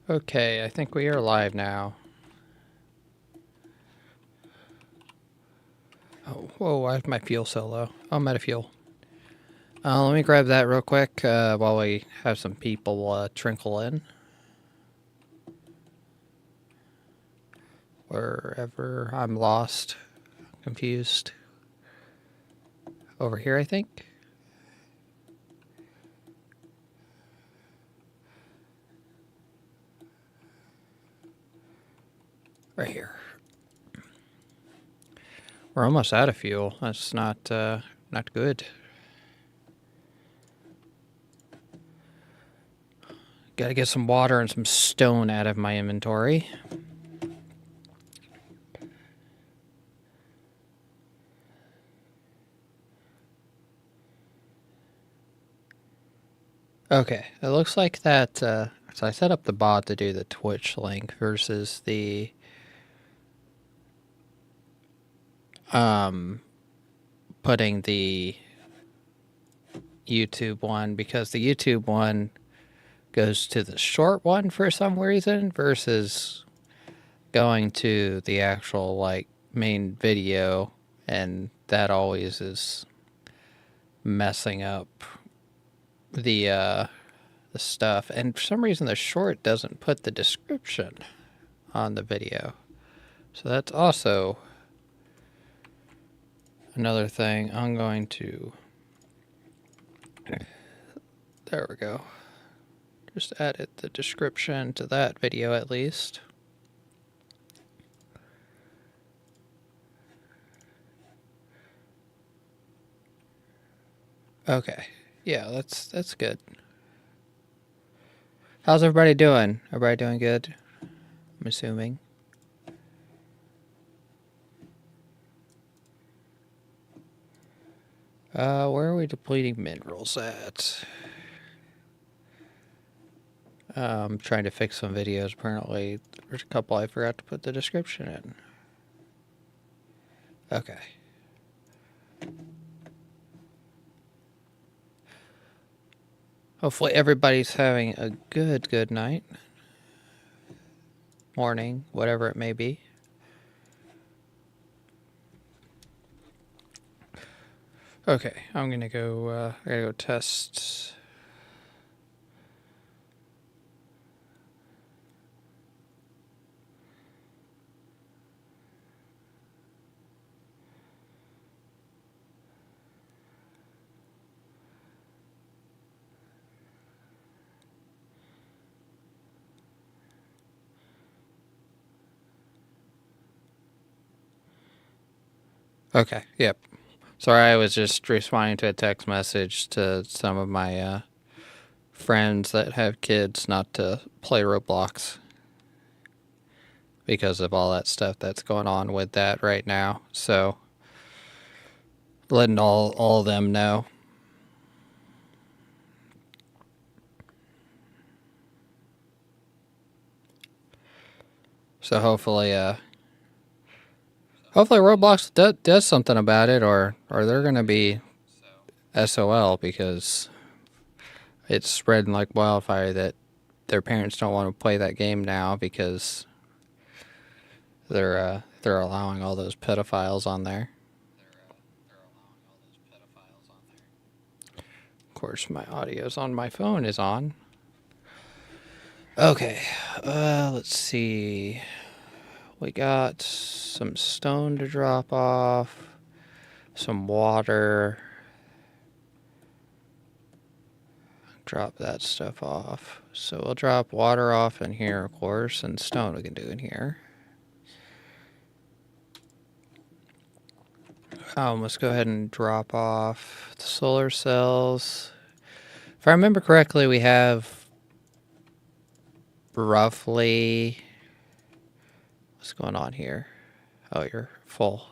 Okay, I think we are live now. Oh, whoa, why is my fuel so low? Oh, I'm out of fuel. Let me grab that real quick while we have some people trickle in. Wherever I'm lost, confused. Over here, I think. Right here. We're almost out of fuel. That's not good. Gotta get some water and some stone out of my inventory. Okay, it looks like that, so I set up the bot to do the Twitch link versus the putting the YouTube one, because the YouTube one goes to the short one for some reason versus going to the actual like main video, and that always is messing up the stuff. And for some reason the short doesn't put the description on the video, so that's also another thing. I'm going to, there we go, just added the description to that video at least. Okay, yeah, that's good. How's everybody doing? Everybody doing good? I'm assuming. Where are we depleting minerals at? I'm trying to fix some videos. Apparently, there's a couple I forgot to put the description in. Okay. Hopefully everybody's having a good night. Morning, whatever it may be. Okay, I'm gonna go, I gotta go test. Okay, yep. Sorry, I was just responding to a text message to some of my friends that have kids not to play Roblox because of all that stuff that's going on with that right now. So, letting all of them know. So hopefully Roblox does something about it, or they're gonna be SOL, because it's spreading like wildfire that their parents don't want to play that game now because they're allowing all those pedophiles on there. Of course, my audio's on my phone is on. Okay, let's see. We got some stone to drop off, some water. Drop that stuff off. So we'll drop water off in here, of course, and stone we can do in here. Let's go ahead and drop off the solar cells. If I remember correctly, we have roughly, what's going on here? Oh, you're full.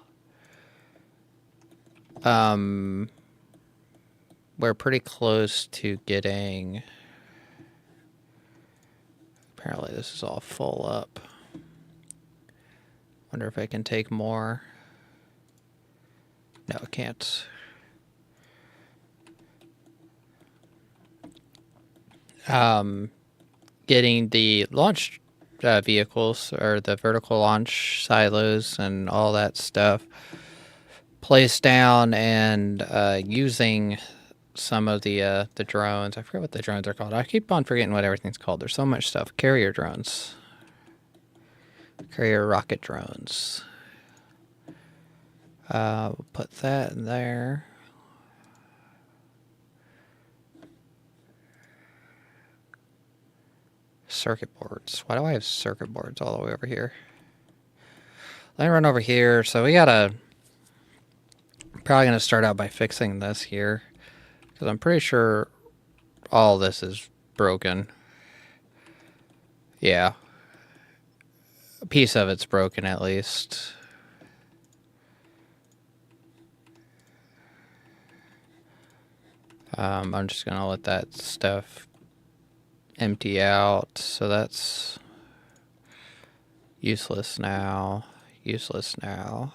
We're pretty close to getting, apparently this is all full up. Wonder if I can take more. No, I can't. getting the launch vehicles or the vertical launch silos and all that stuff placed down, and using some of the drones. I forget what the drones are called. I keep on forgetting what everything's called. There's so much stuff. Carrier drones. Carrier rocket drones. We'll put that in there. Circuit boards. Why do I have circuit boards all the way over here? Let me run over here. So we gotta... Probably gonna start out by fixing this here, because I'm pretty sure all this is broken. Yeah. A piece of it's broken at least. I'm just gonna let that stuff empty out. So that's useless now. Useless now.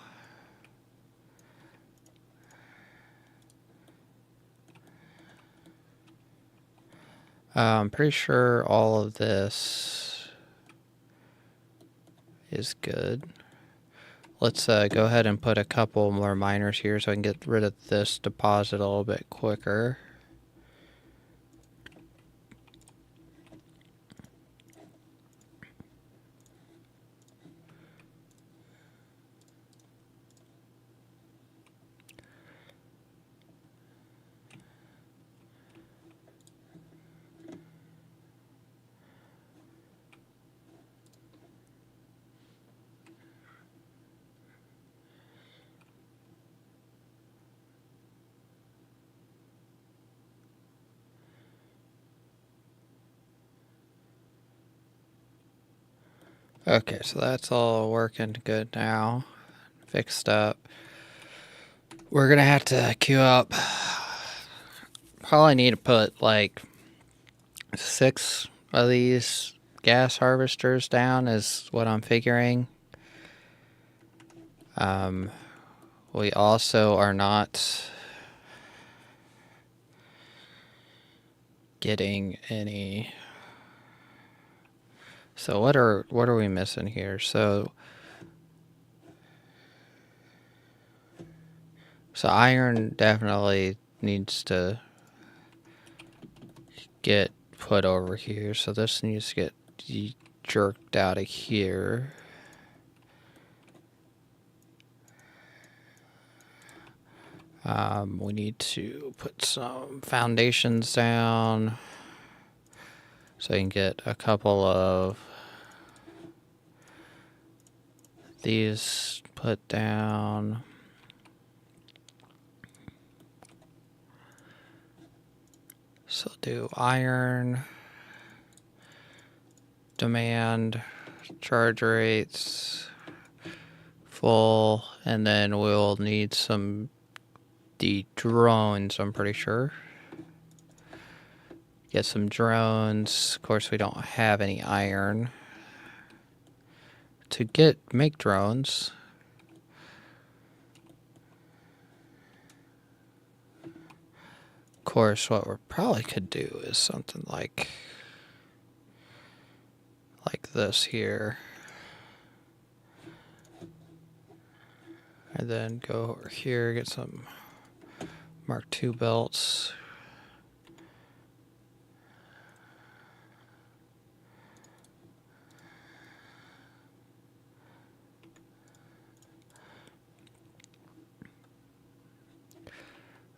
I'm pretty sure all of this is good. Let's go ahead and put a couple more miners here so I can get rid of this deposit a little bit quicker. Okay, so that's all working good now. Fixed up. We're gonna have to queue up. Probably need to put like 6 of these gas harvesters down is what I'm figuring. We also are not getting any. So what are we missing here? So iron definitely needs to get put over here. So this needs to get jerked out of here. We need to put some foundations down so you can get a couple of these put down. So do iron, demand, charge rates, full, and then we'll need the drones, I'm pretty sure. Get some drones. Of course, we don't have any iron to make drones. Of course, what we probably could do is something like this here. And then go over here, get some M.2 belts.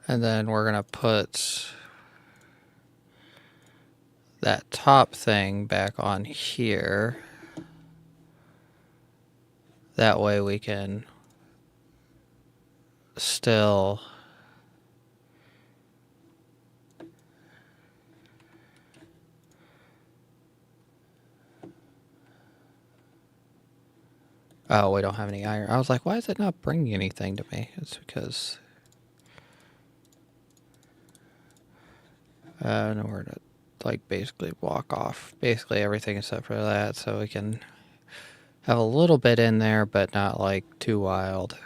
And then we're going to put that top thing back on here. That way we can still oh, we don't have any iron. I was like, why is it not bringing anything to me? It's because no, we're gonna like basically walk off basically everything except for that, so we can have a little bit in there, but not like too wild.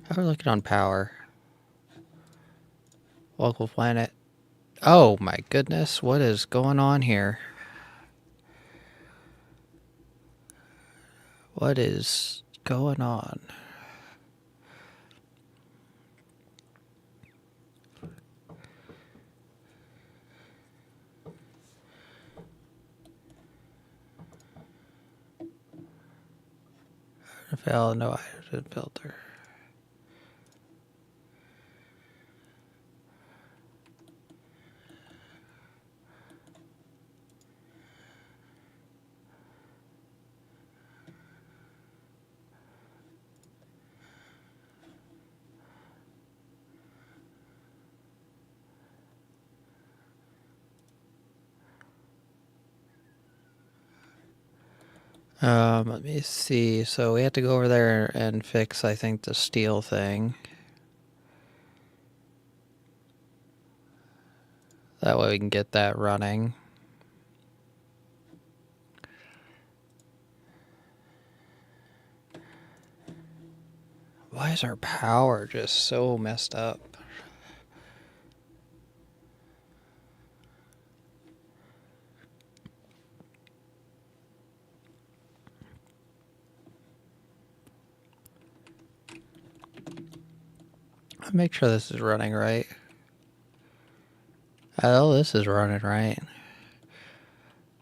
How are we looking on power? Local planet. Oh my goodness, what is going on here? What is going on? Fail, no hydrogen filter. Let me see. So we have to go over there and fix, I think, the steel thing. That way we can get that running. Why is our power just so messed up? Make sure this is running right. Oh, this is running right.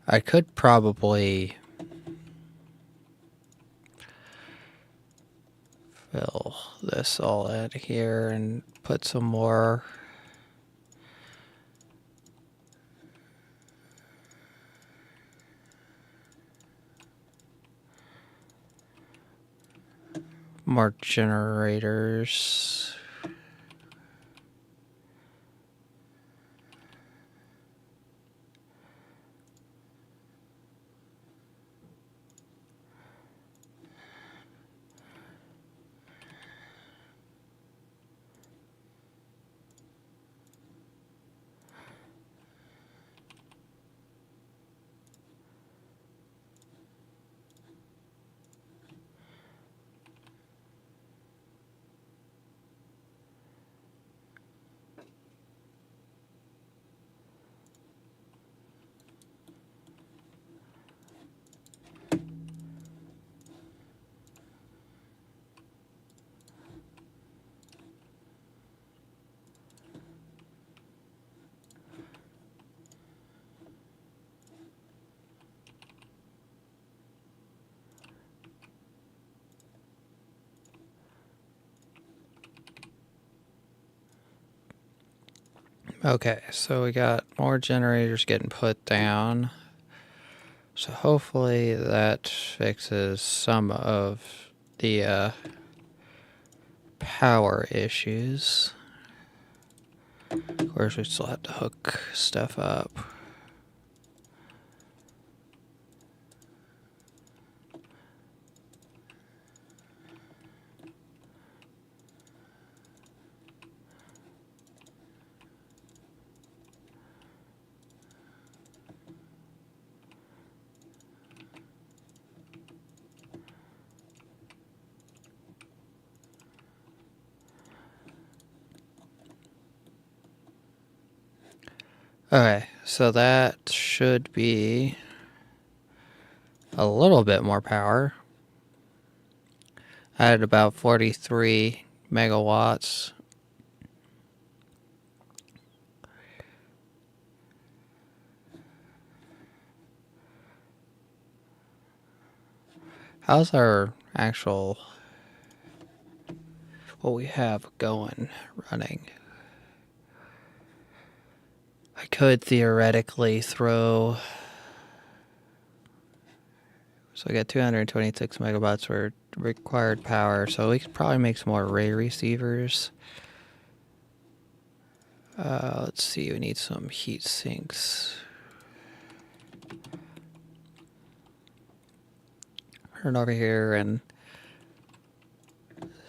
I could probably fill this all in here and put some more generators. Okay, so we got more generators getting put down. So hopefully that fixes some of the power issues. Of course, we still have to hook stuff up. Okay, so that should be a little bit more power. I had about 43 megawatts. How's our actual, what we have going, running? I could theoretically throw, so I got 226 megabytes for required power, so we could probably make some more array receivers. Let's see, we need some heat sinks. Turn over here and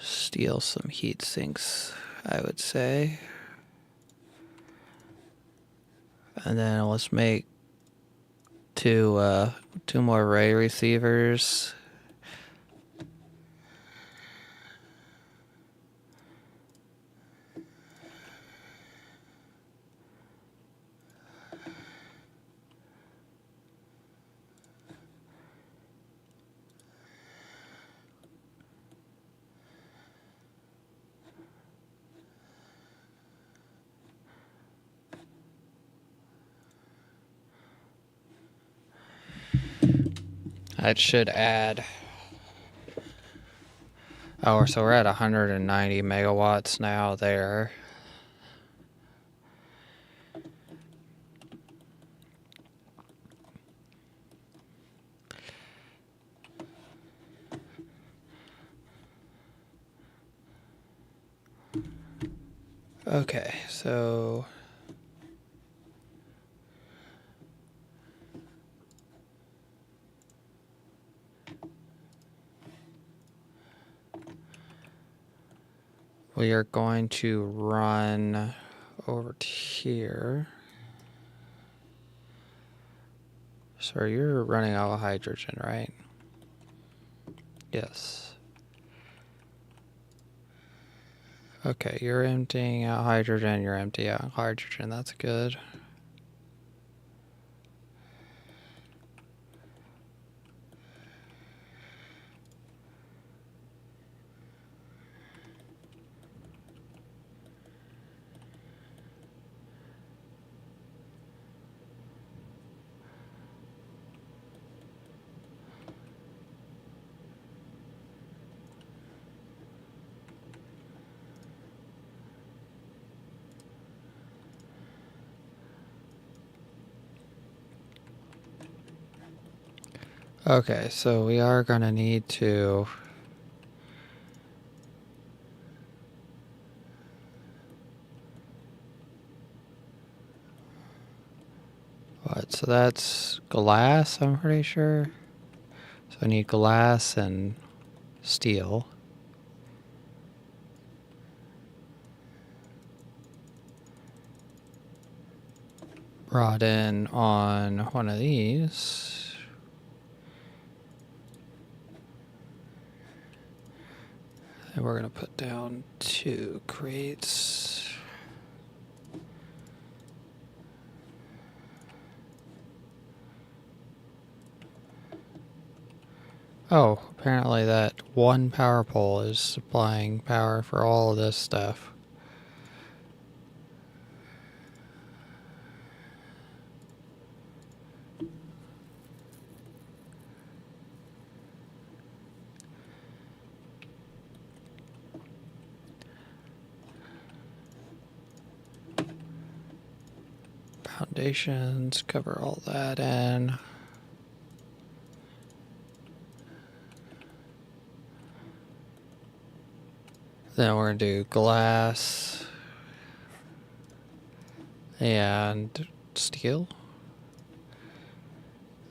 steal some heat sinks, I would say. And then let's make two more array receivers. That should add. Oh, so we're at 190 megawatts now there. Okay, so we are going to run over to here. So you're running out of hydrogen, right? Yes. Okay, you're emptying out hydrogen, you're emptying out hydrogen, that's good. Okay, so we are going to need to what? So that's glass, I'm pretty sure. So I need glass and steel. Brought in on one of these. And we're going to put down 2 crates. Oh, apparently that one power pole is supplying power for all of this stuff. Foundations, cover all that in. Then we're going to do glass and steel.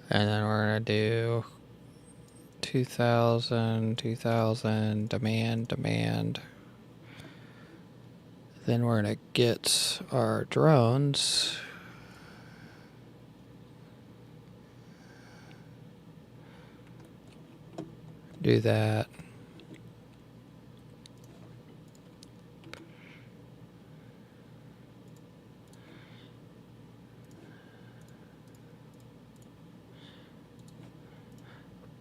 And then we're going to do 2,000, 2,000, demand. Then we're going to get our drones. Do that.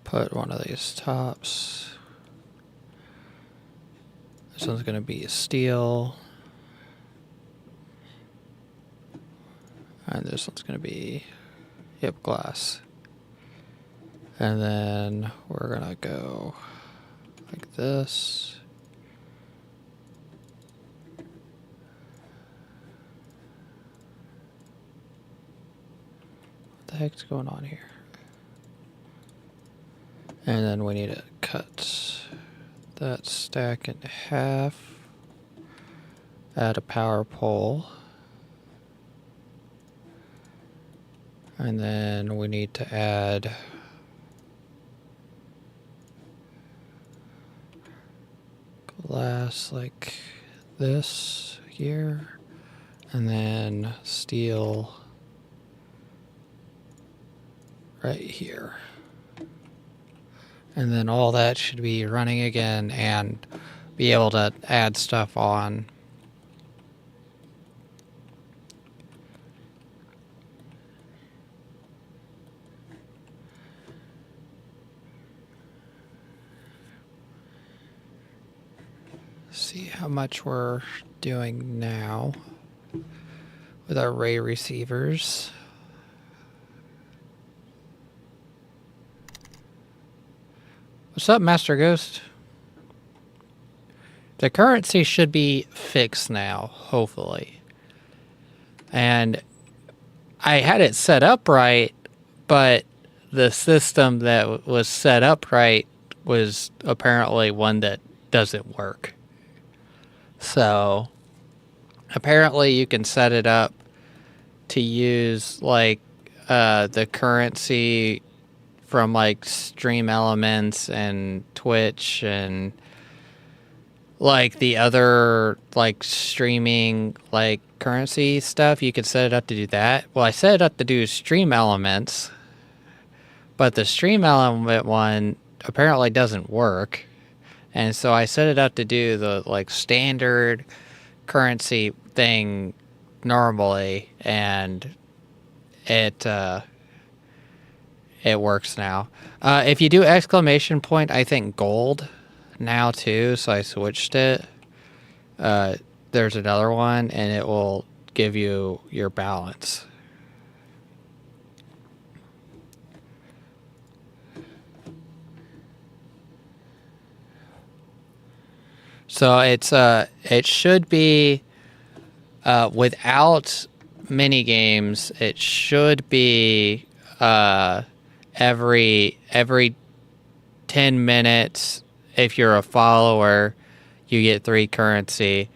Put one of these tops. This one's going to be steel. And this one's going to be, yep, glass. And then we're going to go like this. What the heck's going on here? And then we need to cut that stack in half. Add a power pole. And then we need to add glass like this here. And then steel right here. And then all that should be running again and be able to add stuff on. See how much we're doing now with our array receivers. What's up, Master Ghost? The currency should be fixed now, hopefully. And I had it set up right, but the system that was set up right was apparently one that doesn't work. So apparently you can set it up to use like the currency from like Stream Elements and Twitch and like the other like streaming like currency stuff. You could set it up to do that. Well, I set it up to do Stream Elements, but the Stream Element one apparently doesn't work. And so I set it up to do the like standard currency thing normally, and it works now. If you do exclamation point, I think gold now too, so I switched it. There's another one, and it will give you your balance. So it should be without mini games. It should be every 10 minutes. If you're a follower, you get 3 currency.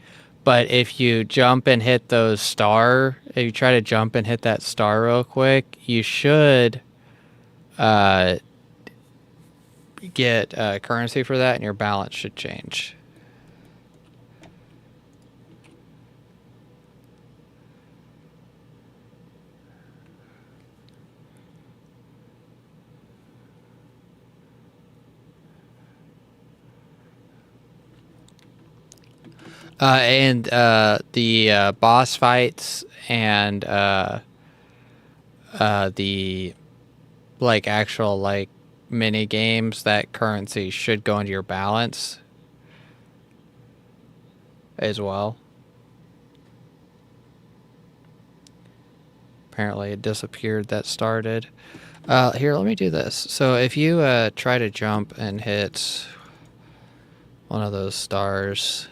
But if you jump and hit those star, if you try to jump and hit that star real quick, you should get currency for that, and your balance should change. And the boss fights and the like actual like mini games, that currency should go into your balance as well. Apparently it disappeared. That started. Here, let me do this. So if you try to jump and hit one of those stars,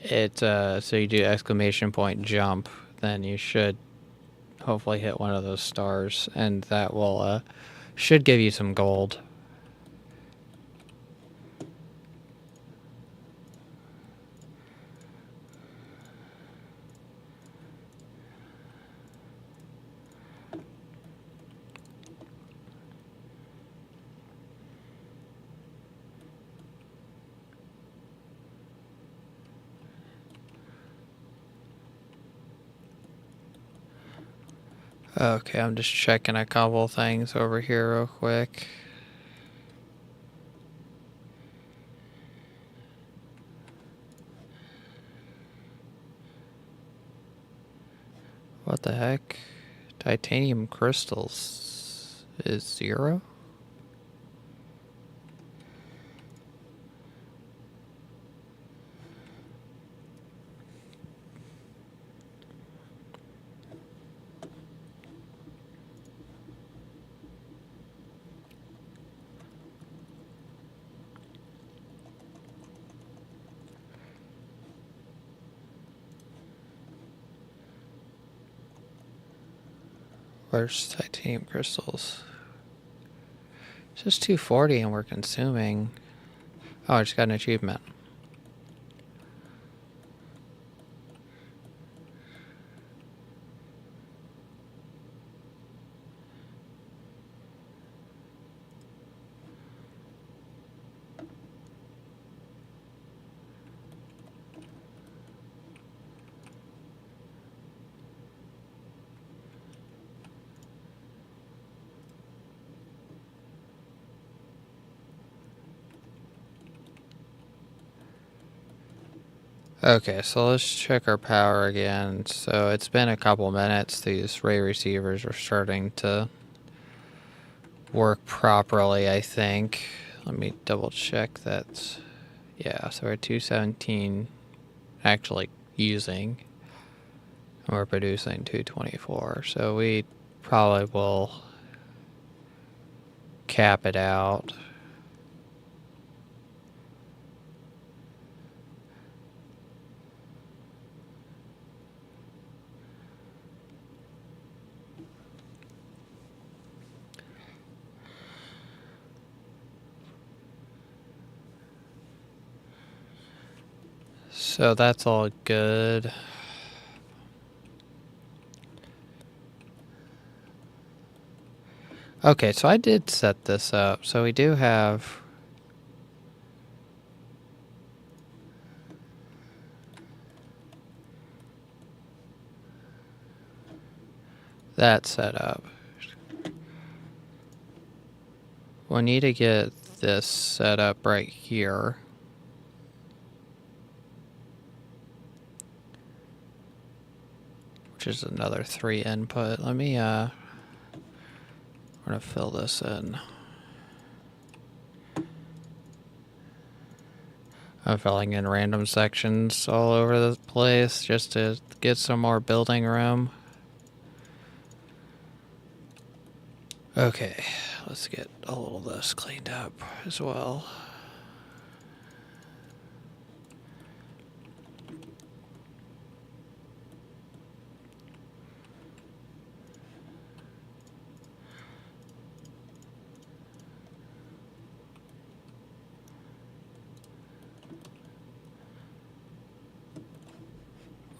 so you do exclamation point jump, then you should hopefully hit one of those stars, and that will should give you some gold. Okay, I'm just checking a couple things over here real quick. What the heck? Titanium crystals is 0? Where's titanium crystals? It's just 240 and we're consuming. Oh, I just got an achievement. Okay, so let's check our power again. So it's been a couple minutes. These ray receivers are starting to work properly, I think. Let me double check that. Yeah, so we're at 217 actually using. And we're producing 224. So we probably will cap it out. So that's all good. Okay, so I did set this up. So we do have that set up. We'll need to get this set up right here. Which is another 3 input. Let me, we're gonna fill this in. I'm filling in random sections all over the place just to get some more building room. Okay, let's get a little of this cleaned up as well.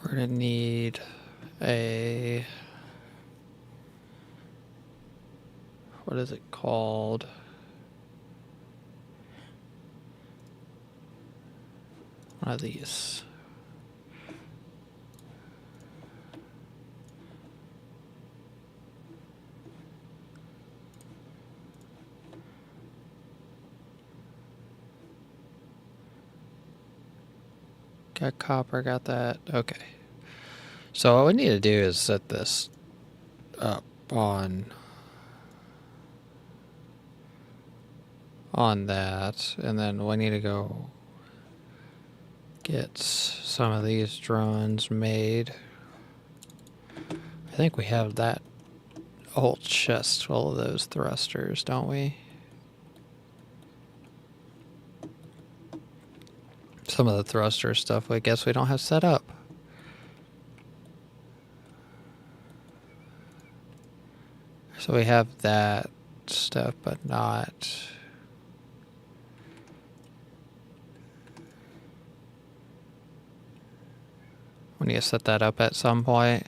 We're gonna need a, what is it called? One of these. Got copper, got that. Okay. So what we need to do is set this up on that, and then we need to go get some of these drones made. I think we have that whole chest full of those thrusters, don't we? Some of the thruster stuff I guess we don't have set up. So we have that stuff, but not... We need to set that up at some point.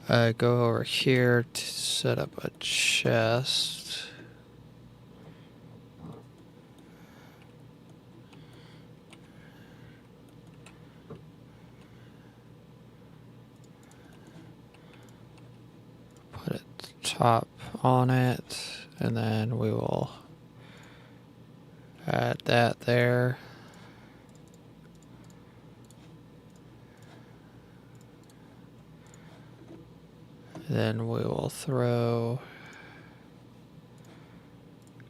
Go over here to set up a chest. Put it top on it, and then we will add that there. Then we will throw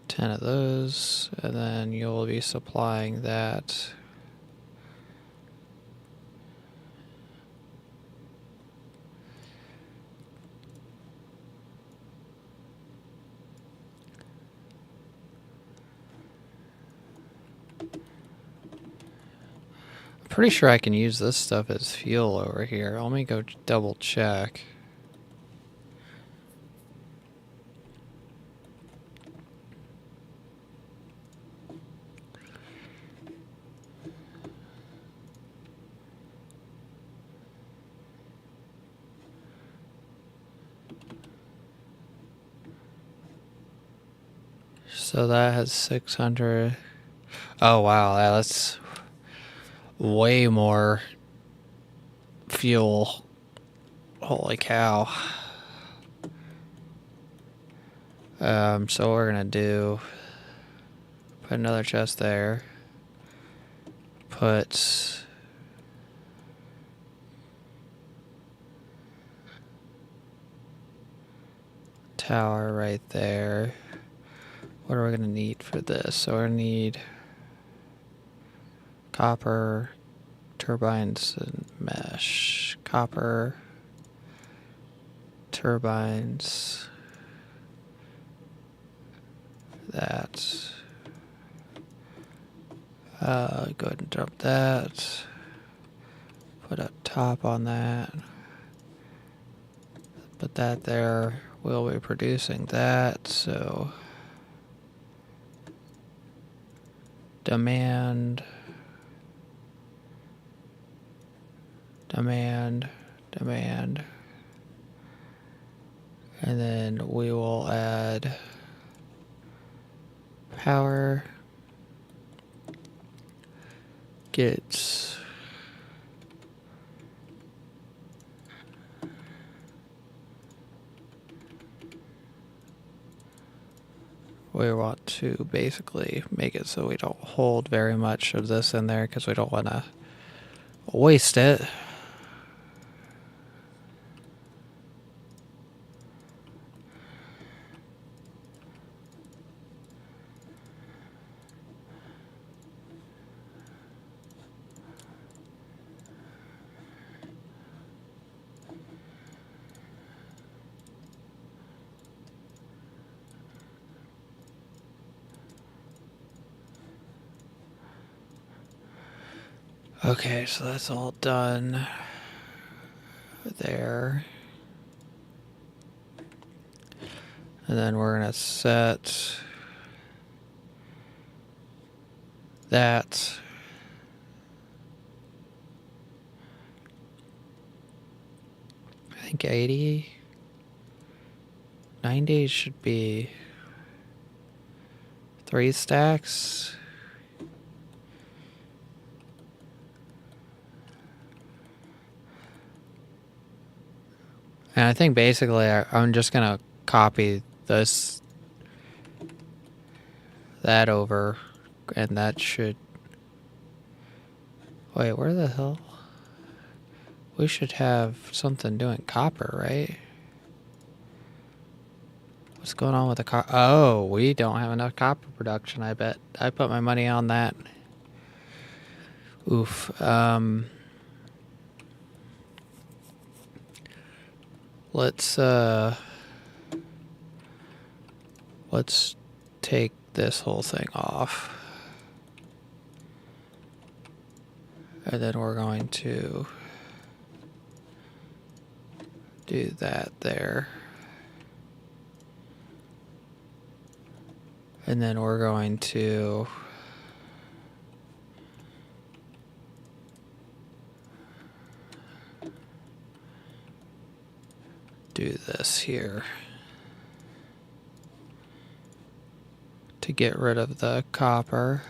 10 of those, and then you'll be supplying that. I'm pretty sure I can use this stuff as fuel over here. Let me go double check. So that has 600. Oh wow, that's way more fuel. Holy cow. So what we're gonna do, put another chest there. Put tower right there. What are we gonna need for this? So we're gonna need copper, turbines, and mesh. Copper, turbines. That. Go ahead and dump that. Put a top on that. Put that there. We'll be producing that, so demand, demand, demand. And then we will add power gets we want to basically make it so we don't hold very much of this in there because we don't want to waste it. Okay, so that's all done there. And then we're going to set that. I think 80, 90 should be 3 stacks. And I think basically I'm just going to copy that over, and that should, wait, where the hell? We should have something doing copper, right? What's going on with the copper? Oh, we don't have enough copper production, I bet. I put my money on that. Oof. Let's take this whole thing off. And then we're going to do that there. And then we're going to do this here to get rid of the copper.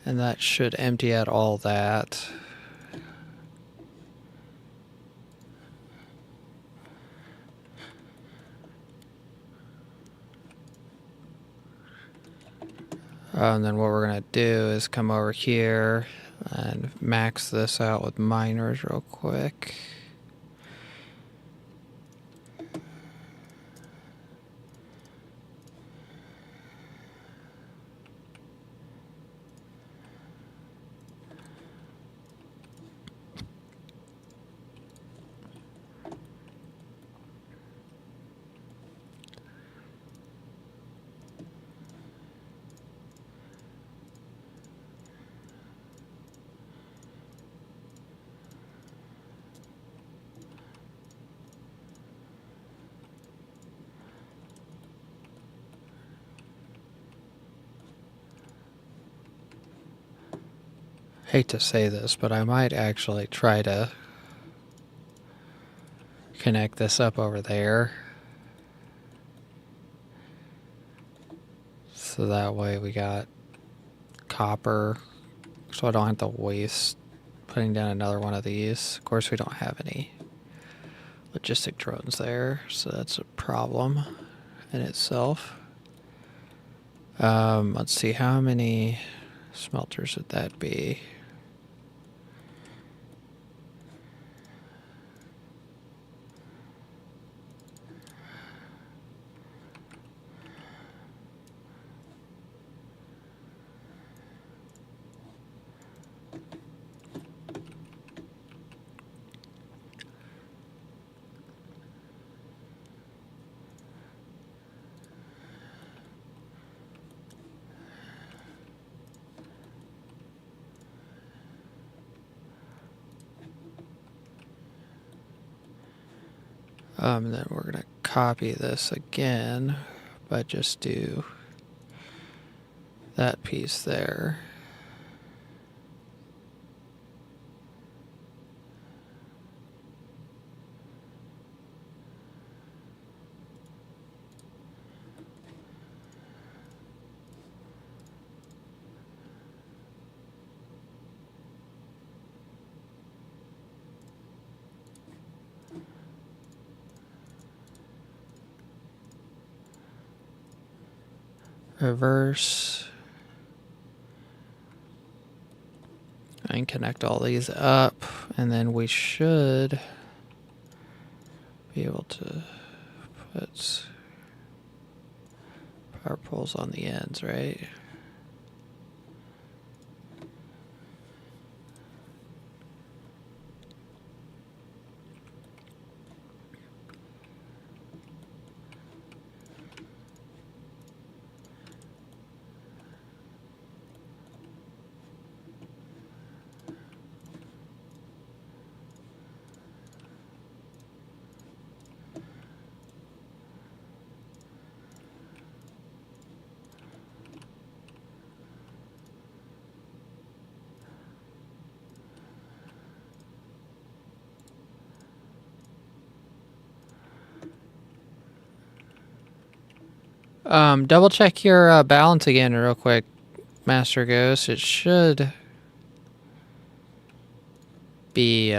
And that should empty out all that. And then what we're going to do is come over here and max this out with miners real quick. Hate to say this, but I might actually try to connect this up over there. So that way we got copper, so I don't have to waste putting down another one of these. Of course, we don't have any logistic drones there, so that's a problem in itself. Let's see, how many smelters would that be? Then we're going to copy this again, but just do that piece there. Reverse. And connect all these up, and then we should be able to put power poles on the ends, right? Double check your balance again real quick, Master Ghost. It should be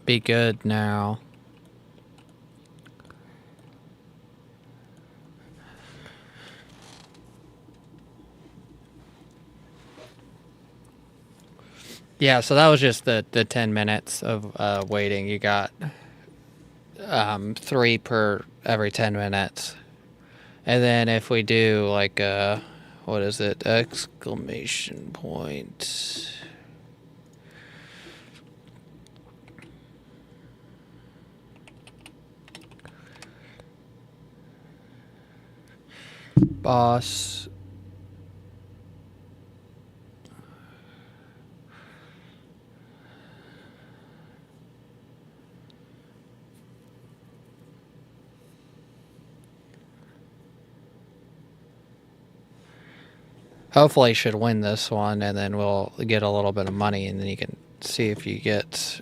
good now. Yeah, so that was just the 10 minutes of waiting. You got 3 per every 10 minutes. And then if we do like what is it? Exclamation point. Boss. Hopefully should win this one, and then we'll get a little bit of money, and then you can see if you get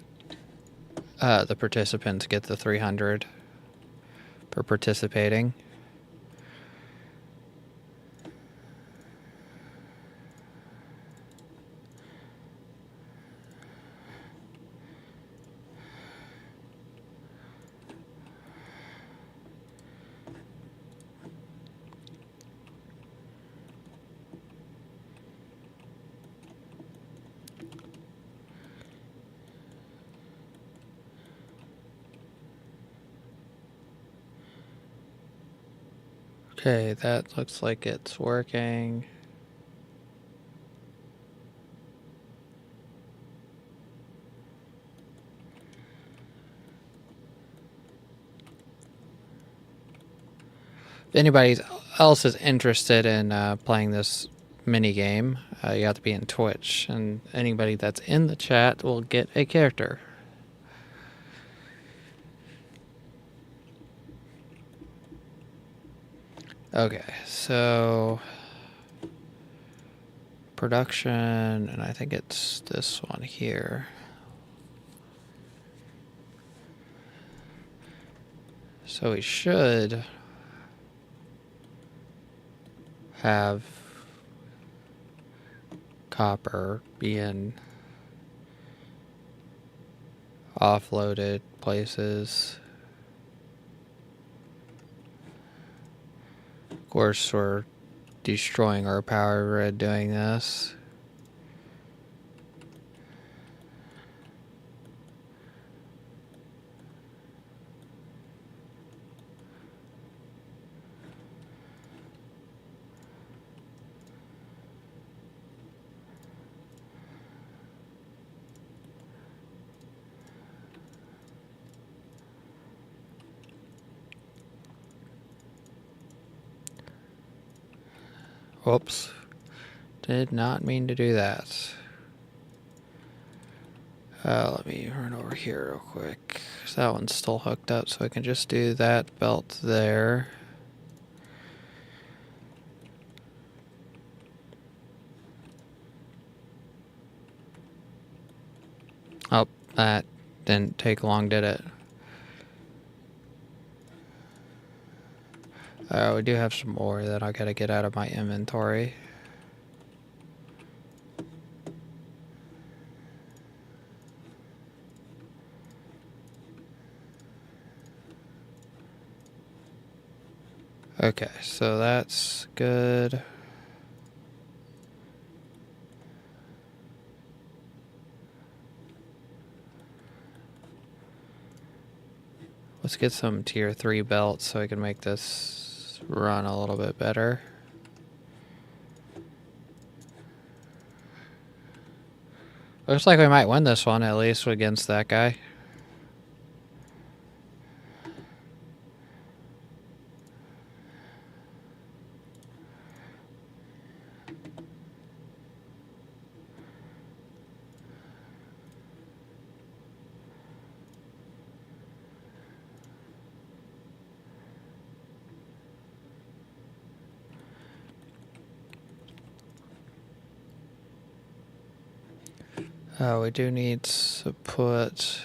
the participants get the 300 for participating. Okay, that looks like it's working. If anybody else is interested in playing this mini game, you have to be in Twitch, and anybody that's in the chat will get a character. Okay, so production, and I think it's this one here. So we should have copper being offloaded places. Of course, we're destroying our power grid doing this. Whoops. Did not mean to do that. Let me run over here real quick. So that one's still hooked up, so I can just do that belt there. Oh, that didn't take long, did it? We do have some more that I gotta get out of my inventory. Okay, so that's good. Let's get some tier 3 belts so I can make this run a little bit better. Looks like we might win this one, at least against that guy. We do need to put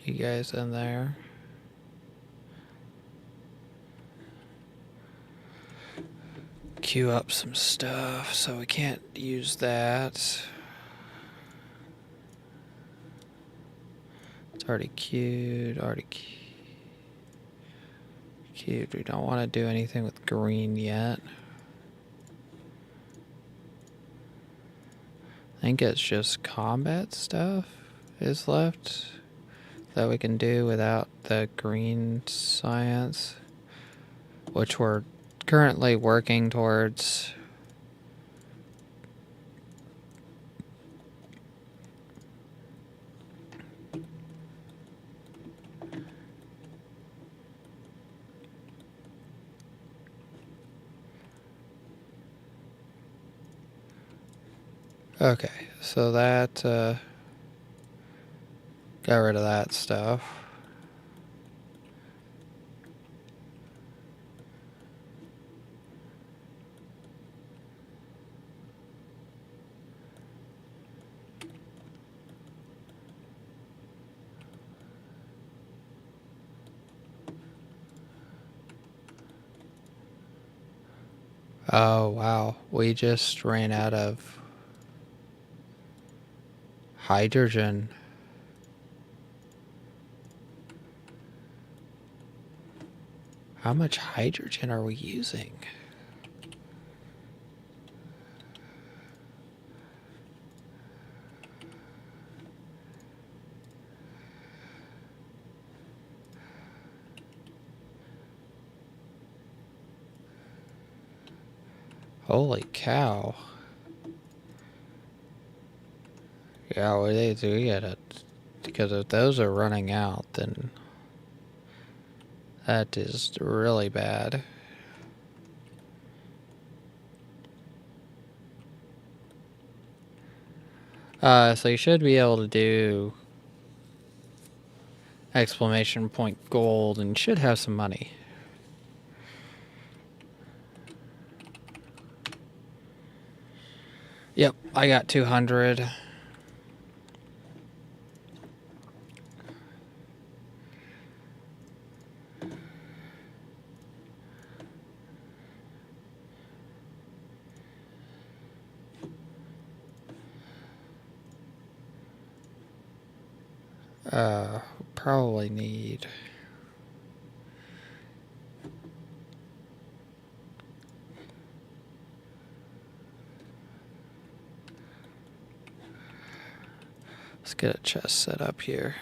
you guys in there. Queue up some stuff, so we can't use that. It's already queued, queued. We don't want to do anything with green yet. I think it's just combat stuff is left that we can do without the green science, which we're currently working towards. Okay, so that got rid of that stuff. Oh wow, we just ran out of hydrogen. How much hydrogen are we using? Holy cow. Yeah, well, they do get it. Because if those are running out, then that is really bad. So you should be able to do exclamation point gold and should have some money. Yep, I got 200. Probably need... Let's get a chest set up here.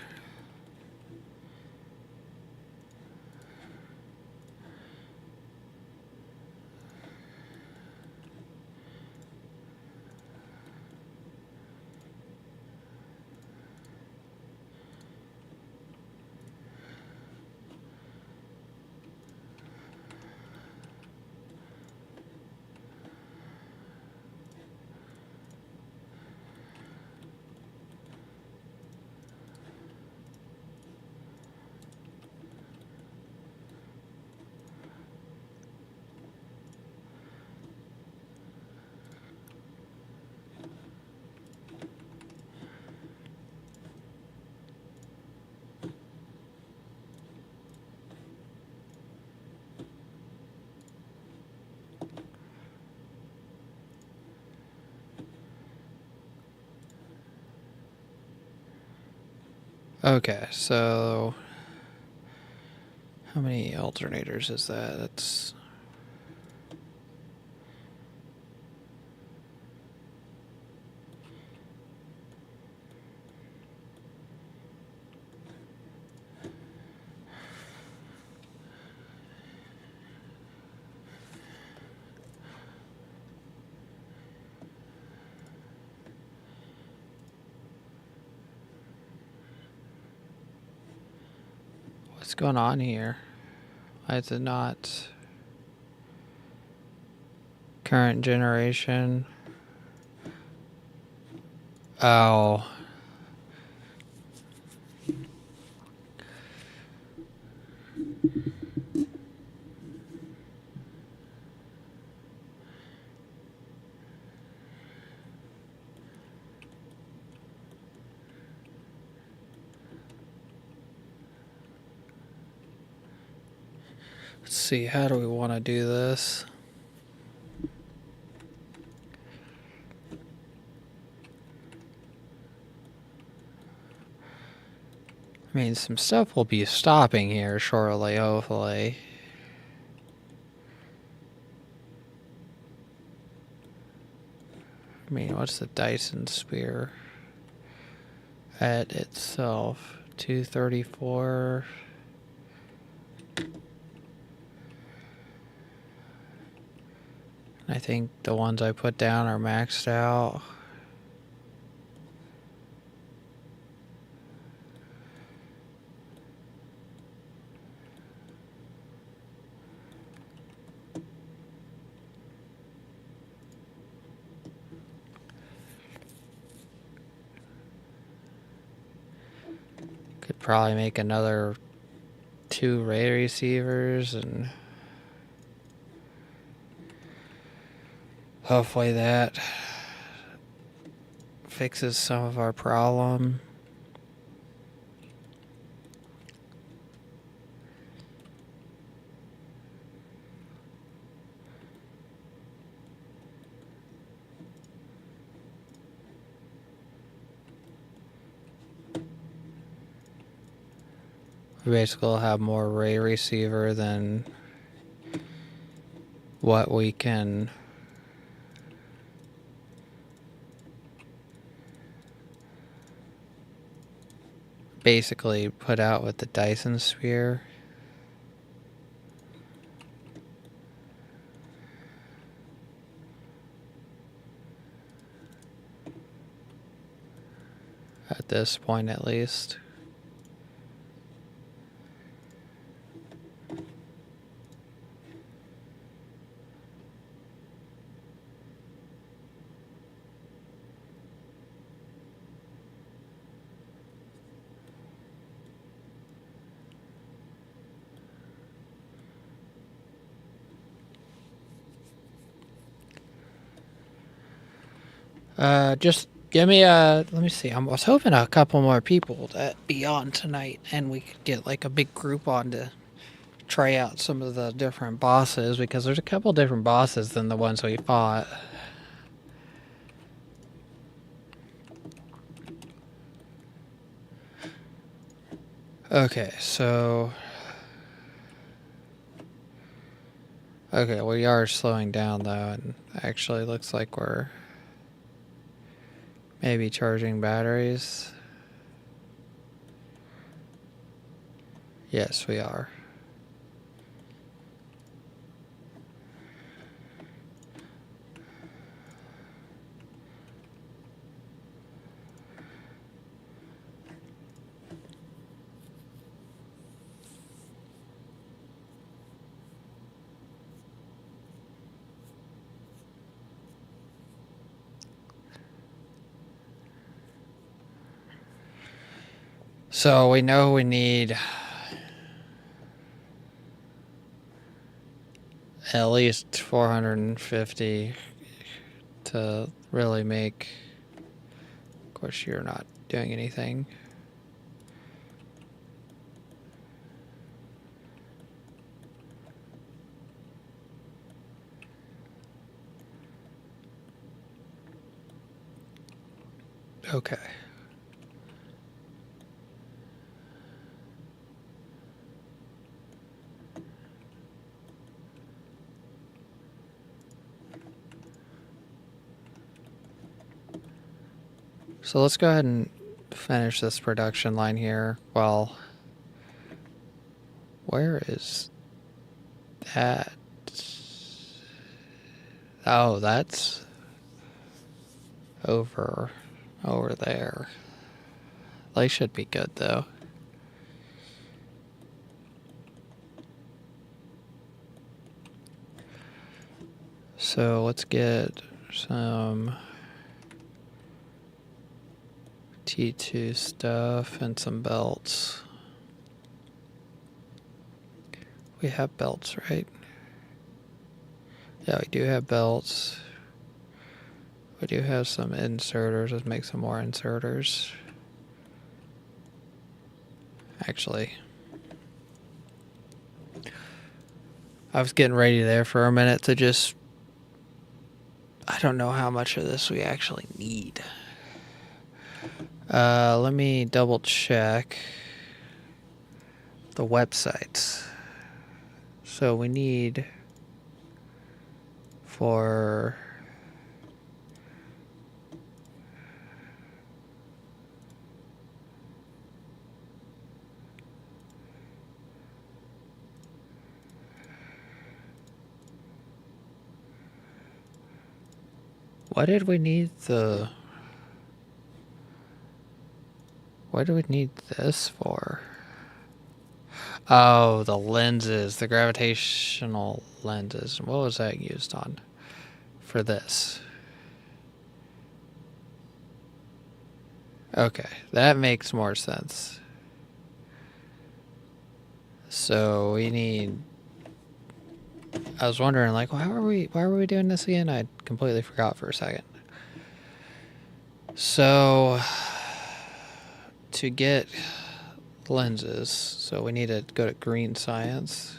Okay, so how many alternators is that? That's what's going on here? Why is it not current generation? Oh. Let's see, how do we want to do this? I mean, some stuff will be stopping here shortly, hopefully. I mean, what's the Dyson spear at itself? 234. I think the ones I put down are maxed out. Could probably make another 2 ray receivers and hopefully that fixes some of our problem. We basically will have more ray receiver than what we can basically put out with the Dyson sphere. At this point, at least. Just give me a, let me see, I was hoping a couple more people to be on tonight and we could get like a big group on to try out some of the different bosses, because there's a couple different bosses than the ones we fought. Okay, so... Okay, we are slowing down though, and actually looks like we're maybe charging batteries. Yes, we are. So we know we need at least 450 to really make... Of course, you're not doing anything. Okay. So let's go ahead and finish this production line here. Well, where is that? Oh, that's over there. They should be good though. So let's get some T2 stuff and some belts. We have belts, right? Yeah, we do have belts. We do have some inserters. Let's make some more inserters. Actually, I was getting ready there for a minute to just... I don't know how much of this we actually need. Let me double check the websites. So we need for... What did we need the... What do we need this for? Oh, the lenses, the gravitational lenses. What was that used on for this? Okay, that makes more sense. So we need... I was wondering, like, why were we doing this again? I completely forgot for a second. So to get lenses, so we need to go to green science.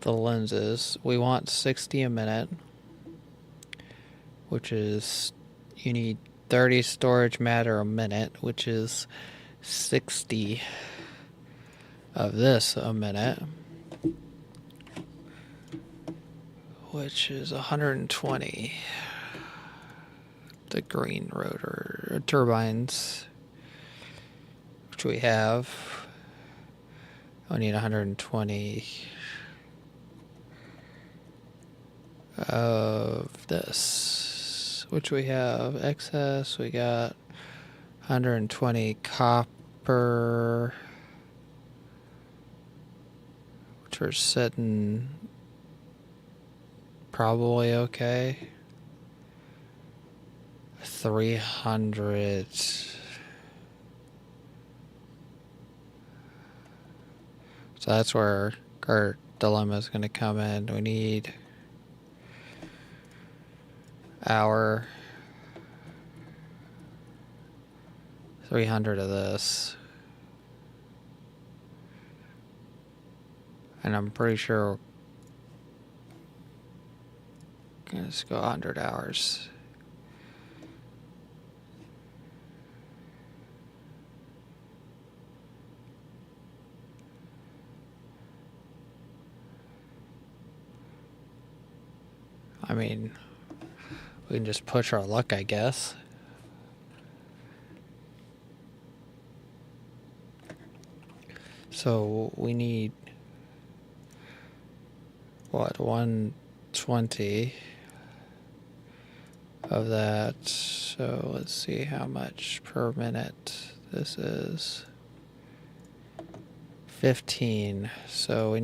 The lenses, we want 60 a minute, which is, you need 30 storage matter a minute, which is 60 of this a minute, which is 120. The green rotor turbines, which we have. I need 120 of this, which we have excess. We got 120 copper, which we're setting probably okay. 300. So that's where our dilemma is going to come in. We need our 300 of this. And I'm pretty sure we're going to just go 100 hours. I mean, we can just push our luck, I guess. So we need, what, 120 of that. So let's see how much per minute this is. 15. So we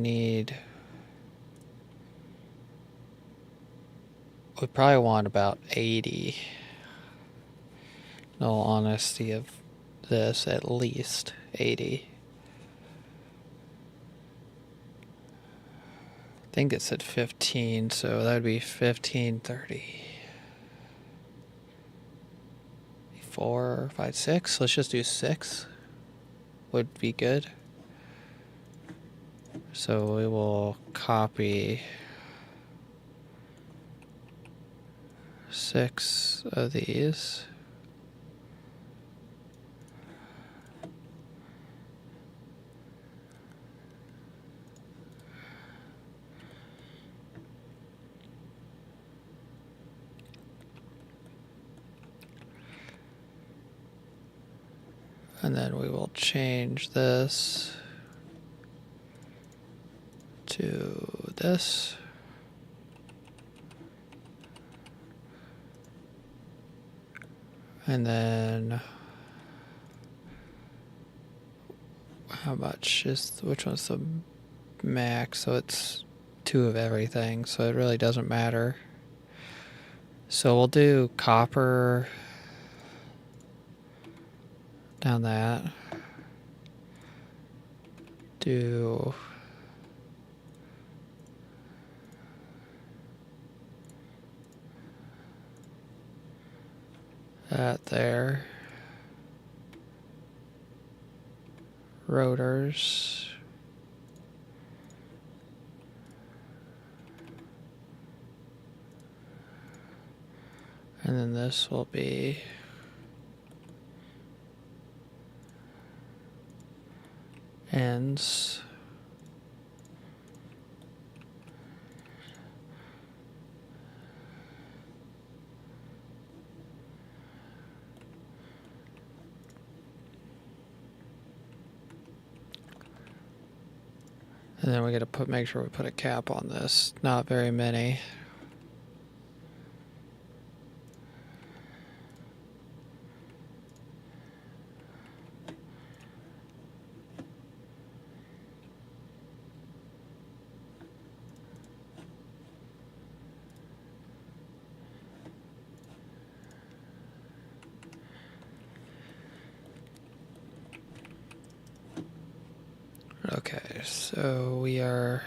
probably want about 80. In all honesty of this, at least 80. I think it said 15, so that would be 15, 30. 4, 5, 6. Let's just do 6. Would be good. So we will copy 6 of these. And then we will change this to this. And then how much is, which one's the max? So it's 2 of everything, so it really doesn't matter. So we'll do copper down that. Do that there. Rotors. And then this will be ends. And then we got to make sure we put a cap on this. Not very many. Okay, so we are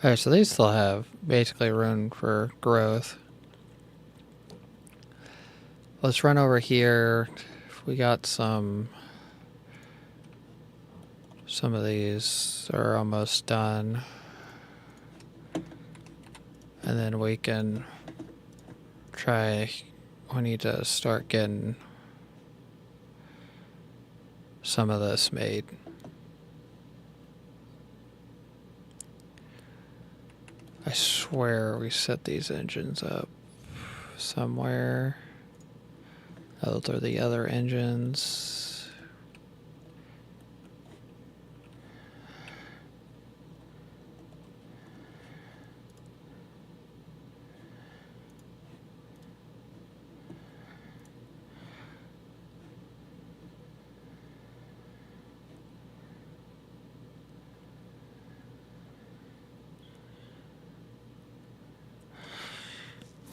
alright, so they still have basically room for growth. Let's run over here. We got some of these are almost done. And then we can we need to start getting some of this made. I swear we set these engines up somewhere. Those are the other engines.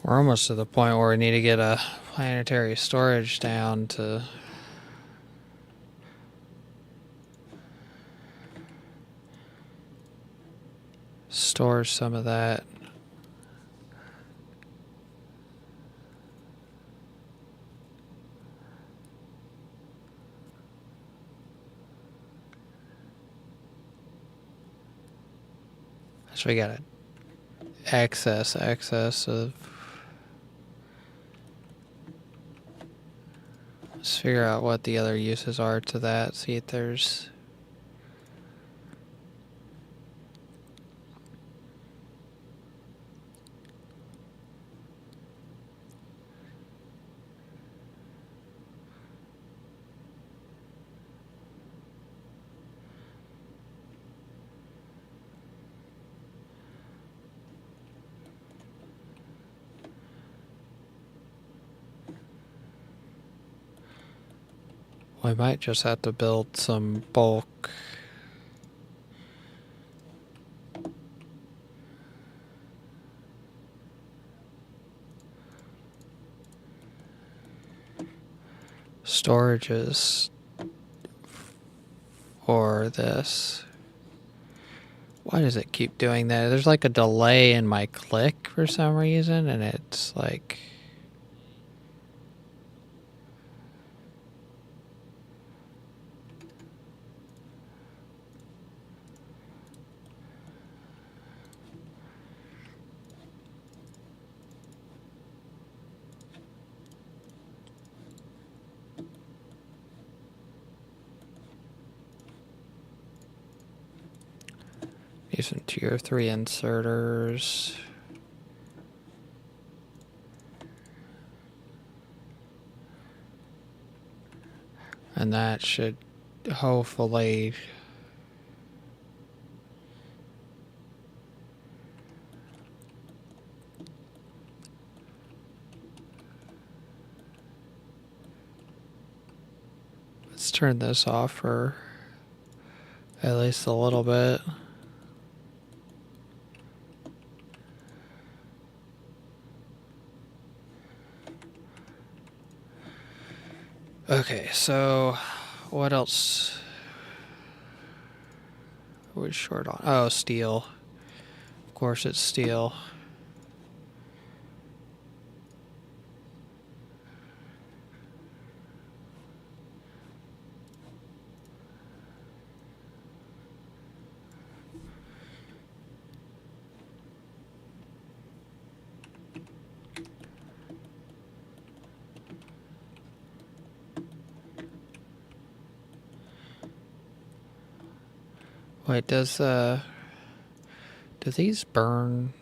We're almost to the point where we need to get a planetary storage down to store some of that. So we got an excess of. Let's figure out what the other uses are to that. See if there's. We might just have to build some bulk. Storages for this. Why does it keep doing that? There's like a delay in my click for some reason, and it's like. Use some tier 3 inserters. And that should hopefully. Let's turn this off for at least a little bit. Okay, so what else? We're short on. Oh, steel. Of course, it's steel. Wait, do these burn?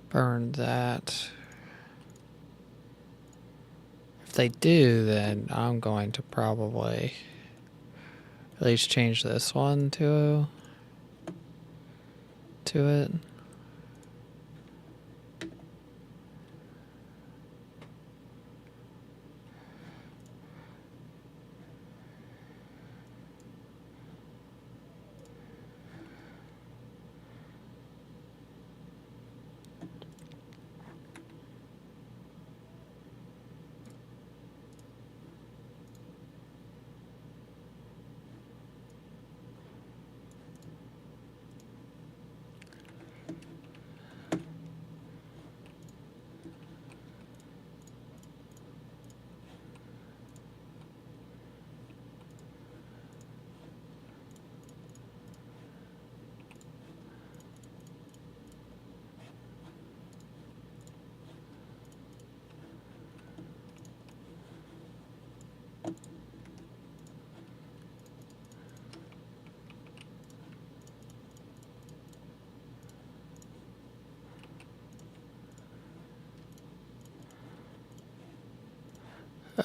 Burn that. If they do, then I'm going to probably at least change this one to it.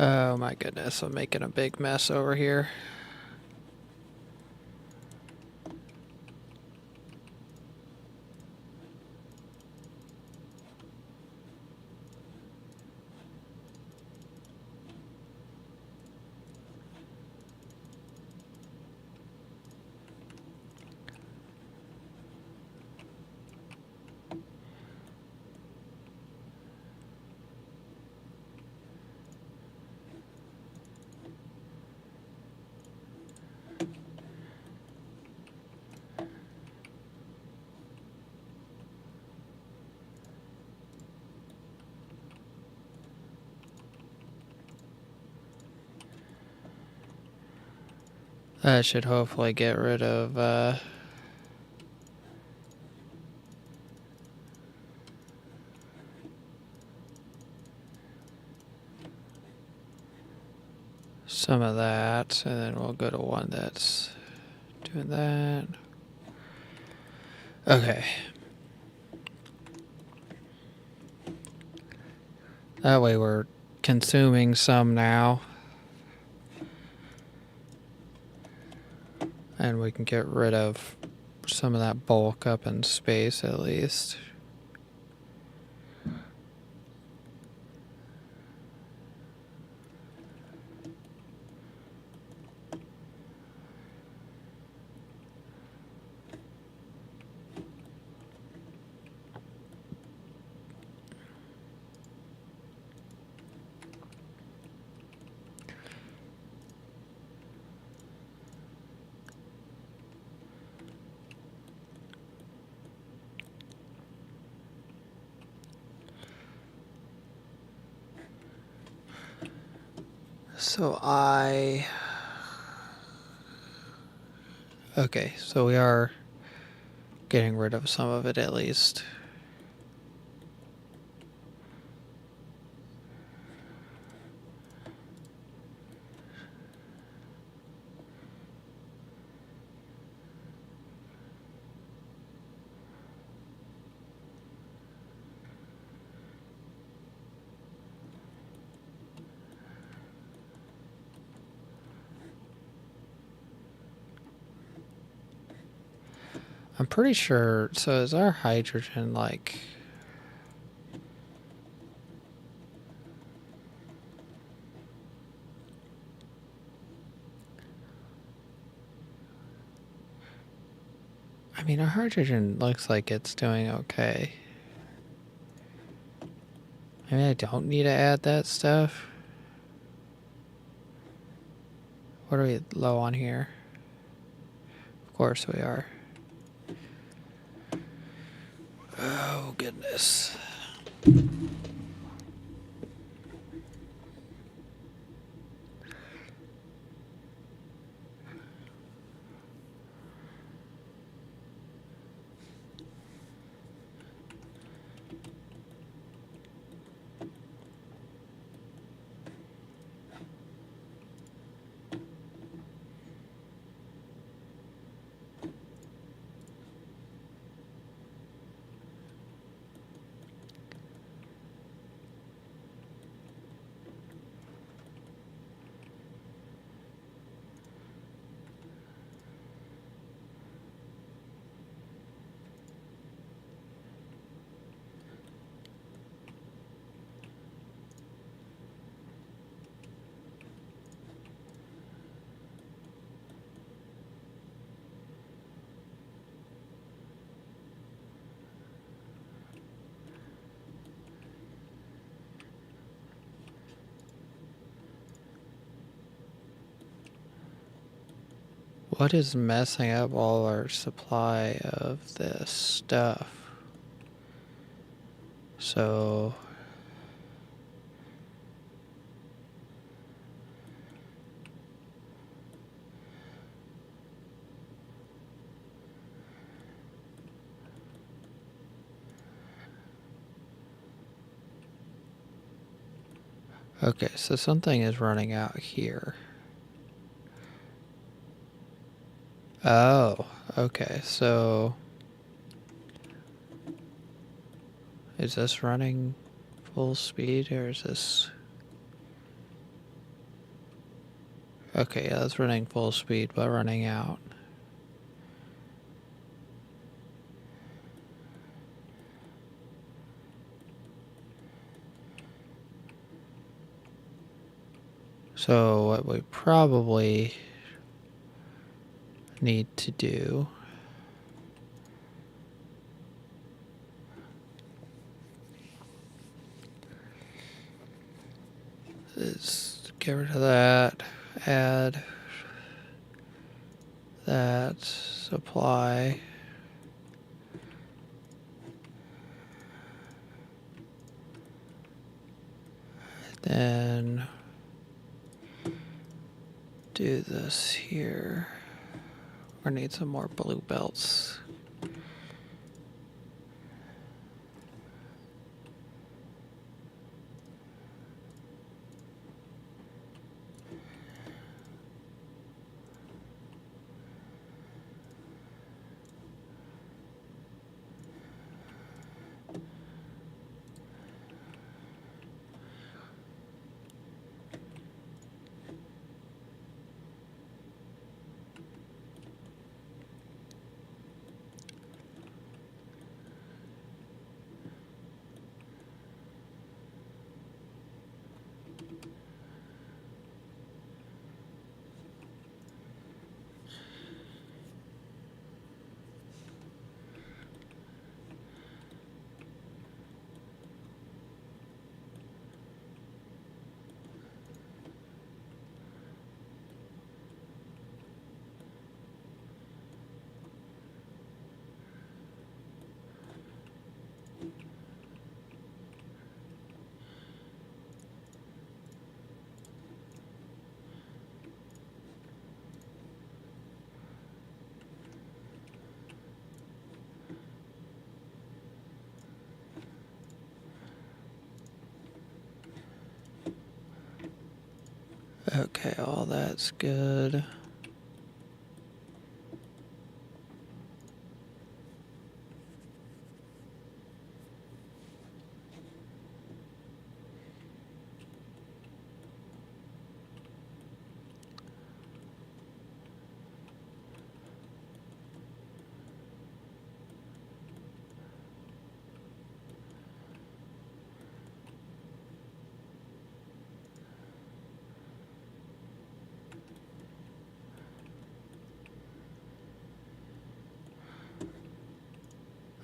Oh my goodness, I'm making a big mess over here. That should hopefully get rid of some of that, and then we'll go to one that's doing that. Okay. That way we're consuming some now. And we can get rid of some of that bulk up in space at least. Okay, so we are getting rid of some of it at least. I'm pretty sure, so is our hydrogen like... I mean, our hydrogen looks like it's doing okay. Maybe I don't need to add that stuff. What are we low on here? Of course we are. Oh, goodness. What is messing up all our supply of this stuff? So... Okay, so something is running out here. Oh, okay, so... Is this running full speed, or is this... Okay, yeah, that's running full speed, but running out. So what we probably need to do is get rid of that, add that supply, then do this here. We need some more blue belts. Okay, all that's good.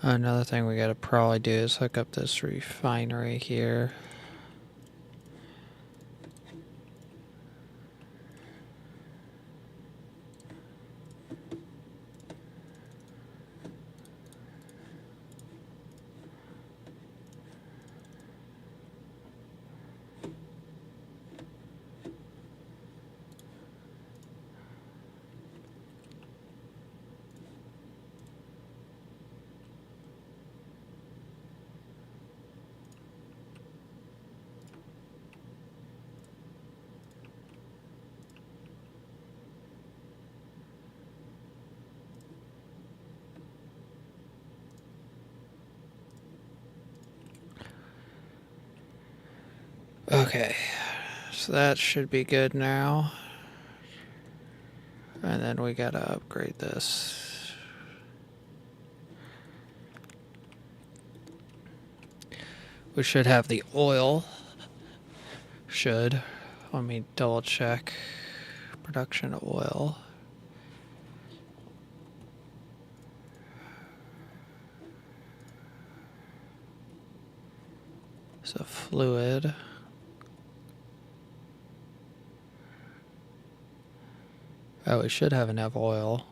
Another thing we gotta probably do is hook up this refinery here. Okay, so that should be good now. And then we gotta upgrade this. We should have the oil. Should. Let me double check. Production oil. So fluid. Oh, we should have enough oil.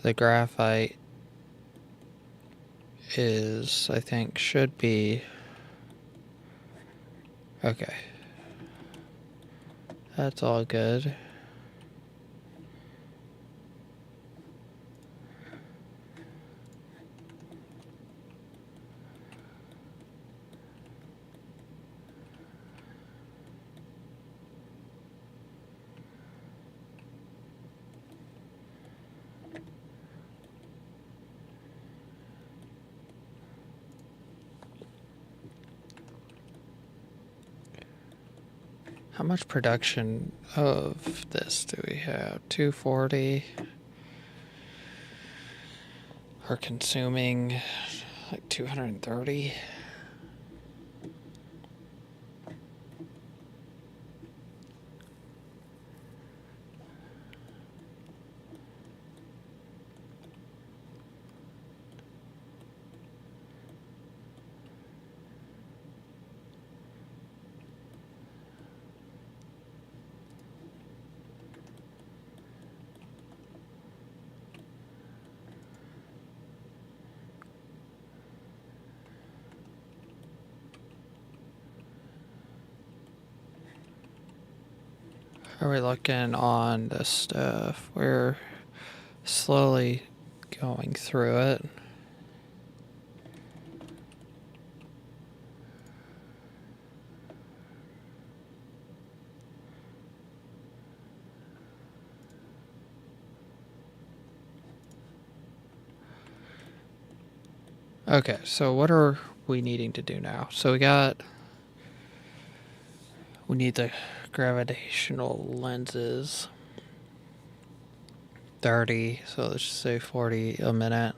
The graphite is, I think, should be... Okay. That's all good. How much production of this do we have? 240. We're consuming like 230. Are we looking on this stuff? We're slowly going through it. Okay, so what are we needing to do now? So we need the gravitational lenses. 30, so let's just say 40 a minute.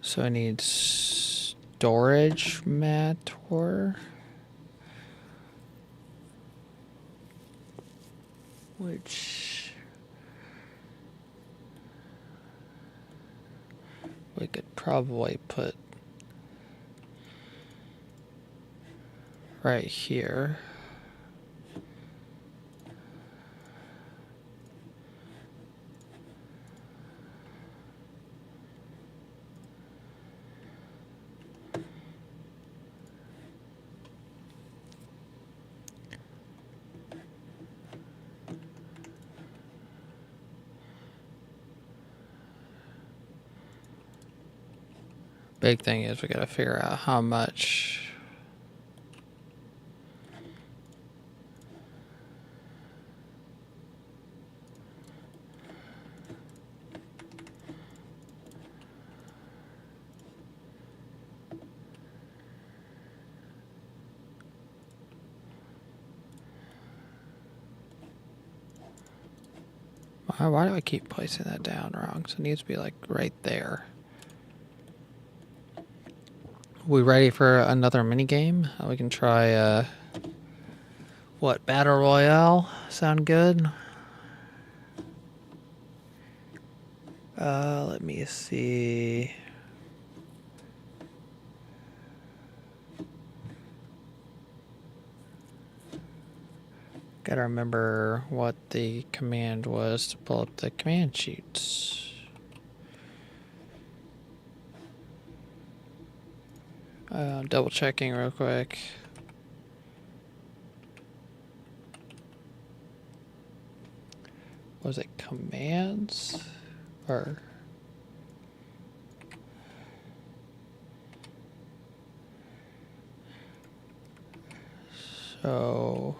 So I need storage matter, which we could probably put right here. Big thing is we gotta figure out how much. Why do I keep placing that down wrong? So it needs to be like right there. We ready for another mini game? We can try what, Battle Royale? Sound good? Let me see. Gotta remember what the command was to pull up the command sheets. Double checking real quick. Was it commands? Or... So...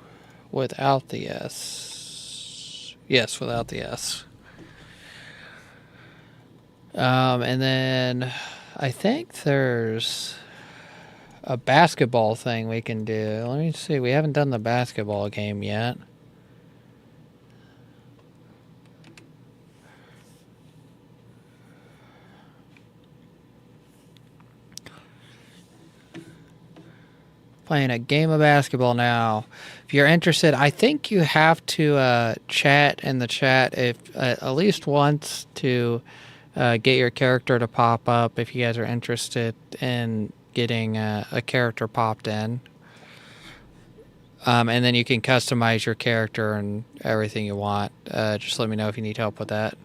without the S. Yes, without the S. And then I think there's a basketball thing we can do. Let me see. We haven't done the basketball game yet. Playing a game of basketball now. If you're interested, I think you have to chat in the chat if at least once to get your character to pop up if you guys are interested in getting a character popped in. And then you can customize your character and everything you want. Just let me know if you need help with that.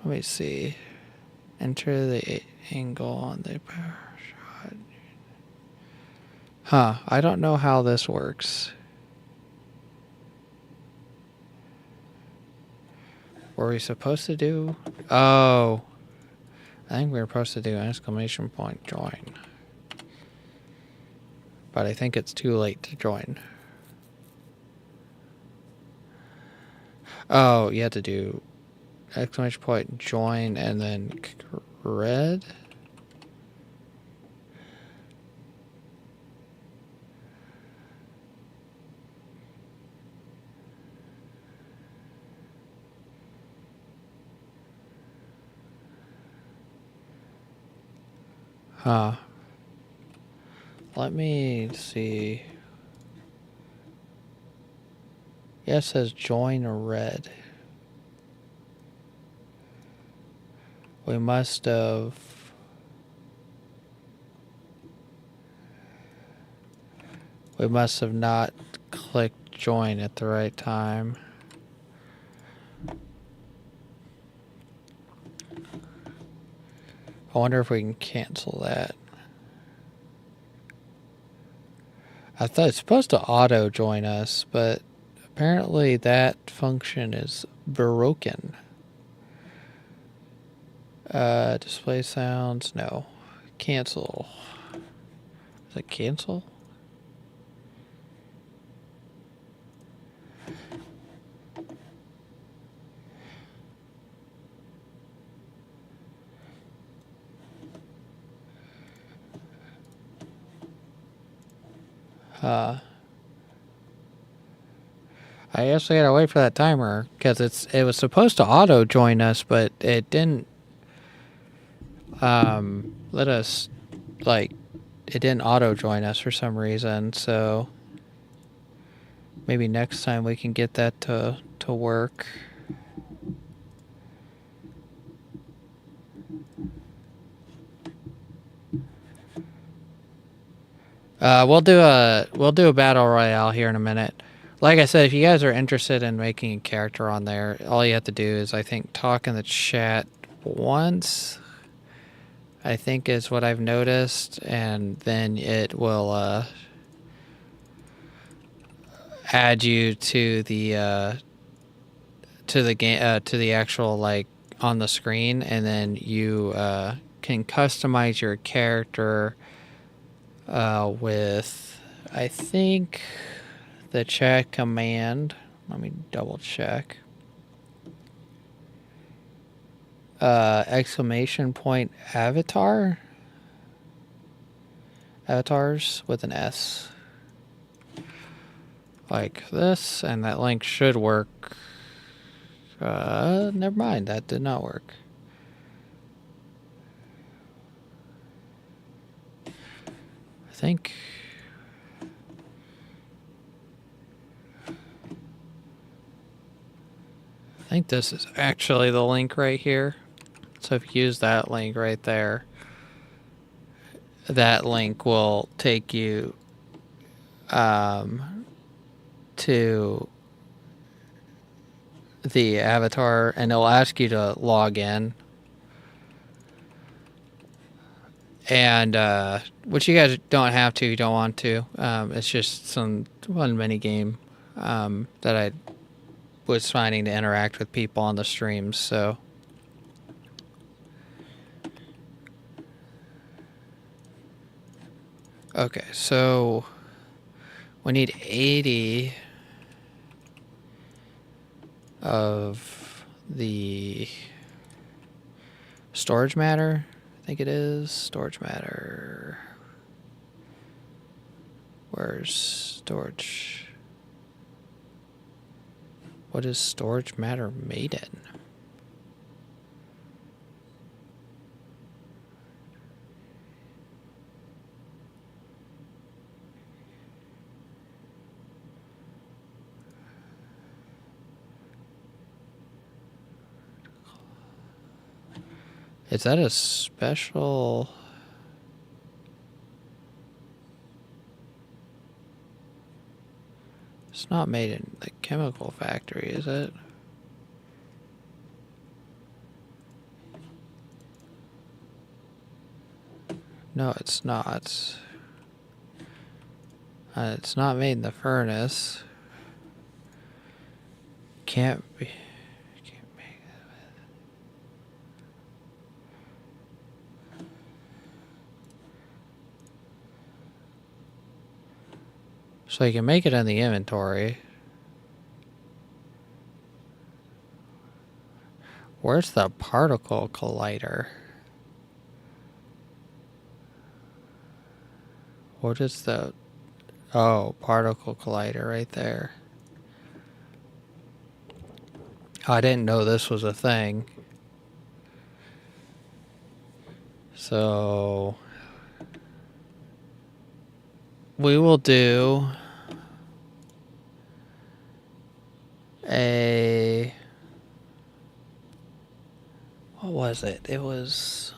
Let me see. Enter the angle on the power shot. Huh, I don't know how this works. Were we supposed to do? Oh. I think we were supposed to do exclamation point join. But I think it's too late to join. Oh, you have to do exclamation point join and then red. Huh. Let me see. Yeah, it says join red. We must have... We must have not clicked join at the right time. I wonder if we can cancel that. I thought it's supposed to auto join us, but apparently that function is broken. Display sounds, no. Cancel. Is it cancel? I actually gotta wait for that timer because it was supposed to auto join us, but it didn't let us it didn't auto join us for some reason. So maybe next time we can get that to work. We'll do a battle royale here in a minute. Like I said, if you guys are interested in making a character on there, all you have to do is, I think, talk in the chat once, I think is what I've noticed, and then it will add you to the game, to the actual, like, on the screen, and then you can customize your character with, I think, the chat command. Let me double check. Exclamation point avatar? Avatars with an S. Like this, and that link should work. Never mind, that did not work. I think this is actually the link right here. So if you use that link right there, that link will take you to the avatar, and it'll ask you to log in. And which you guys don't have to, you don't want to. It's just one mini game that I was finding to interact with people on the streams. So okay, so we need 80 of the storage matter. I think it is storage matter. Where's storage? What is storage matter made in? Is that a special? It's not made in the chemical factory, is it? No, it's not. It's not made in the furnace. Can't be. Can't make it. So you can make it in the inventory. Where's the particle collider? What is the... Oh, particle collider right there. Oh, I didn't know this was a thing. So we will do a... What was it? It was...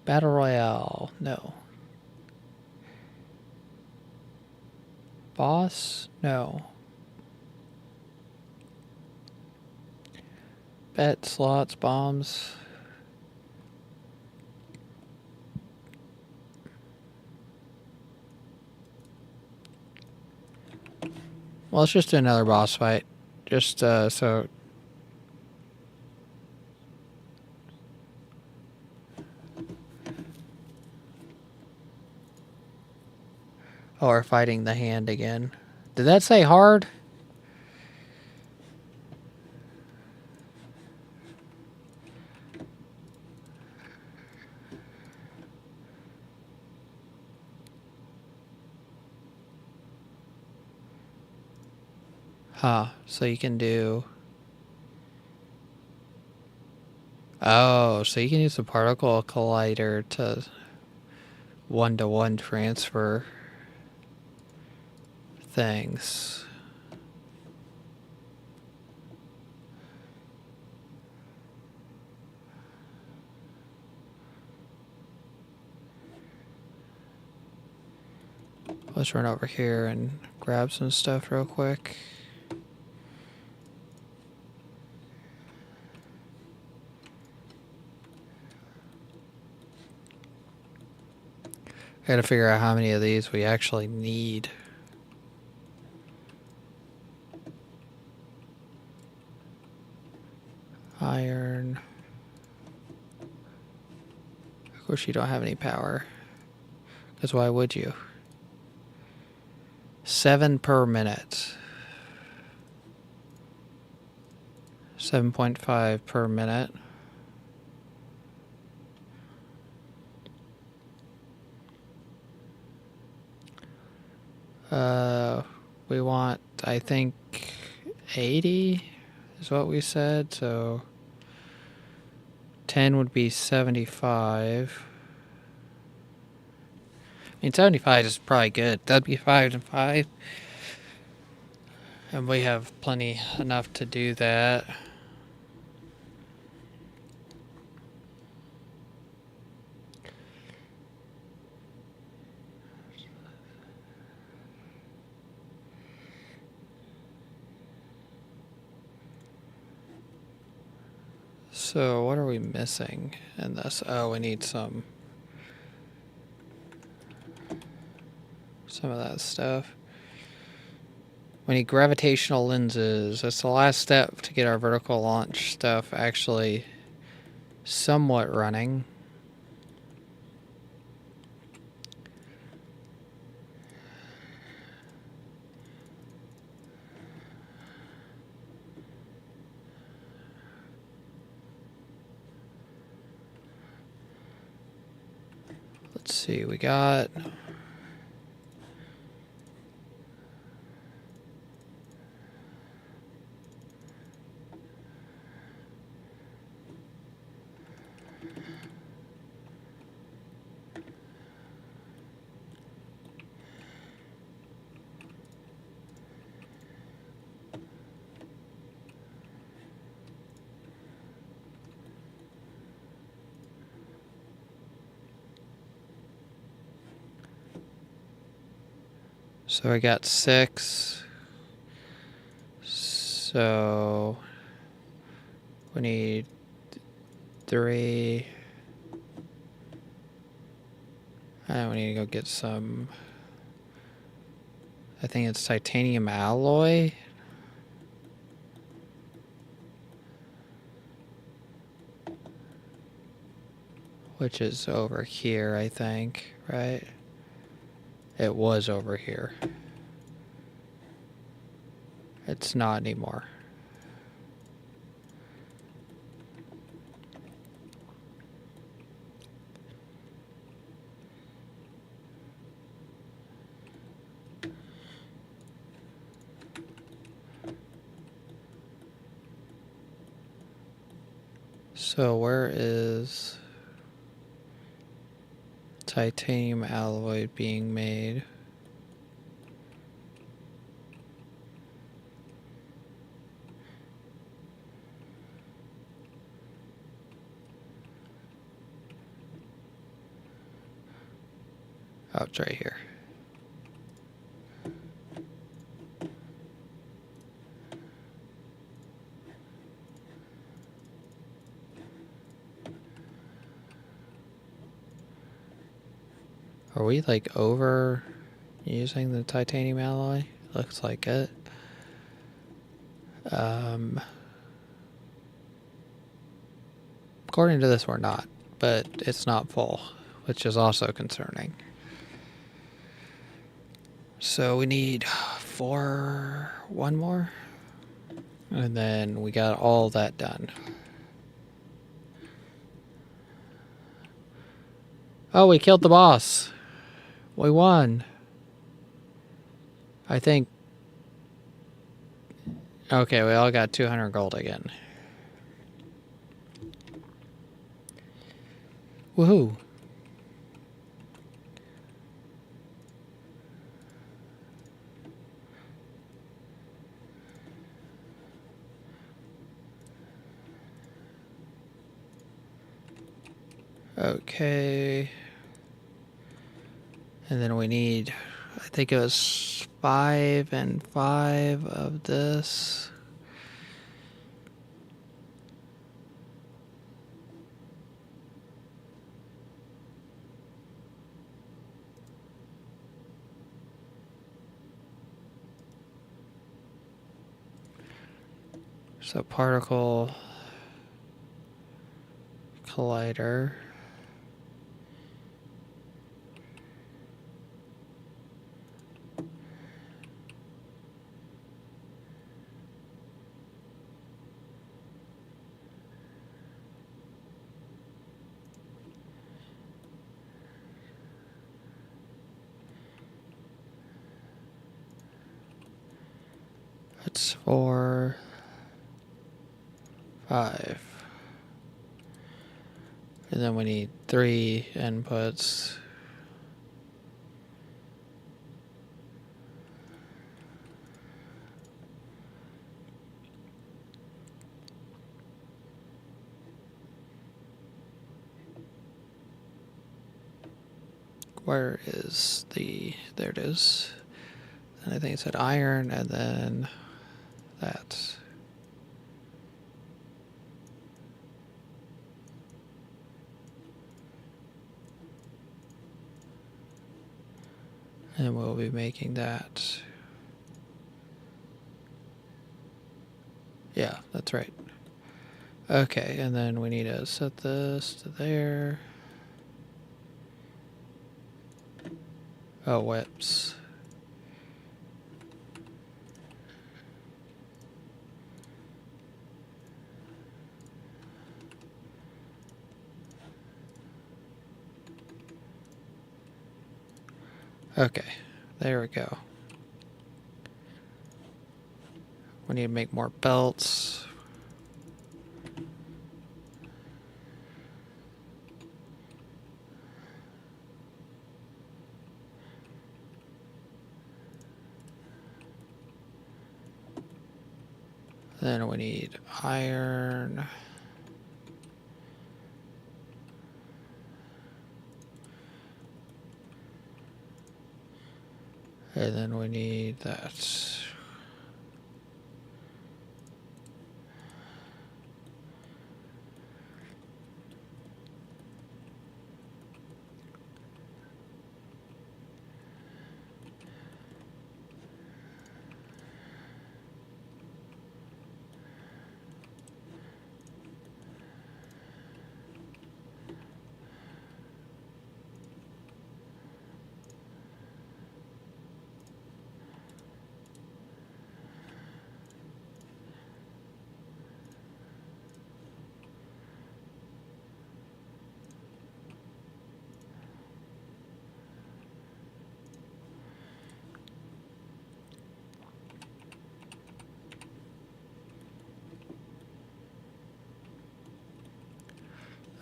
Battle Royale. No. Boss? No. Bet, slots, bombs. Well, let's just do another boss fight. Just so. Oh, we're fighting the hand again. Did that say hard? Huh. So you can do... Oh, so you can use the particle collider to one-to-one transfer things. Let's run over here and grab some stuff real quick. I gotta figure out how many of these we actually need. Iron. Of course you don't have any power. Because why would you? 7 per minute. 7.5 per minute. We want, I think, 80 is what we said, so 10 would be 75. I mean, 75 is probably good. That'd be 5 and 5. And we have plenty enough to do that. So what are we missing in this? Oh, we need some of that stuff. We need gravitational lenses. That's the last step to get our vertical launch stuff actually somewhat running. Let's see, we got... So I got 6. So we need 3. And we need to go get some, I think it's titanium alloy. Which is over here, I think, right? It was over here. It's not anymore. So where is titanium alloy being made? Oh, it's right here. Are we like over using the titanium alloy? Looks like it. According to this, we're not, but it's not full, which is also concerning. So we need one more, and then we got all that done. Oh, we killed the boss. We won. I think. Okay, we all got 200 gold again. Woohoo. Okay. And then we need, I think it was 5 and 5 of this. So particle collider. That's 4, 5. And then we need 3 inputs. Where is there it is. And I think it said iron and then that. And we'll be making that. Yeah, that's right. Okay, and then we need to set this to there. Oh, whips. Okay, there we go. We need to make more belts. Then we need iron. And then we need that.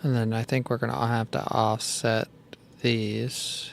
And then I think we're going to have to offset these.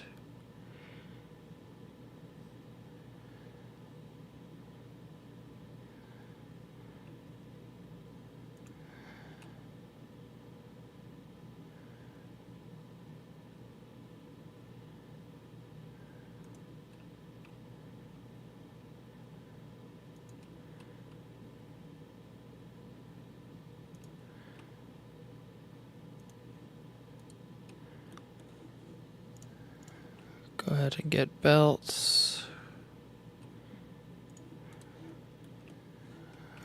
Go ahead and get belts.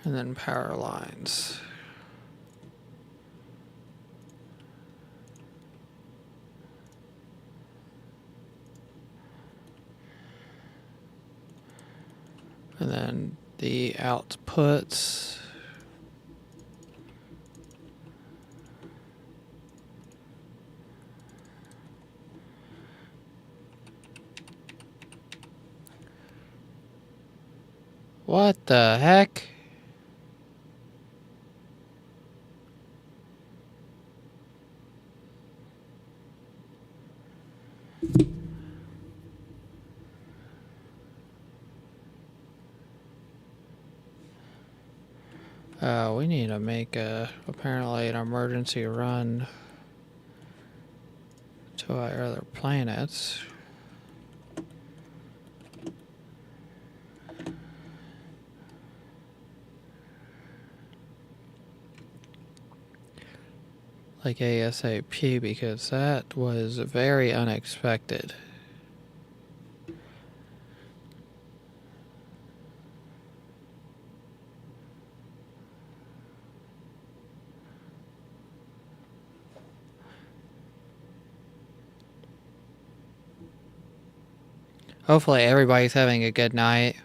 And And then power lines. And then the outputs. What the heck? We need to make apparently an emergency run to our other planets. Like ASAP, because that was very unexpected. Hopefully everybody's having a good night.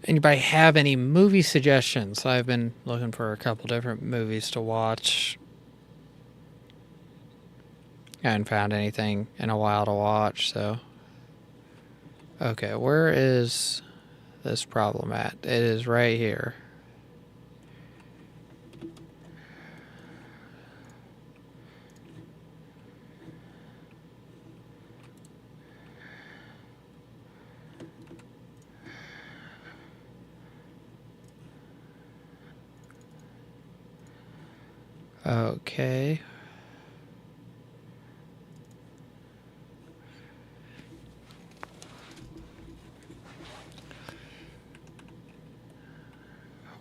Anybody have any movie suggestions? I've been looking for a couple different movies to watch. I haven't found anything in a while to watch, so. Okay, where is this problem at? It is right here. Okay.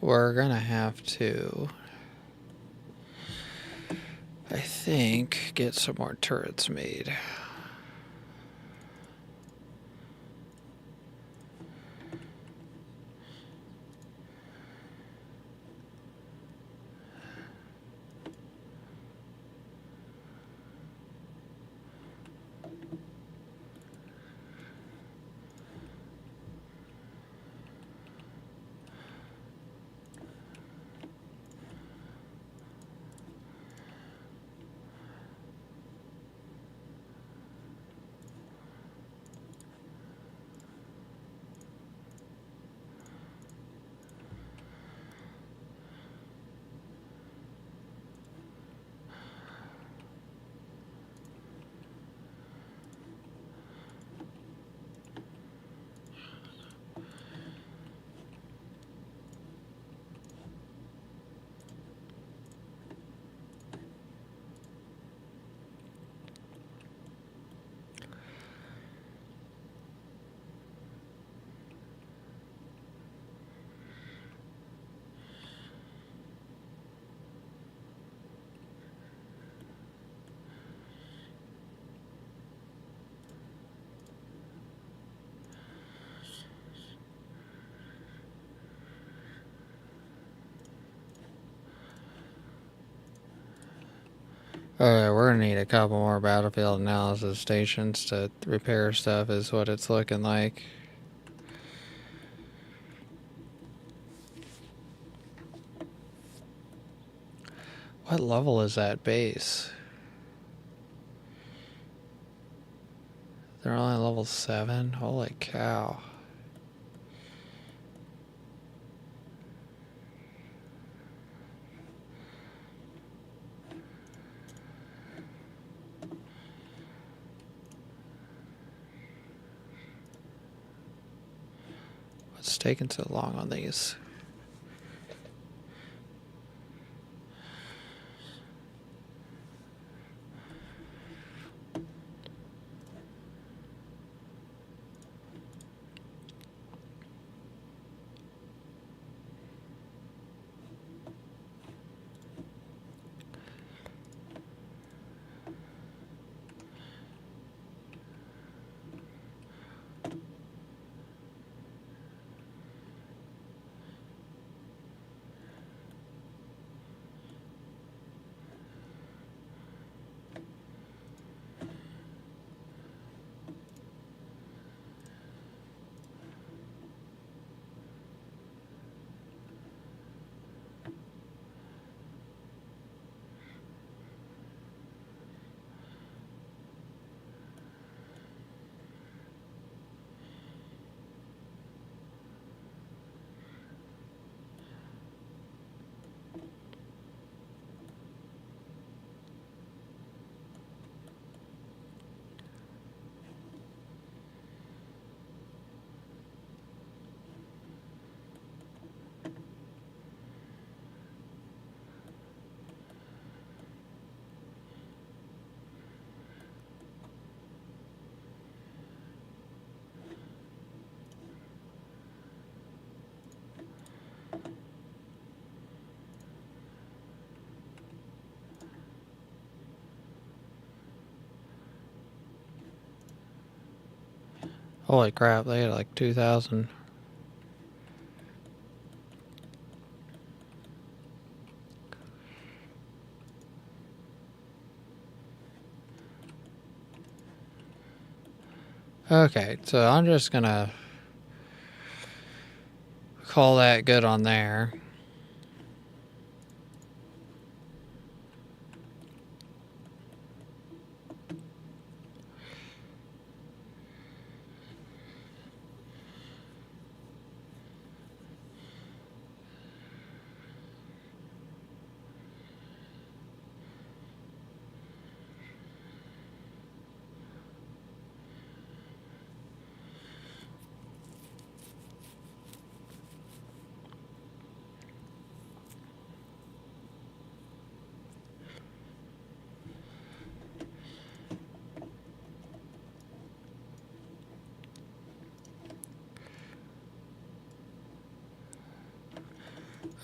We're gonna have to, I think, get some more turrets made. Alright, we're gonna need a couple more battlefield analysis stations to repair stuff, is what it's looking like. What level is that base? They're only level 7? Holy cow. What's taking so long on these? Holy crap, they had like 2,000. Okay, so I'm just gonna call that good on there.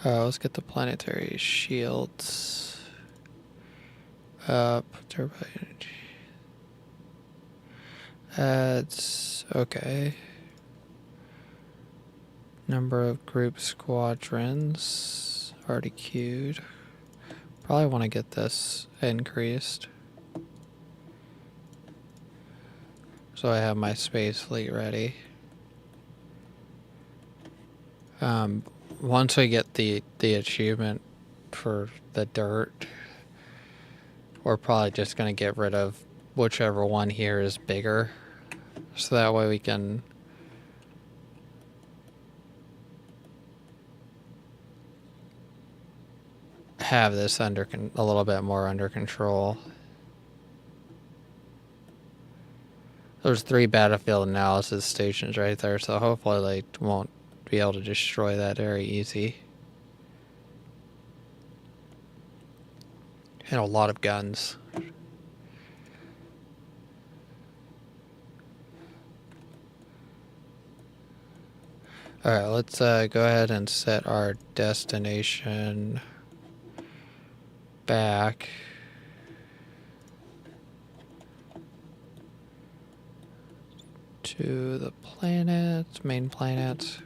Let's get the planetary shields up. Turbo energy. Adds. Okay. Number of group squadrons. Already queued. Probably want to get this increased. So I have my space fleet ready. Once we get the achievement for the dirt, we're probably just going to get rid of whichever one here is bigger. So that way we can have this under a little bit more under control. There's 3 battlefield analysis stations right there, so hopefully they won't be able to destroy that very easy. And a lot of guns. Alright, let's go ahead and set our destination back. To the planet, main planet.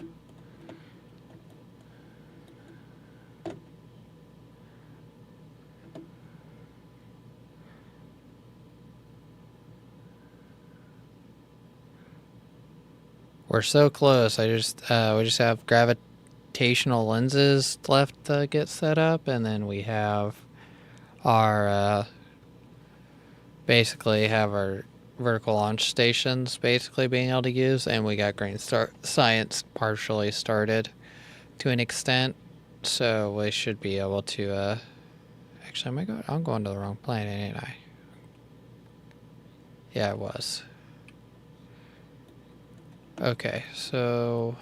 We're so close. We just have gravitational lenses left to get set up, and then we have our basically have our vertical launch stations basically being able to use, and we got green science partially started to an extent, so we should be able to actually I'm going to the wrong planet, ain't I? Yeah, I was. Okay, so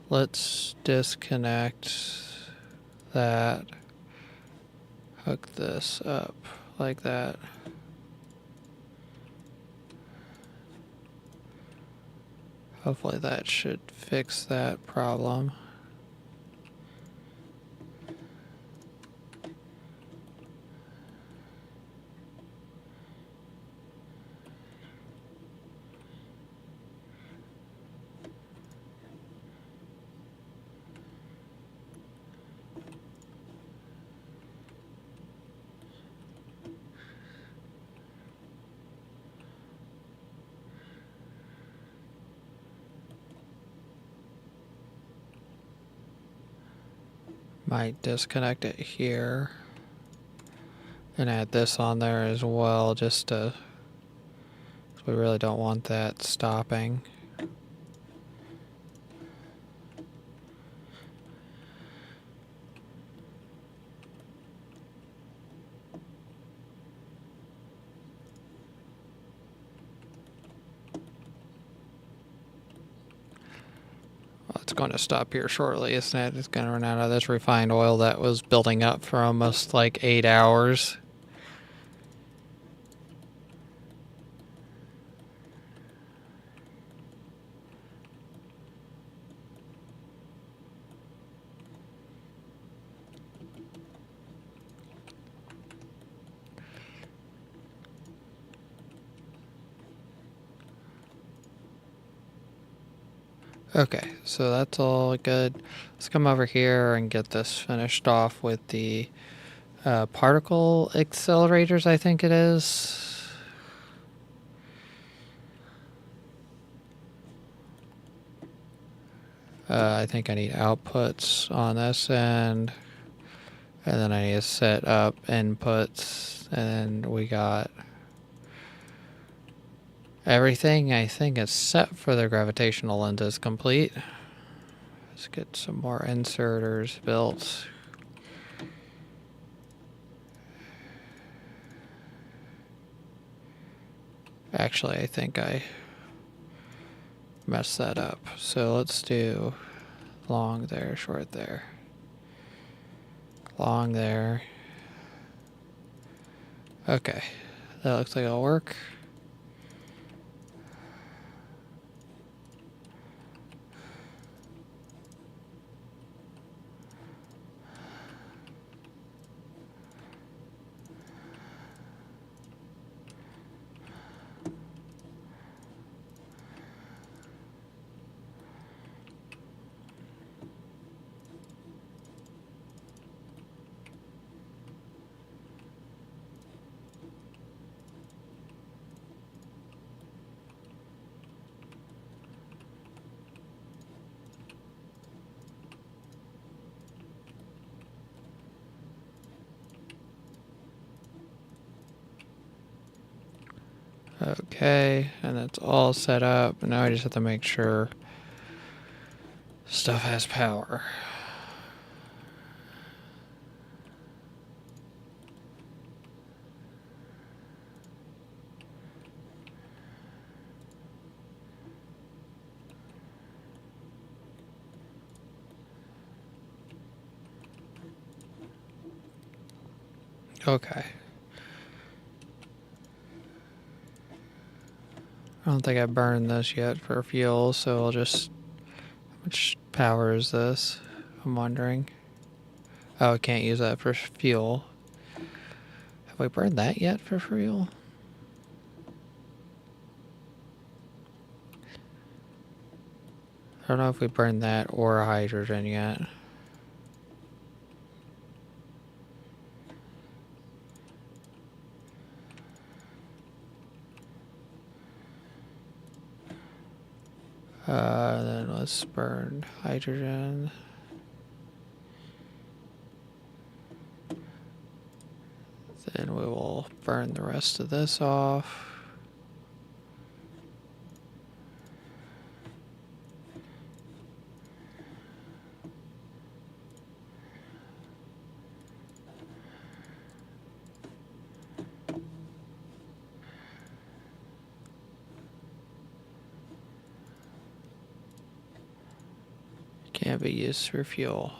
let's disconnect that, hook this up like that. Hopefully that should fix that problem. Might disconnect it here and add this on there as well, just to, 'cause we really don't want that stopping. Well, it's going to stop here shortly, isn't it? It's going to run out of this refined oil that was building up for almost like 8 hours. Okay, so that's all good. Let's come over here and get this finished off with the particle accelerators, I think it is. I think I need outputs on this end, and then I need to set up inputs, and we got everything. I think is set for the gravitational lenses complete. Let's get some more inserters built. Actually, I think I messed that up. So let's do long there, short there. Long there. Okay, that looks like it'll work. Okay, and that's all set up. And now I just have to make sure stuff has power. Okay. I don't think I burned this yet for fuel, so I'll just... How much power is this? I'm wondering. Oh, I can't use that for fuel. Have we burned that yet for fuel? I don't know if we burned that or hydrogen yet. Then let's burn hydrogen. Then we will burn the rest of this off. Can't be used for fuel.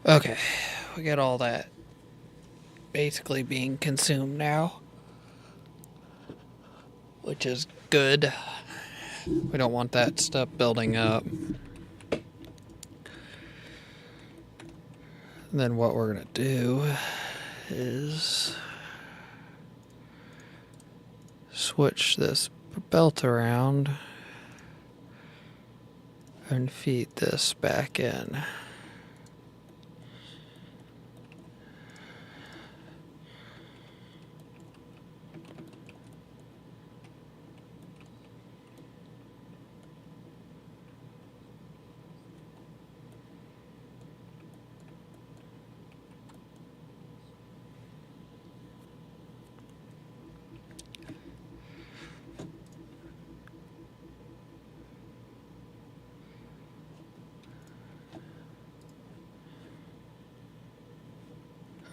Okay, we got all that basically being consumed now, which is good. We don't want that stuff building up. And then what we're gonna do is switch this belt around and feed this back in.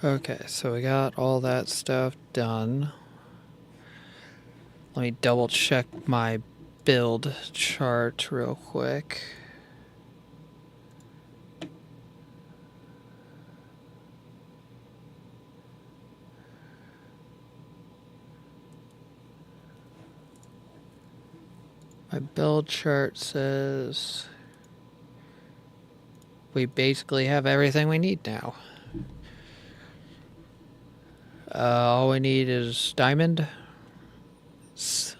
Okay, so we got all that stuff done. Let me double check my build chart real quick. My build chart says we basically have everything we need now. All we need is diamond with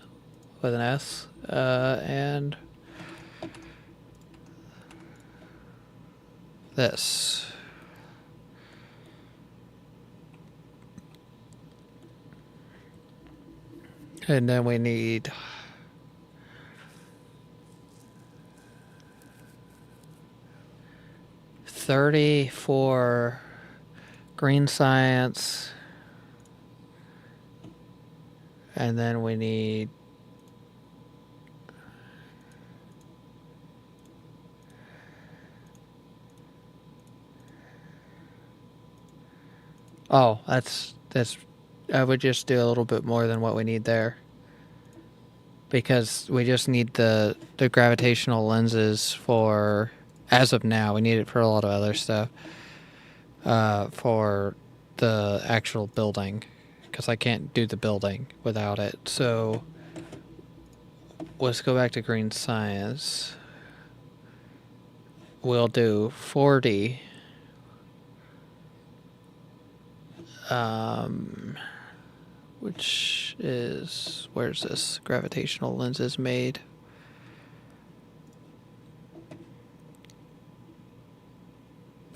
an S, and this. And then we need 30 for green science. And then we need that's I would just do a little bit more than what we need there. Because we just need the gravitational lenses for, as of now, we need it for a lot of other stuff. For the actual building. Because I can't do the building without it. So let's go back to green science. We'll do 40. Which is, where's this gravitational lenses made?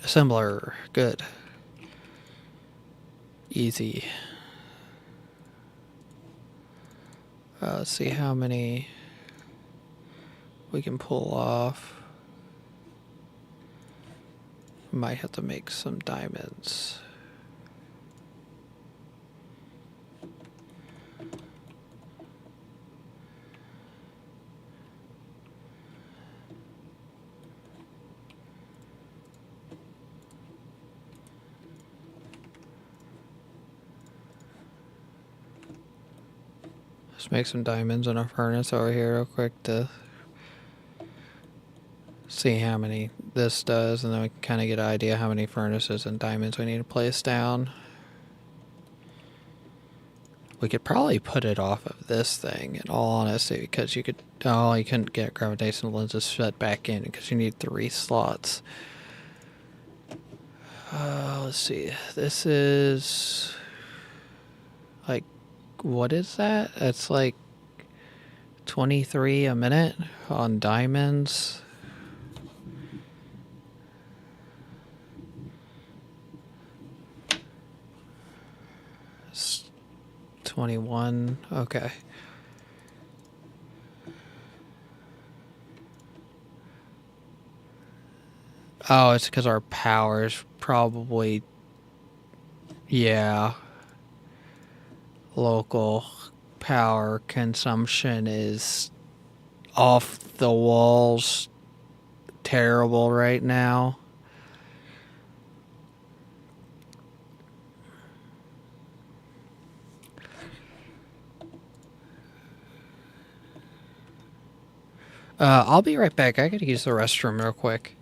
Assembler, good. Easy. Let's see how many we can pull off. Might have to make some diamonds. Let's make some diamonds in our furnace over here real quick to see how many this does, and then we can kind of get an idea how many furnaces and diamonds we need to place down. We could probably put it off of this thing, in all honesty, because you could... Oh, you couldn't get gravitational lenses shut back in because you need 3 slots. Let's see. This is... like, what is that? It's like 23 a minute on diamonds. 21. Okay. Oh, it's because our power is probably... Yeah. Local power consumption is off the walls terrible right now. I'll be right back. I gotta use the restroom real quick.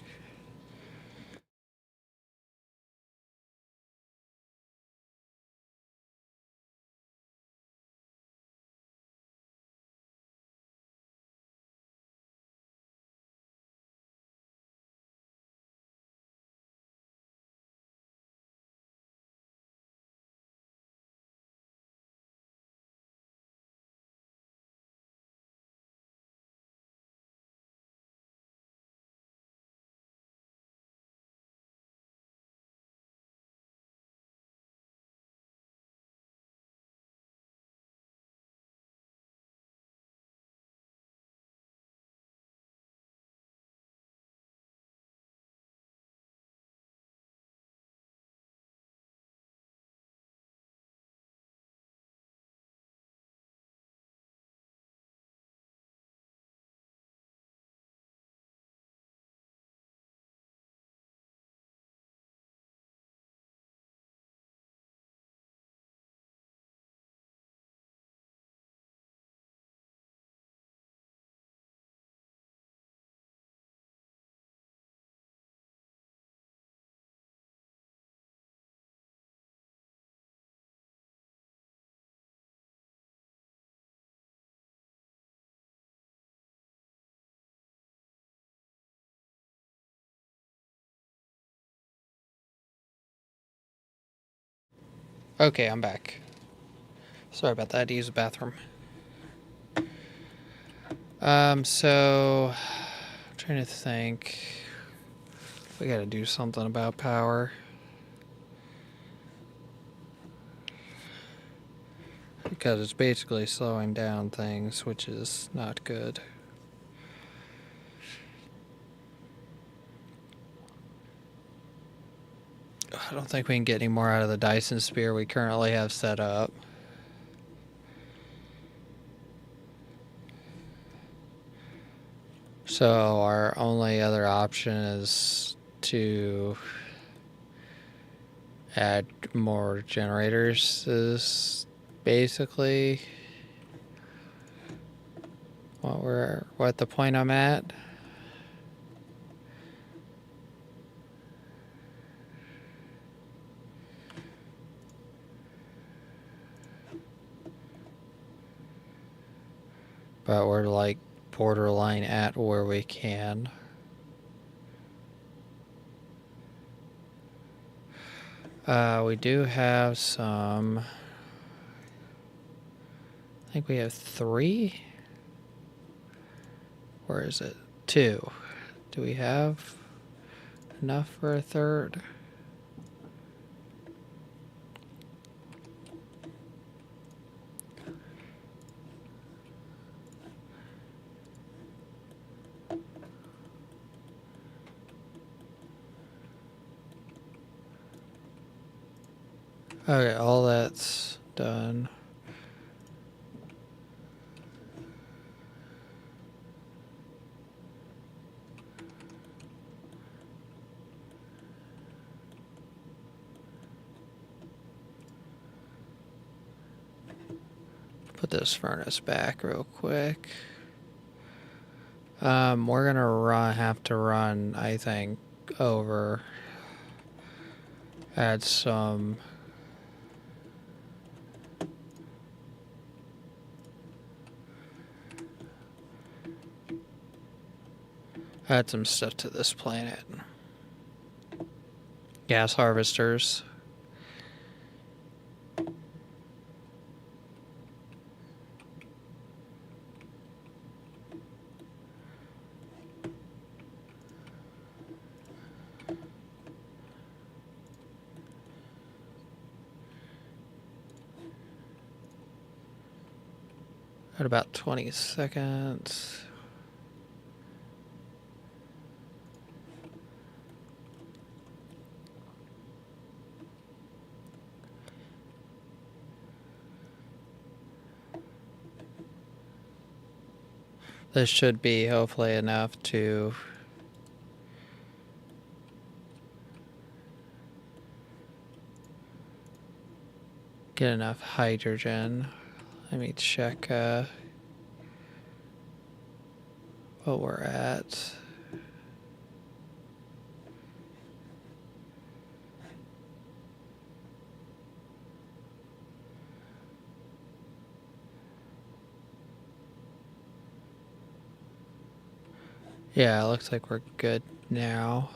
Okay, I'm back. Sorry about that. I had to use the bathroom. So I'm trying to think. We gotta do something about power. Because it's basically slowing down things, which is not good. I don't think we can get any more out of the Dyson sphere we currently have set up. So our only other option is to add more generators is basically what the point I'm at. But we're like borderline at where we can. We do have some. I think we have 3. Where is it? 2. Do we have enough for a third? Okay, all that's done. Put this furnace back real quick. We're gonna have to run, I think, over. Add some. Add some stuff to this planet. Gas harvesters. At about 20 seconds. This should be hopefully enough to get enough hydrogen. Let me check what we're at. Yeah, it looks like we're good now.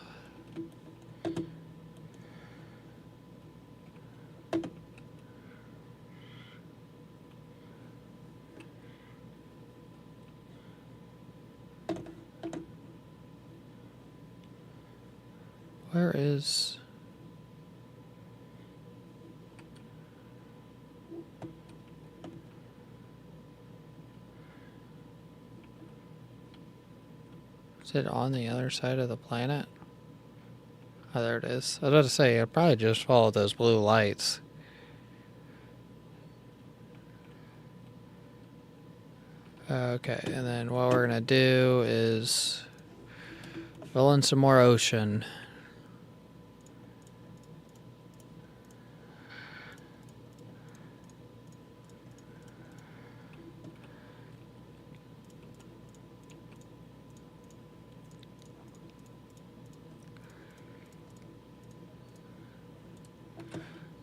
Where is... Is it on the other side of the planet? Oh, there it is. I was about to say, I'd probably just follow those blue lights. Okay, and then what we're gonna do is fill in some more ocean.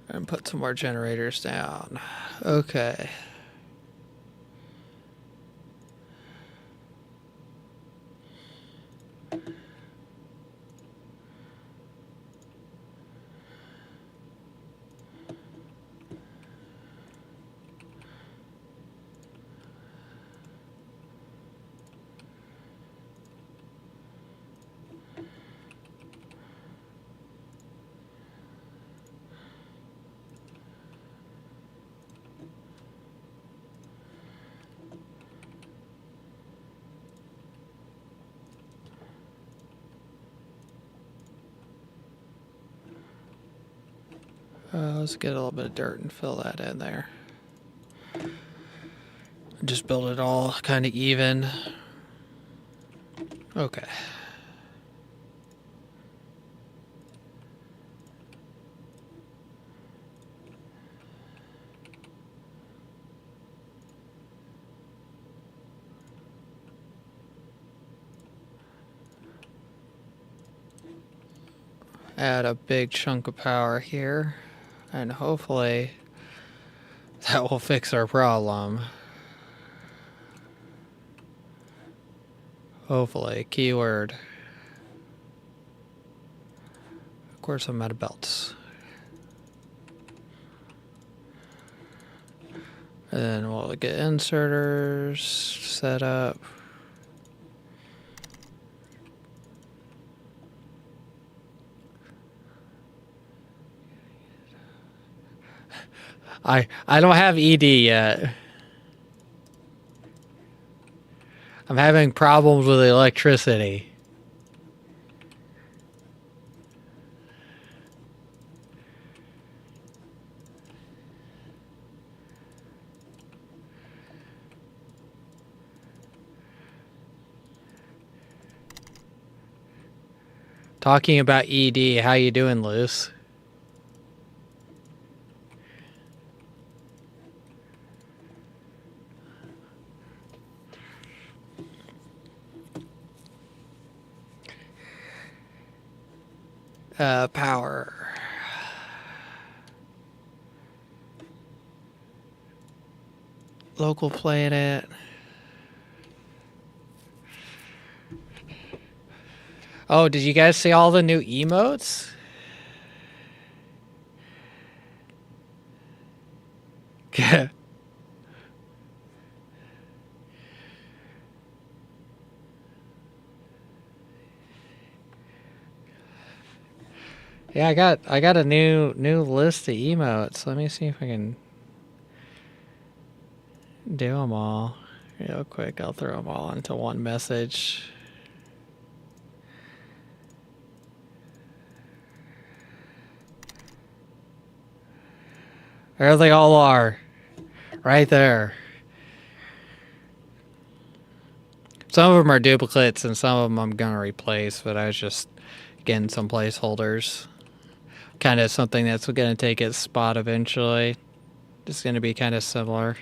And put some more generators down. Okay. Let's get a little bit of dirt and fill that in there. Just build it all kind of even. Okay. Add a big chunk of power here, and hopefully that will fix our problem. Hopefully, keyword. Of course, I'm out of belts. And then we'll get inserters set up. I don't have ED yet. I'm having problems with electricity. Talking about ED, how you doing, Luce? Power. Local planet. Oh, did you guys see all the new emotes? Yeah, I got a new list of emotes. Let me see if I can do them all real quick. I'll throw them all into one message. There they all are, right there. Some of them are duplicates and some of them I'm gonna replace, but I was just getting some placeholders. Kind of something that's gonna take its spot eventually. Just gonna be kind of similar.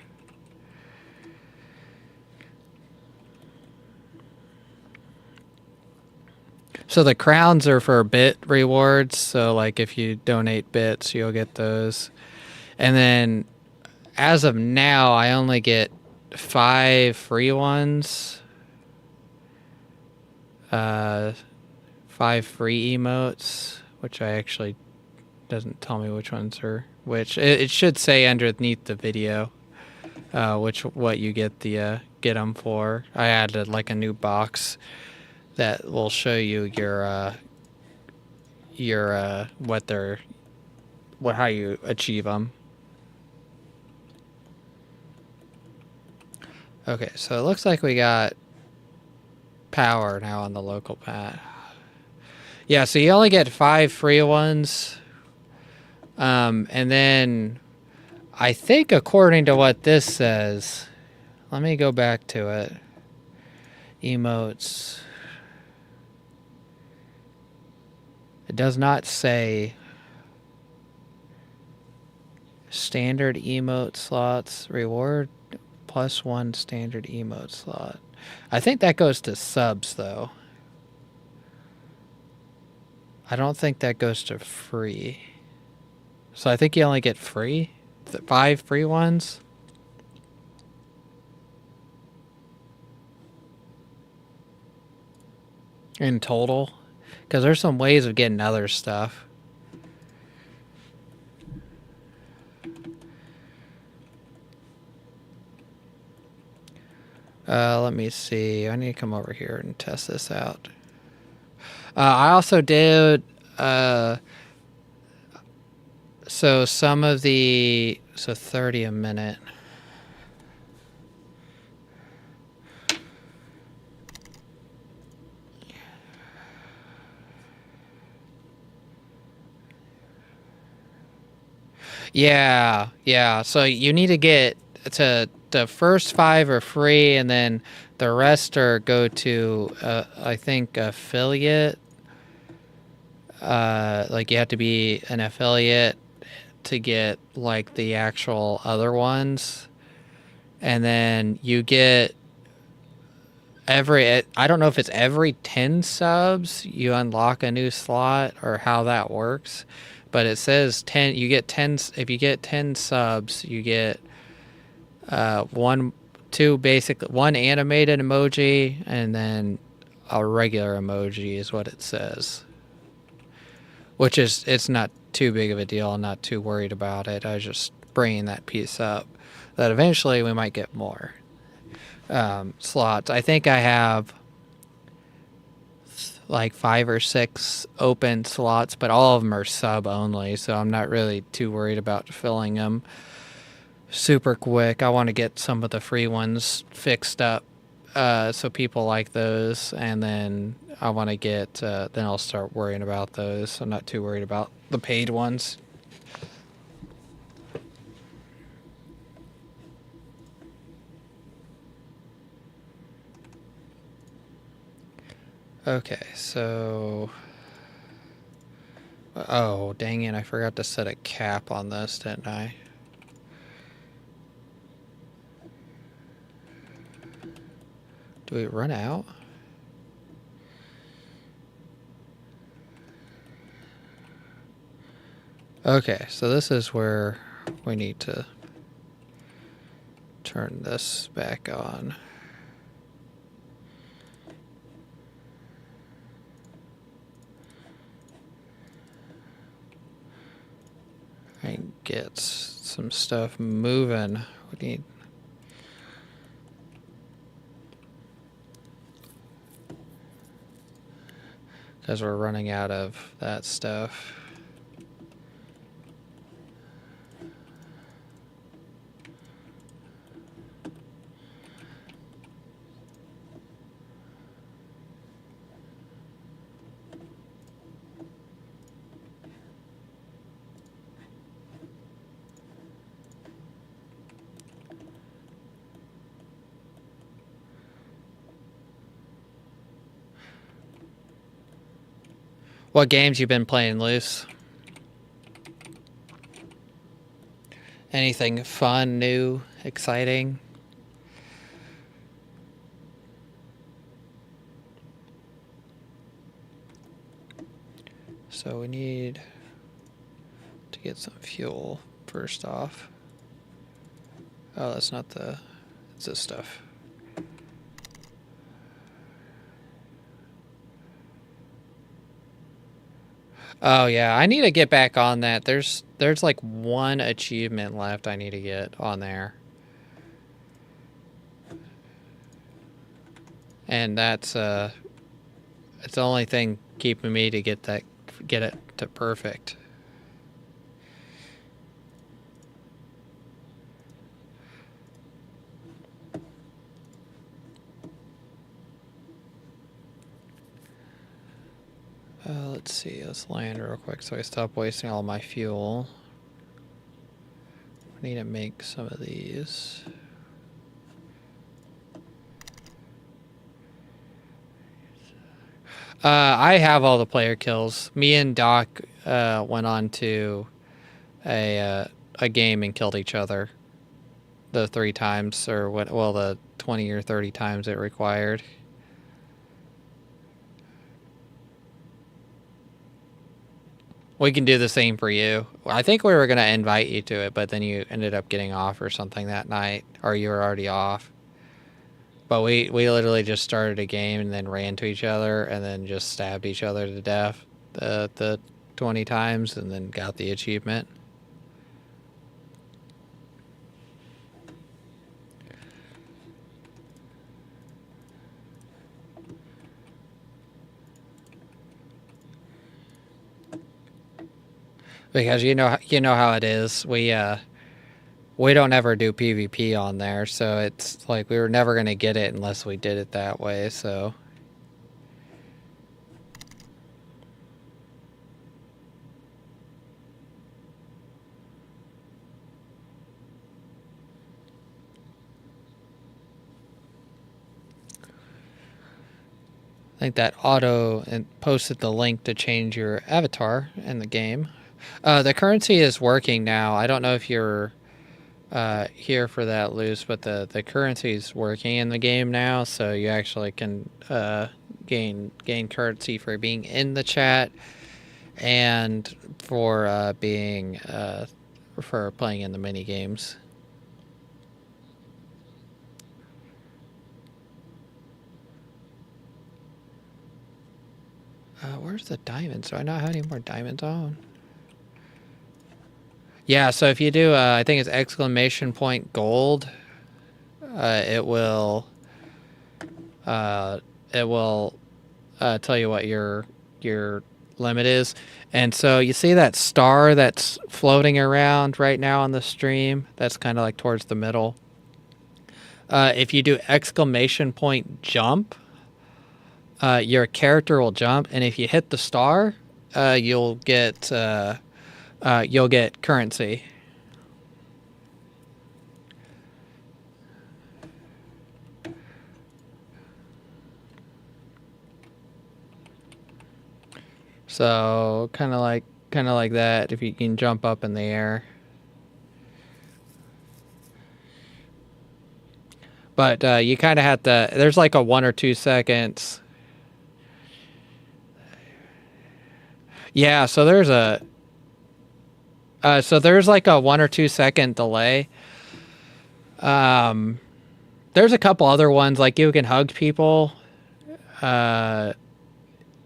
So the crowns are for bit rewards. So like if you donate bits, you'll get those. And then as of now, I only get 5 free ones. 5 free emotes, which I actually doesn't tell me which ones are which. It should say underneath the video what you get get them for. I added like a new box that will show you how you achieve them. Okay, so it looks like we got power now on the local pad. Yeah, so you only get 5 free ones. And then I think according to what this says, let me go back to it. Emotes. It does not say standard emote slots, reward +1 standard emote slot. I think that goes to subs though. I don't think that goes to free. So I think you only get free? 5 free ones? In total? Because there's some ways of getting other stuff. Let me see. I need to come over here and test this out. I also did... so some of the... So 30 a minute. Yeah. So you need to get to the first 5 are free, and then the rest are go to I think affiliate. Like you have to be an affiliate to get like the actual other ones, and then you get every. I don't know if it's every 10 subs you unlock a new slot or how that works, but it says 10. You get 10 if you get 10 subs, you get one, two basic, one animated emoji, and then a regular emoji is what it says. Which is, it's not too big of a deal. I'm not too worried about it. I was just bringing that piece up. That eventually we might get more slots. I think I have like 5 or 6 open slots, but all of them are sub only, so I'm not really too worried about filling them super quick. I want to get some of the free ones fixed up so people like those, and then I want to get then I'll start worrying about those. I'm not too worried about the paid ones. Okay, so oh dang it, I forgot to set a cap on this, didn't I? Do we run out? Okay, so this is where we need to turn this back on. And get some stuff moving. We need because we're running out of that stuff. What games you been playing, Luce? Anything fun, new, exciting? So we need to get some fuel first off. Oh, that's not the... It's this stuff. Oh yeah, I need to get back on that. There's like one achievement left I need to get on there. And that's it's the only thing keeping me to get it to perfect. Let's see, let's land real quick so I stop wasting all my fuel. I need to make some of these. I have all the player kills. Me and Doc went on to a game and killed each other the 3 times, or what? Well, the 20 or 30 times it required. We can do the same for you. I think we were going to invite you to it, but then you ended up getting off or something that night, or you were already off. But we literally just started a game and then ran to each other and then just stabbed each other to death the 20 times and then got the achievement. Because you know how it is. We don't ever do PvP on there, so it's like we were never going to get it unless we did it that way, so... think that auto and posted the link to change your avatar in the game. The currency is working now. I don't know if you're here for that, Luce, but the currency is working in the game now, so you actually can gain currency for being in the chat and for being for playing in the mini games. Where's the diamonds? Do I not have any more diamonds on? Yeah, so if you do, I think it's exclamation point gold, it will tell you what your limit is. And so you see that star that's floating around right now on the stream? That's kind of like towards the middle. If you do exclamation point jump, your character will jump, and if you hit the star, you'll get currency. So kind of like that. If you can jump up in the air. But you kind of have to. There's like a 1 or 2 seconds. Yeah, so there's a. There's like a 1 or 2 second delay. There's a couple other ones, like you can hug people.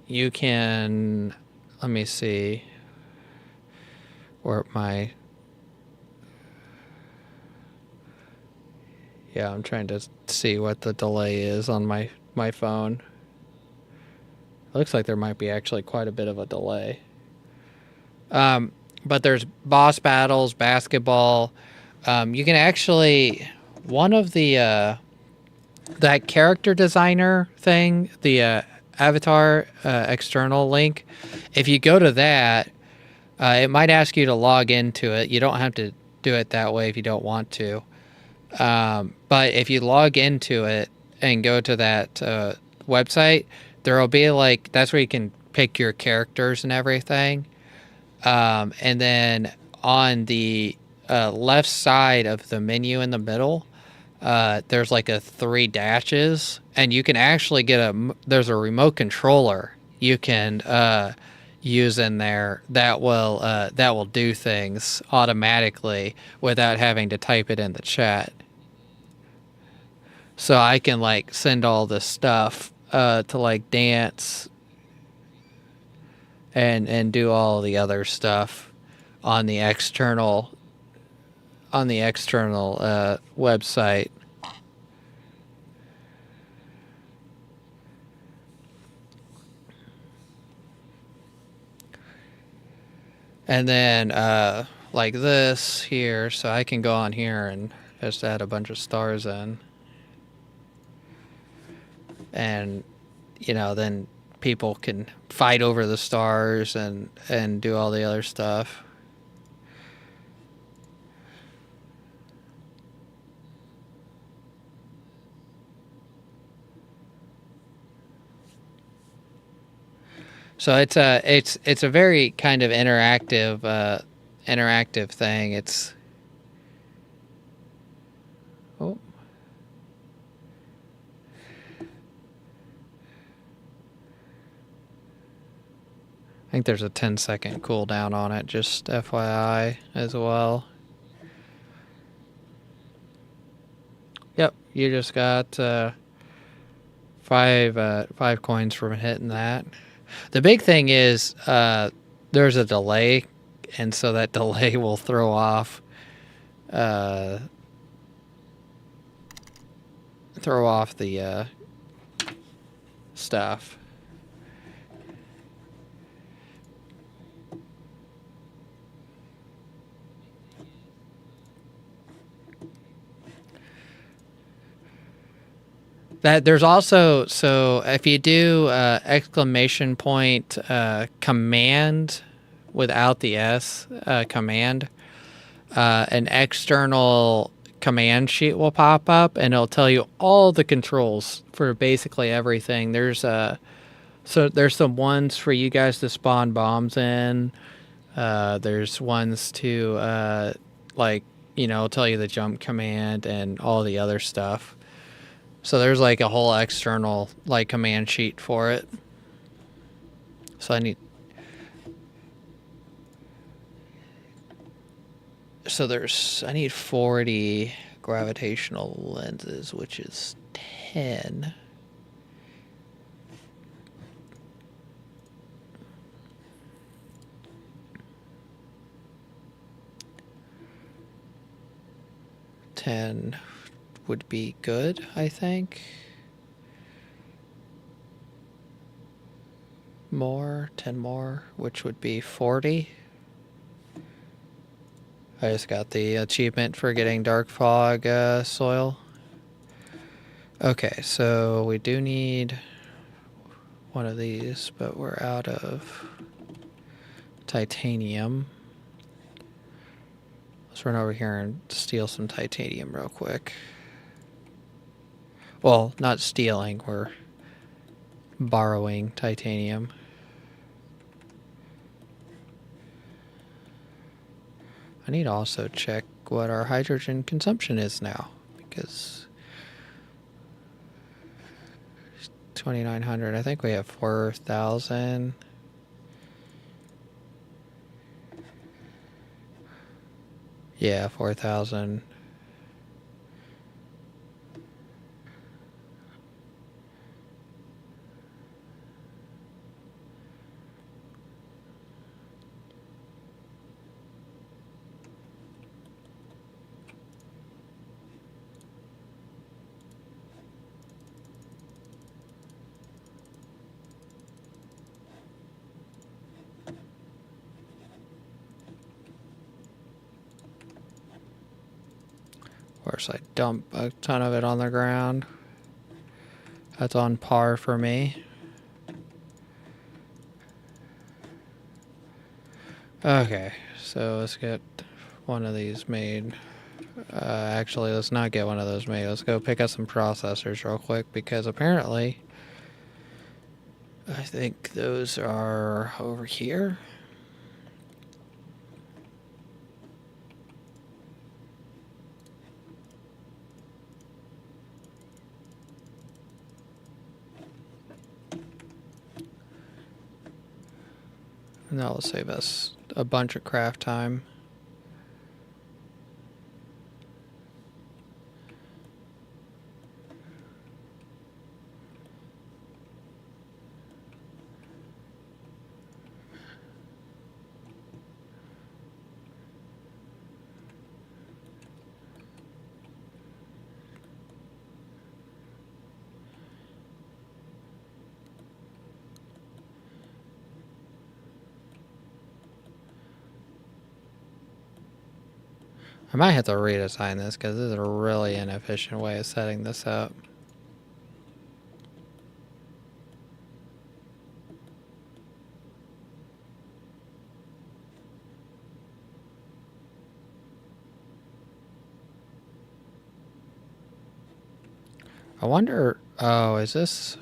You can, let me see, or my, yeah, I'm trying to see what the delay is on my phone. It looks like there might be actually quite a bit of a delay. But there's boss battles, basketball. You can actually, one of the, that character designer thing, the avatar external link, if you go to that, it might ask you to log into it. You don't have to do it that way if you don't want to. But if you log into it and go to that website, there will be like, that's where you can pick your characters and everything. And then on the left side of the menu in the middle, there's like a 3 dashes, and you can actually get there's a remote controller you can use in there that will do things automatically without having to type it in the chat. So I can like send all this stuff to like dance and do all the other stuff on the external website. And then like this here, so I can go on here and just add a bunch of stars in. And, you know, then people can fight over the stars and do all the other stuff. So it's a very kind of interactive thing. It's I think there's a 10-second cooldown on it, just FYI as well. Yep, you just got 5 coins from hitting that. The big thing is there's a delay, and so that delay will throw off the stuff. That there's also, so if you do exclamation point command without the S, command, an external command sheet will pop up, and it'll tell you all the controls for basically everything. There's So there's some ones for you guys to spawn bombs in. There's ones to like, you know, tell you the jump command and all the other stuff. So there's like a whole external like command sheet for it. So I need I need 40 gravitational lenses, which is 10. Would be good, I think. More, 10 more, which would be 40. I just got the achievement for getting dark fog soil. Okay, so we do need one of these, but we're out of titanium. Let's run over here and steal some titanium real quick. Well, not stealing, we're borrowing titanium. I need to also check what our hydrogen consumption is now, because 2,900, I think we have 4,000. Yeah, 4,000. Of course, I dump a ton of it on the ground. That's on par for me. Okay, so let's get one of these made. Actually, let's not get one of those made. Let's go pick up some processors real quick, because apparently I think those are over here. And that will save us a bunch of craft time. I might have to redesign this, because this is a really inefficient way of setting this up. I wonder, oh, is this...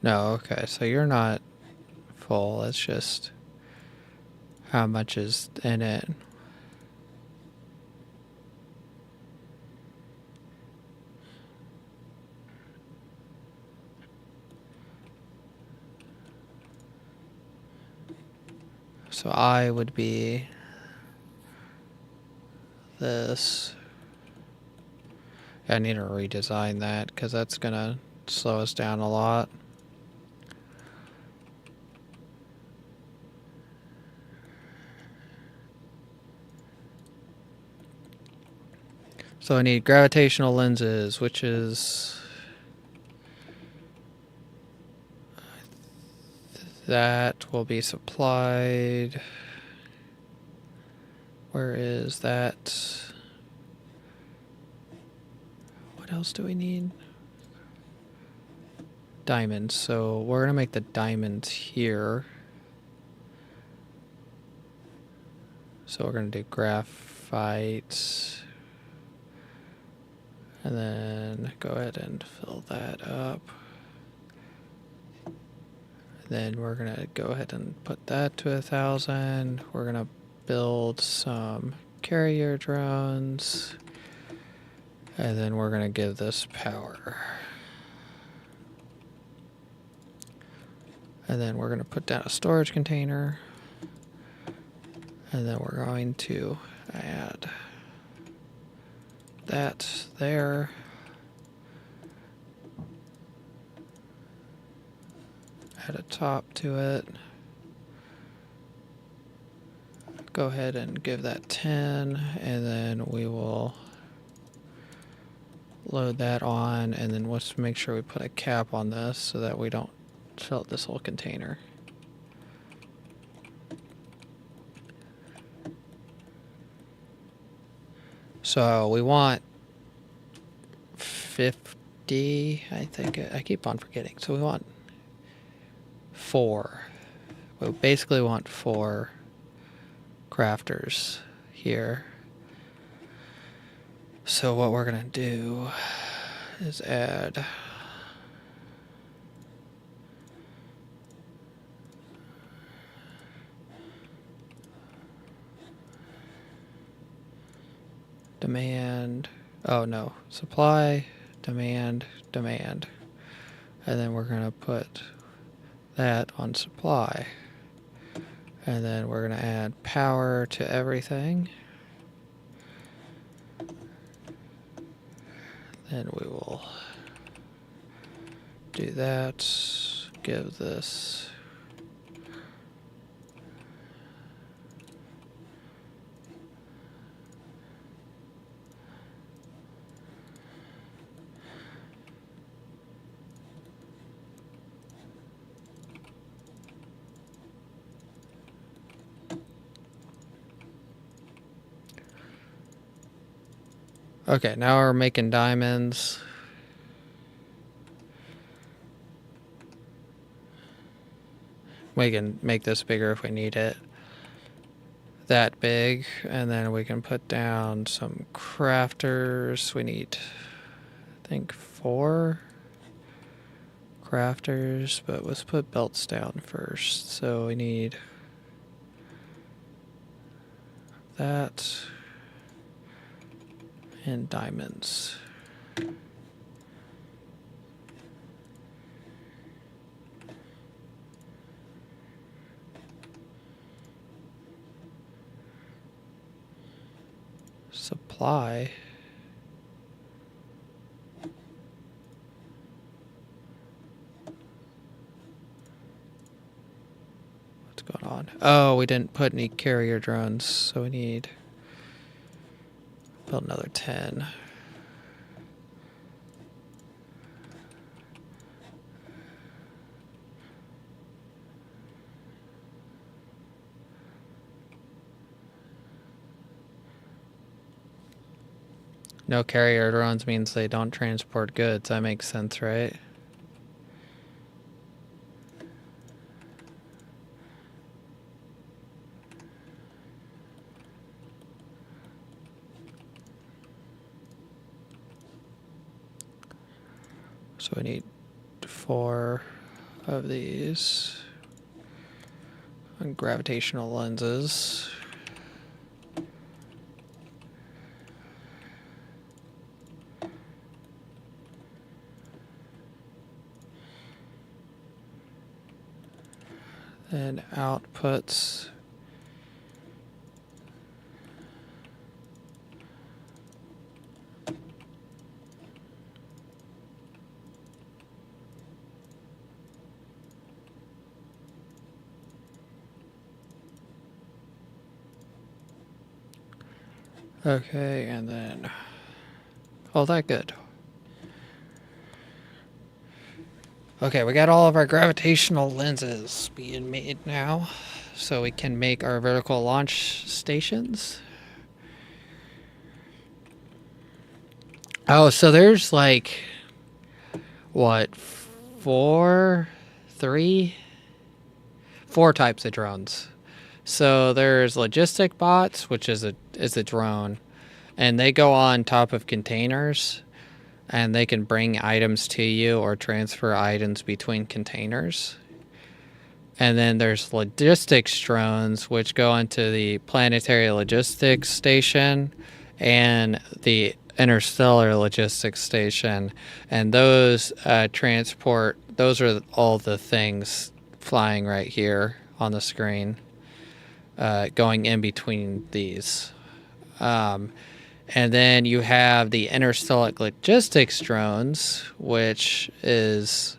No, okay, so you're not full, it's just how much is in it. So I would be this. I need to redesign that, because that's gonna slow us down a lot. So I need gravitational lenses, which is... that will be supplied. Where is that? What else do we need? Diamonds. So we're going to make the diamonds here. So we're going to do graphite. And then go ahead and fill that up. Then we're going to go ahead and put that to 1,000. We're going to build some carrier drones. And then we're going to give this power. And then we're going to put down a storage container. And then we're going to add that there. Add a top to it. Go ahead and give that 10, and then we will load that on, and then let's make sure we put a cap on this so that we don't fill up this whole container. So we want 50, I think. I keep on forgetting. So we want 4. We basically want 4 crafters here. So what we're going to do is add demand, oh no, supply, demand, demand. And then we're going to put that on supply. And then we're going to add power to everything. Then we will do that, give this okay, now we're making diamonds. We can make this bigger if we need it. That big. And then we can put down some crafters. We need, I think, 4 crafters, but let's put belts down first. So we need that and diamonds. Supply. What's going on? Oh, we didn't put any carrier drones, so we need build another 10. No carrier drones means they don't transport goods. That makes sense, right? So we need 4 of these and gravitational lenses. And outputs. Okay, and then all that good. Okay, we got all of our gravitational lenses being made now, so we can make our vertical launch stations. Oh, so there's like, what, 4 types of drones. So there's logistic bots, which is a drone, and they go on top of containers, and they can bring items to you or transfer items between containers. And then there's logistics drones, which go into the planetary logistics station and the interstellar logistics station. And those transport, those are all the things flying right here on the screen, going in between these. And then you have the interstellar logistics drones, which is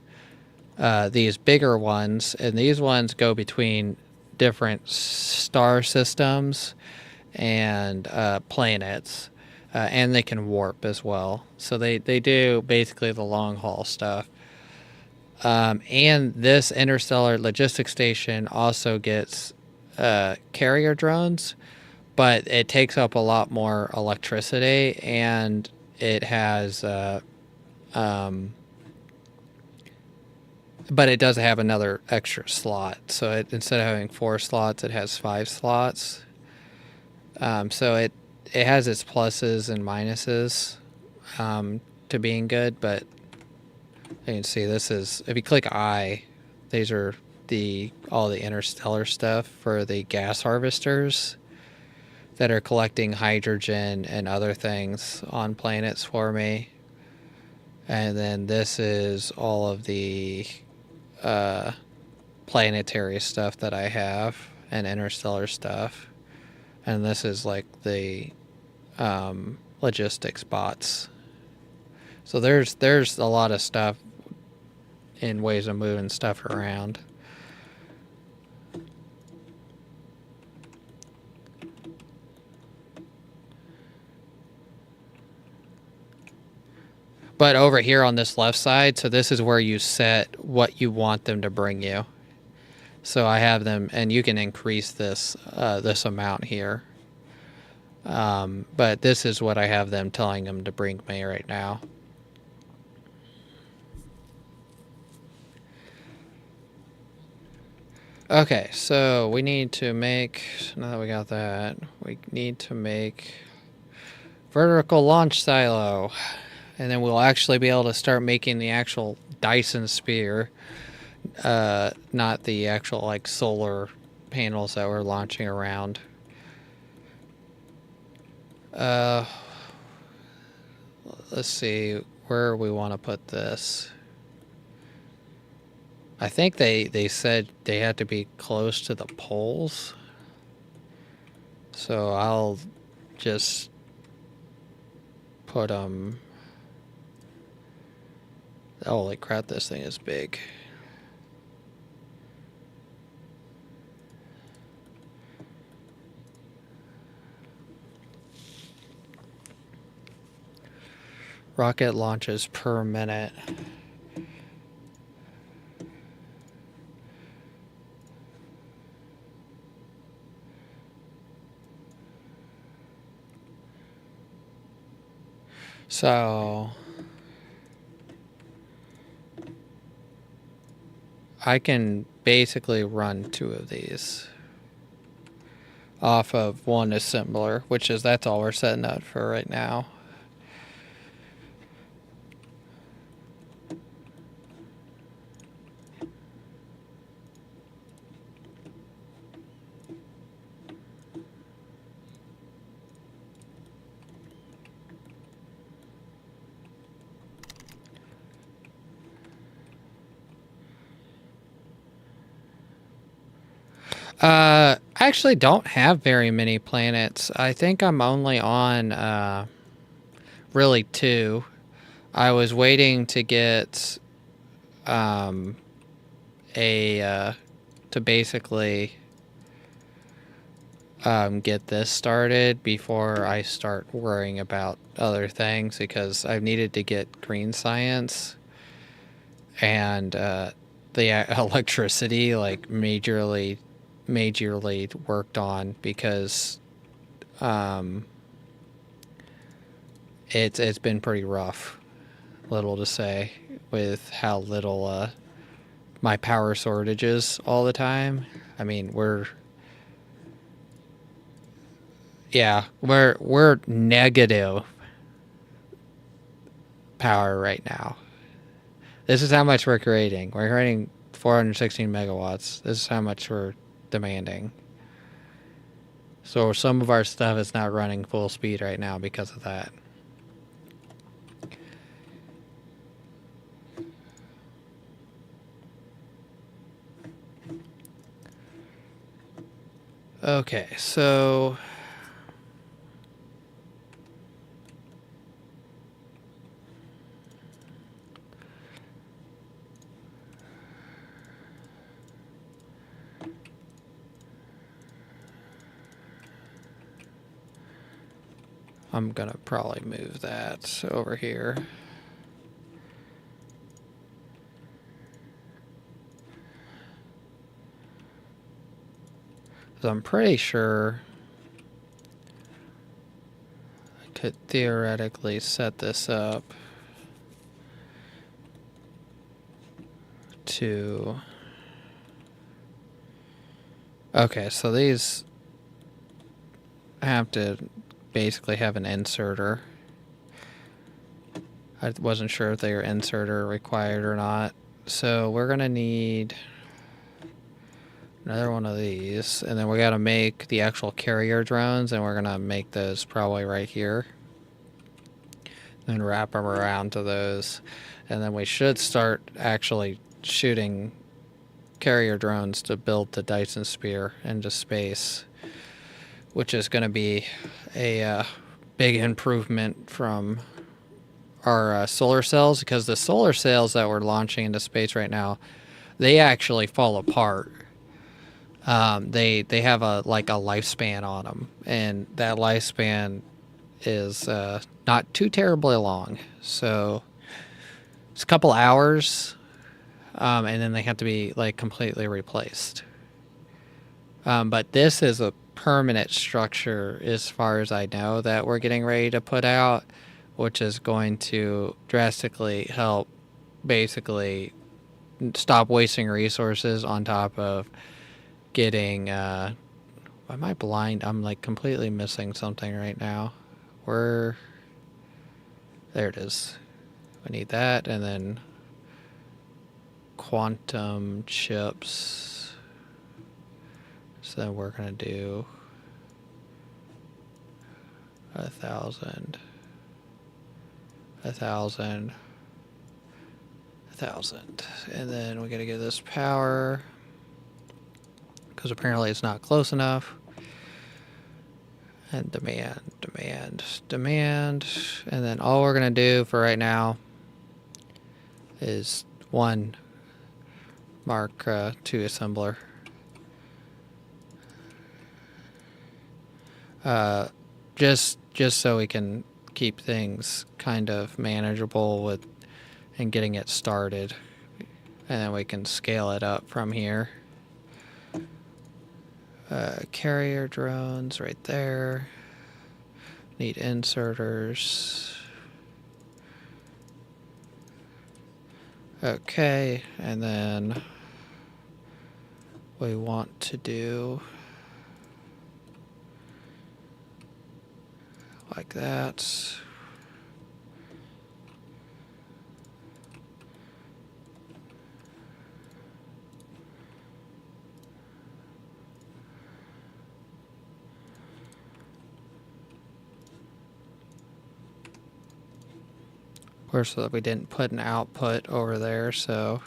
these bigger ones, and these ones go between different star systems and planets, and they can warp as well. So they do basically the long haul stuff. And this interstellar logistics station also gets carrier drones, but it takes up a lot more electricity, and it has but it does have another extra slot. So instead of having 4 slots, it has 5 slots. So it has its pluses and minuses to being good, but you can see this is, if you click I, these are all the interstellar stuff for the gas harvesters that are collecting hydrogen and other things on planets for me. And then this is all of the planetary stuff that I have and interstellar stuff. And this is like the logistics bots. So there's a lot of stuff in ways of moving stuff around. But over here on this left side, so this is where you set what you want them to bring you. So I have them, and you can increase this this amount here. But this is what I have them telling them to bring me right now. Okay, so we need to make, now that we got that, we need to make vertical launch silo. And then we'll actually be able to start making the actual Dyson sphere, not the actual like solar panels that we're launching around. Let's see where we want to put this. I think they said they had to be close to the poles. So I'll just put them. Holy crap, this thing is big. Rocket launches per minute. So I can basically run 2 of these off of one assembler, which is, that's all we're setting up for right now. I actually don't have very many planets. I think I'm only on really 2. I was waiting to get to basically get this started before I start worrying about other things, because I've needed to get green science and the electricity like majorly worked on, because it's been pretty rough, little to say, with how little my power shortages all the time. I mean, we're Yeah, we're negative power right now. This is how much we're creating. We're creating 416 megawatts. This is how much we're demanding. So some of our stuff is not running full speed right now because of that. Okay, so I'm gonna probably move that over here. So I'm pretty sure I could theoretically set this up to... Okay, so these have to basically have an inserter. I wasn't sure if they were inserter required or not. So we're gonna need another one of these, and then we gotta make the actual carrier drones, and we're gonna make those probably right here. Then wrap them around to those, and then we should start actually shooting carrier drones to build the Dyson Sphere into space, which is going to be a big improvement from our solar cells, because the solar cells that we're launching into space right now, they actually fall apart. They have a lifespan on them, and that lifespan is not too terribly long. So it's a couple hours, and then they have to be like completely replaced. But this is a permanent structure, as far as I know, that we're getting ready to put out, which is going to drastically help basically stop wasting resources, on top of getting am I blind? I'm like completely missing something right now. There it is. We need that, and then quantum chips. So we're gonna do 1,000, 1,000, 1,000, and then we gotta get this power, because apparently it's not close enough. And demand, and then all we're gonna do for right now is one Mark II assembler. Just so we can keep things kind of manageable with and getting it started, and then we can scale it up from here. Carrier drones right there. Need inserters. Okay, and then we want to do like that. Of course, we didn't put an output over there, so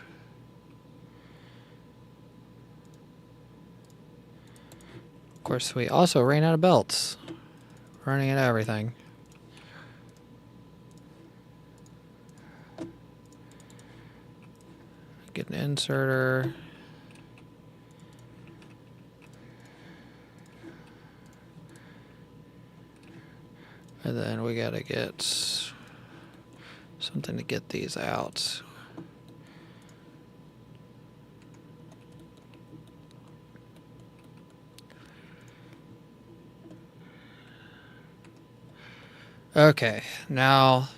of course we also ran out of belts. Running out of everything. Get an inserter. And then we gotta get something to get these out. Okay, now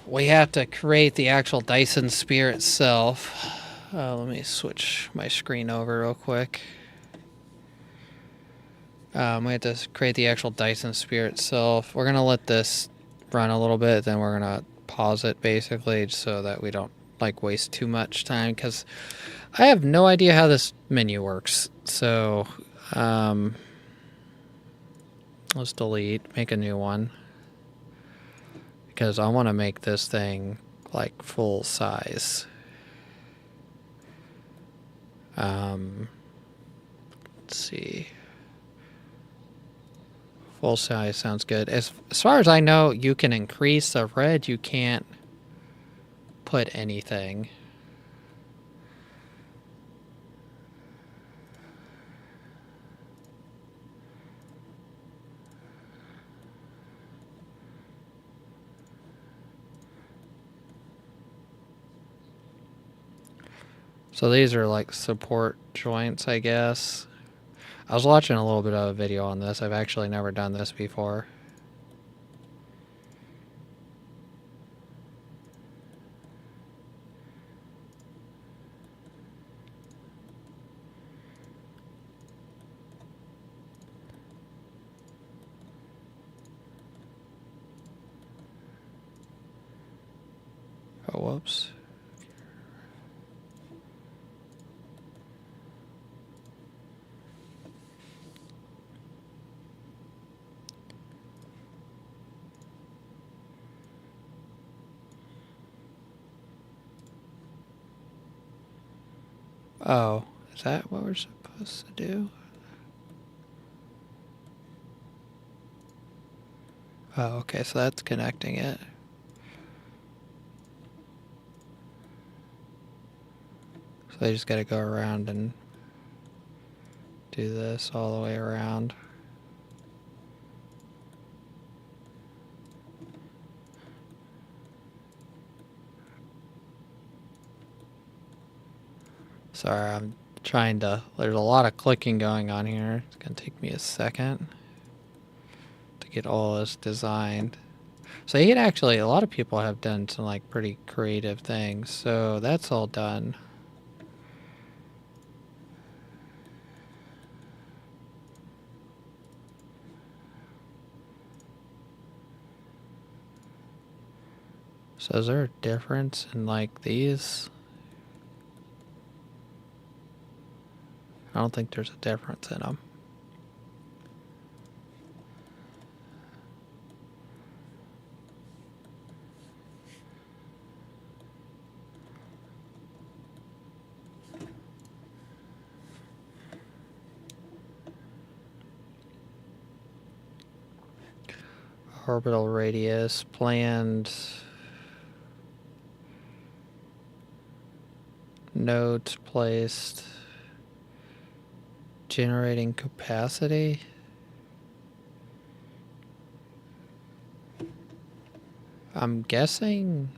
we have to create the actual Dyson Sphere itself. Let me switch my screen over real quick. We have to create the actual Dyson sphere itself. We're going to let this run a little bit, then we're going to pause it basically so that we don't like waste too much time, because I have no idea how this menu works. So let's delete, make a new one, because I want to make this thing like full size. Let's see. Full size sounds good. As far as I know, you can increase the red. You can't put anything. So these are like support joints, I guess. I was watching a little bit of a video on this. I've actually never done this before. Oh, whoops. Oh, is that what we're supposed to do? Oh, okay, so that's connecting it. So they just gotta go around and do this all the way around. Sorry, I'm trying to... There's a lot of clicking going on here. It's gonna take me a second to get all this designed. So he had actually... A lot of people have done some like pretty creative things. So that's all done. So is there a difference in like these? I don't think there's a difference in them. Orbital radius, planned nodes placed, generating capacity. I'm guessing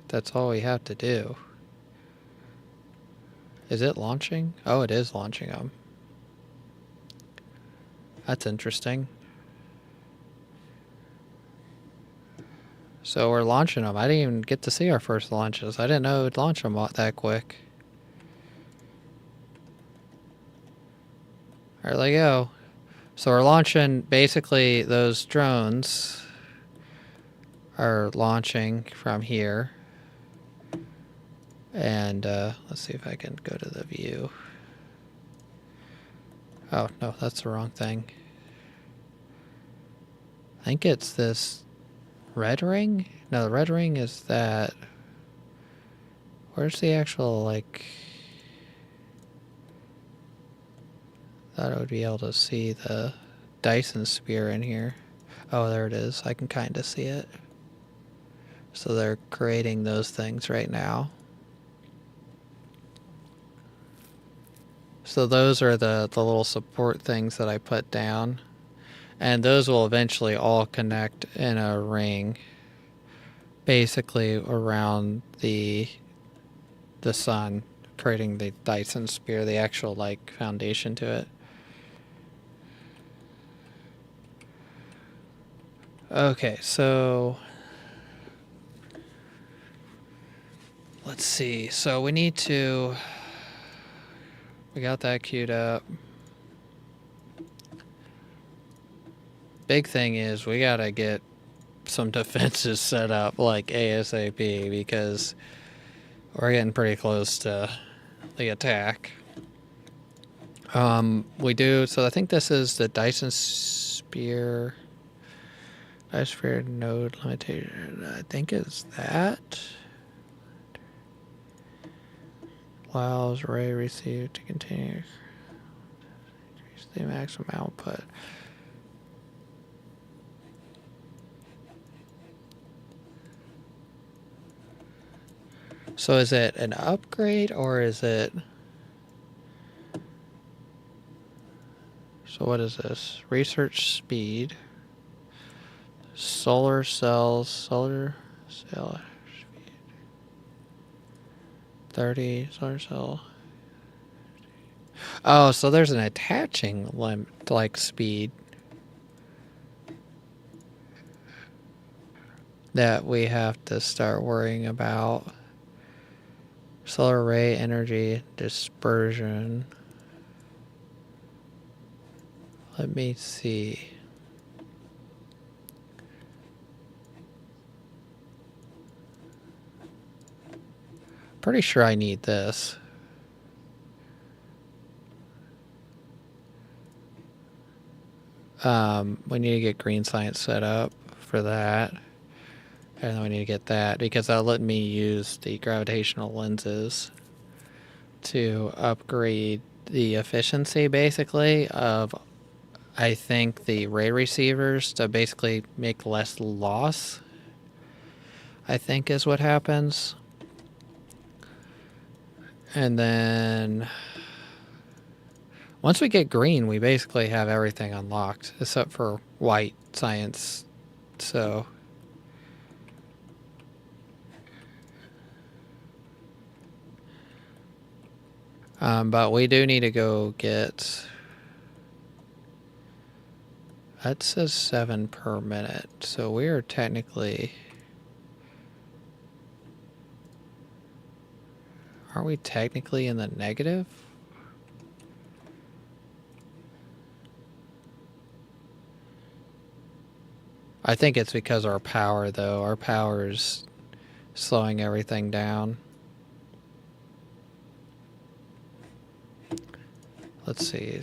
that's all we have to do. Is it launching? Oh, it is launching them. That's interesting. So we're launching them. I didn't even get to see our first launches. I didn't know it would launch them that quick. There they go. So we're launching, basically those drones are launching from here. And let's see if I can go to the view. Oh, no, that's the wrong thing. I think it's this red ring? No, the red ring is that... Where's the actual, like... Thought I would be able to see the Dyson sphere in here. Oh, there it is. I can kind of see it. So they're creating those things right now. So those are the little support things that I put down. And those will eventually all connect in a ring. Basically around the sun, creating the Dyson sphere, the actual like foundation to it. Okay, so let's see. So we need to We got that queued up. Big thing is we gotta get some defenses set up like ASAP because we're getting pretty close to the attack. We do, so I think this is the Dyson Sphere. Dyson Sphere node limitation, I think is that. Allows array receive to continue. Increase the maximum output. So is it an upgrade or is it... So what is this? Research speed. Solar cells. Solar cell speed. 30 solar cell. Oh, so there's an attaching like speed that we have to start worrying about. Solar array energy dispersion. Let me see. Pretty sure I need this. We need to get green science set up for that. And then we need to get that because that'll let me use the gravitational lenses to upgrade the efficiency basically of, I think, the ray receivers to basically make less loss, I think is what happens. And then once we get green, we basically have everything unlocked except for white science. So but we do need to go get, that says 7 per minute. So we are technically, aren't we technically in the negative? I think it's because our power, though. Our power is slowing everything down. Let's see.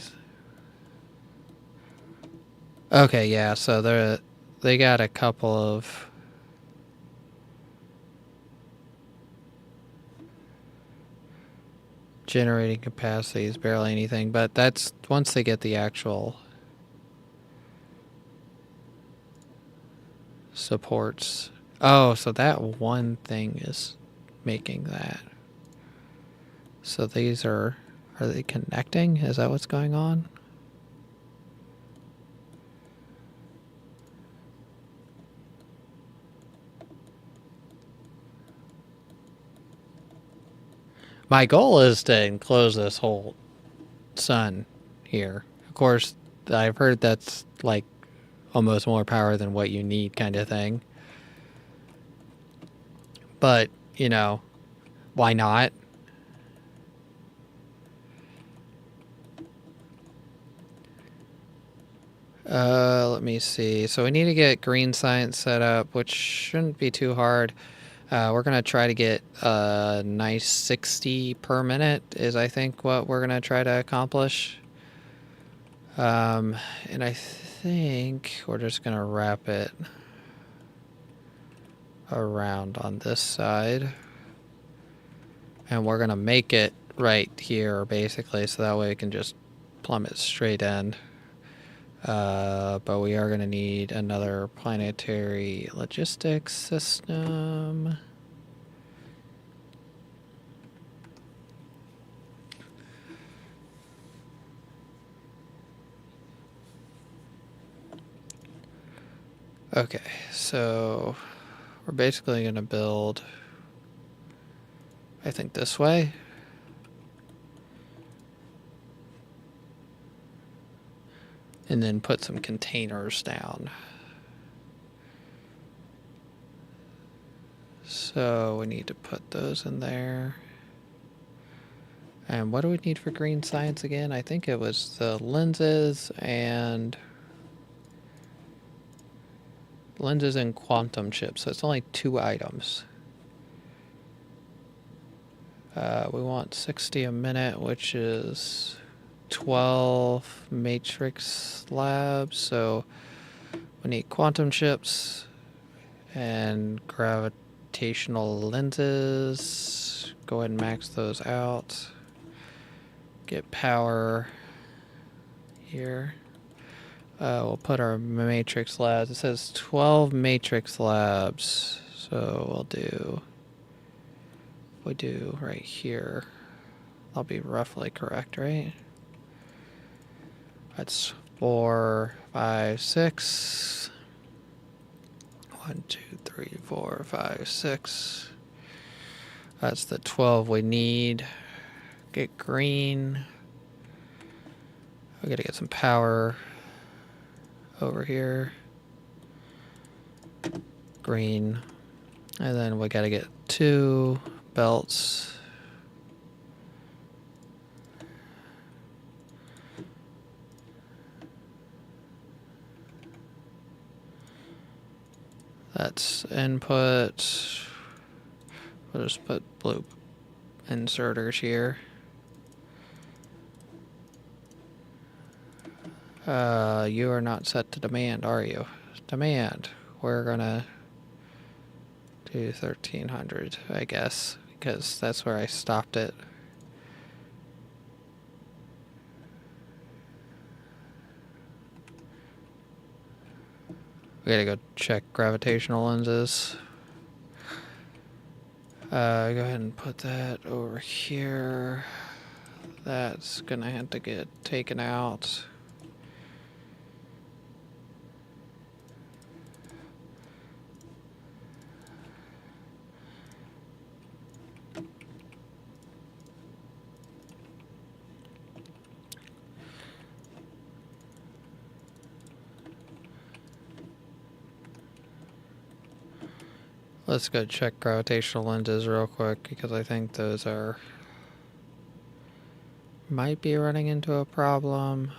Okay, yeah, so they got a couple of generating capacity is barely anything, but that's once they get the actual supports. Oh, so that one thing is making that. So these are they connecting? Is that what's going on? My goal is to enclose this whole sun here. Of course, I've heard that's like almost more power than what you need kind of thing. But, you know, why not? Let me see. So we need to get green science set up, which shouldn't be too hard. We're going to try to get a nice 60 per minute is, I think, what we're going to try to accomplish. And I think we're just going to wrap it around on this side. And we're going to make it right here, basically, so that way we can just plummet straight in. But we are going to need another planetary logistics system. Okay, so we're basically going to build, I think, this way. And then put some containers down. So we need to put those in there. And what do we need for green science again? I think it was the lenses and quantum chips. So it's only 2 items. We want 60 a minute, which is 12 matrix labs. So we need quantum chips and gravitational lenses. Go ahead and max those out. Get power here. We'll put our matrix labs. It says 12 matrix labs. So we do right here. I'll be roughly correct, right? That's 4, 5, 6. 1, 2, 3, 4, 5, 6. That's the 12 we need. Get green. We gotta get some power over here. Green. And then we gotta get 2 belts. That's input. We'll just put blue inserters here. You are not set to demand, are you? Demand. We're gonna do 1300, I guess, because that's where I stopped it. We gotta go check gravitational lenses. Go ahead and put that over here. That's gonna have to get taken out. Let's go check gravitational lenses real quick because I think those might be running into a problem.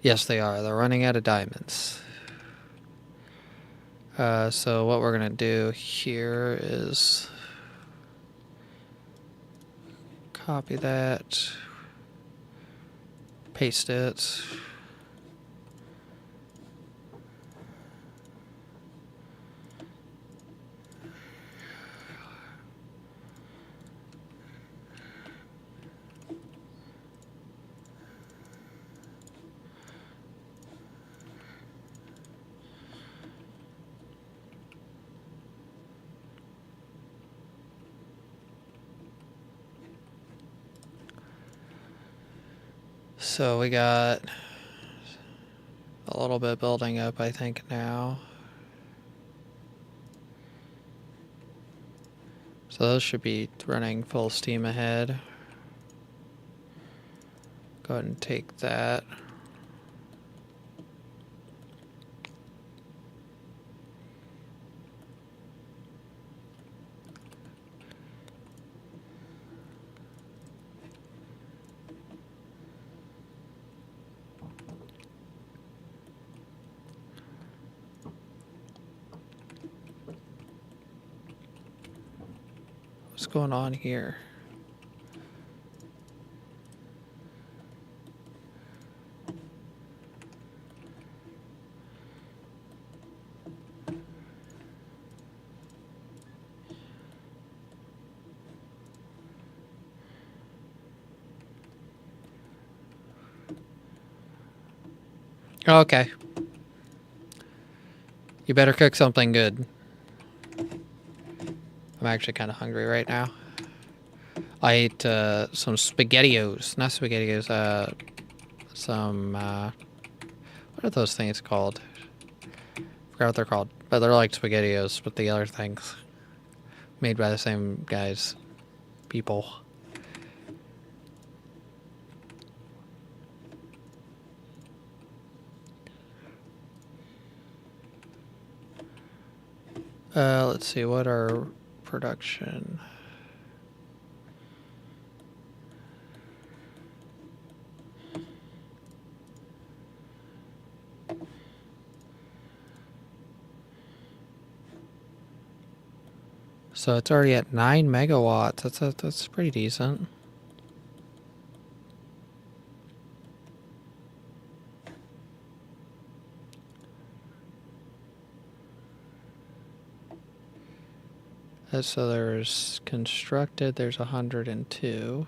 Yes, they are. They're running out of diamonds. So what we're gonna do here is copy that, paste it. So we got a little bit building up, I think, now. So those should be running full steam ahead. Go ahead and take that. What's going on here? Okay. You better cook something good. I'm actually kind of hungry right now. I ate some SpaghettiOs. Not SpaghettiOs, some... what are those things called? I forgot what they're called. But they're like SpaghettiOs, but the other things. Made by the same guys. People. Let's see, what our production... So it's already at 9 megawatts. That's pretty decent. So there's constructed, there's 102.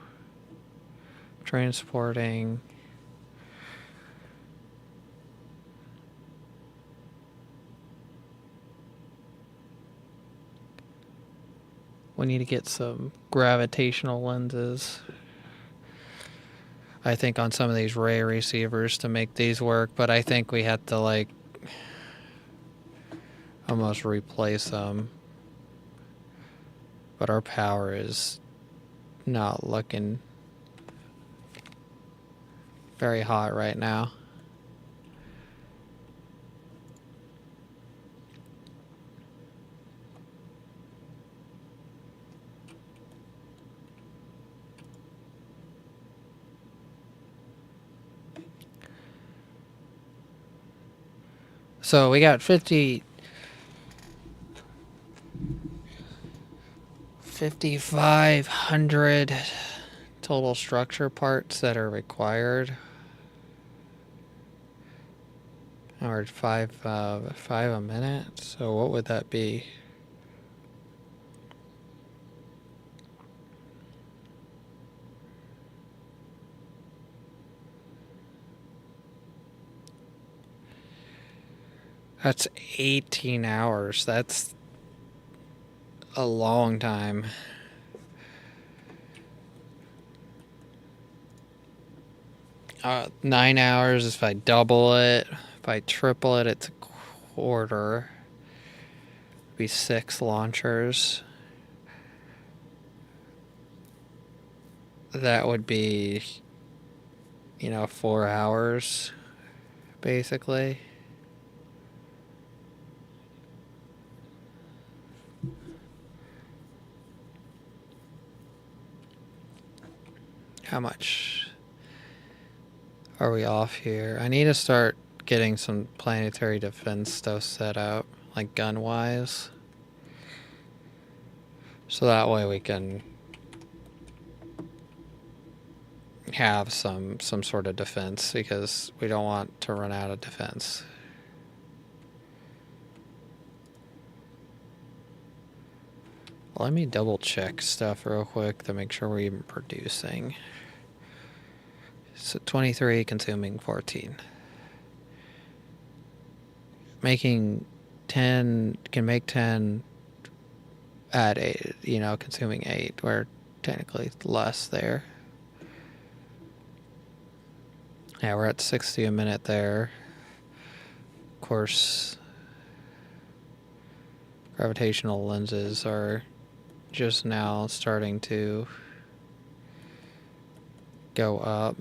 Transporting. We need to get some gravitational lenses, I think, on some of these ray receivers to make these work, but I think we have to, like, almost replace them. But our power is not looking very hot right now. So we got 5,500 total structure parts that are required. Or five a minute. So what would that be? That's 18 hours. That's a long time. Uh, 9 hours if I double it. If I triple it, it's a quarter. It'd be 6 launchers. That would be, 4 hours, basically. How much are we off here? I need to start getting some planetary defense stuff set up, like gun-wise. So that way we can have some sort of defense, because we don't want to run out of defense. Let me double check stuff real quick to make sure we're even producing. So 23, consuming 14. Making 10, can make 10 at 8, consuming 8. We're technically less there. Yeah, we're at 60 a minute there. Of course, gravitational lenses are just now starting to go up.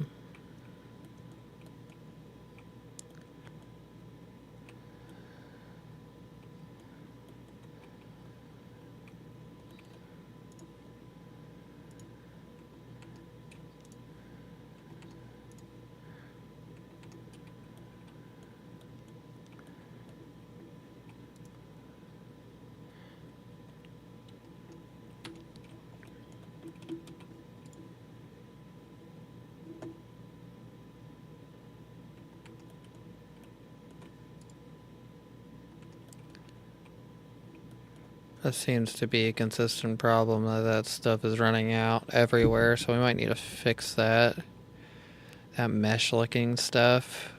That seems to be a consistent problem, that stuff is running out everywhere, so we might need to fix that. That mesh-looking stuff.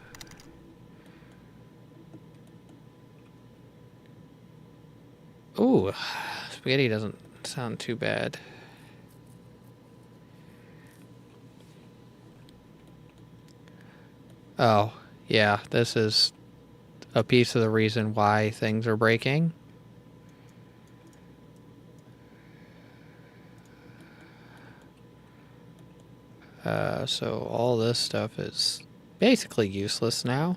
Ooh, spaghetti doesn't sound too bad. Oh, yeah, this is a piece of the reason why things are breaking. So all this stuff is basically useless now.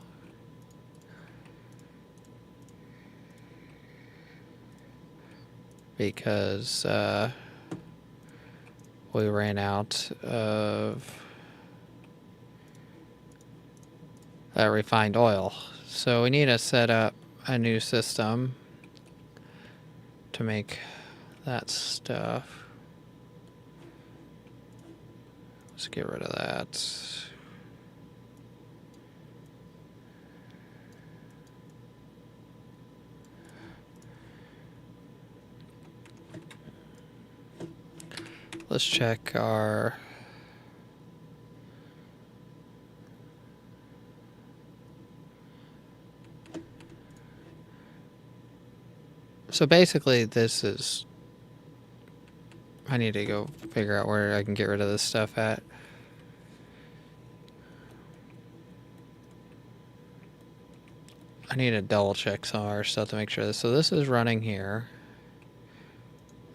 Because we ran out of refined oil. So we need to set up a new system to make that stuff. Let's get rid of that. Let's check our... So basically this is... I need to go figure out where I can get rid of this stuff at. I need to double check some of our stuff to make sure this... So this is running here.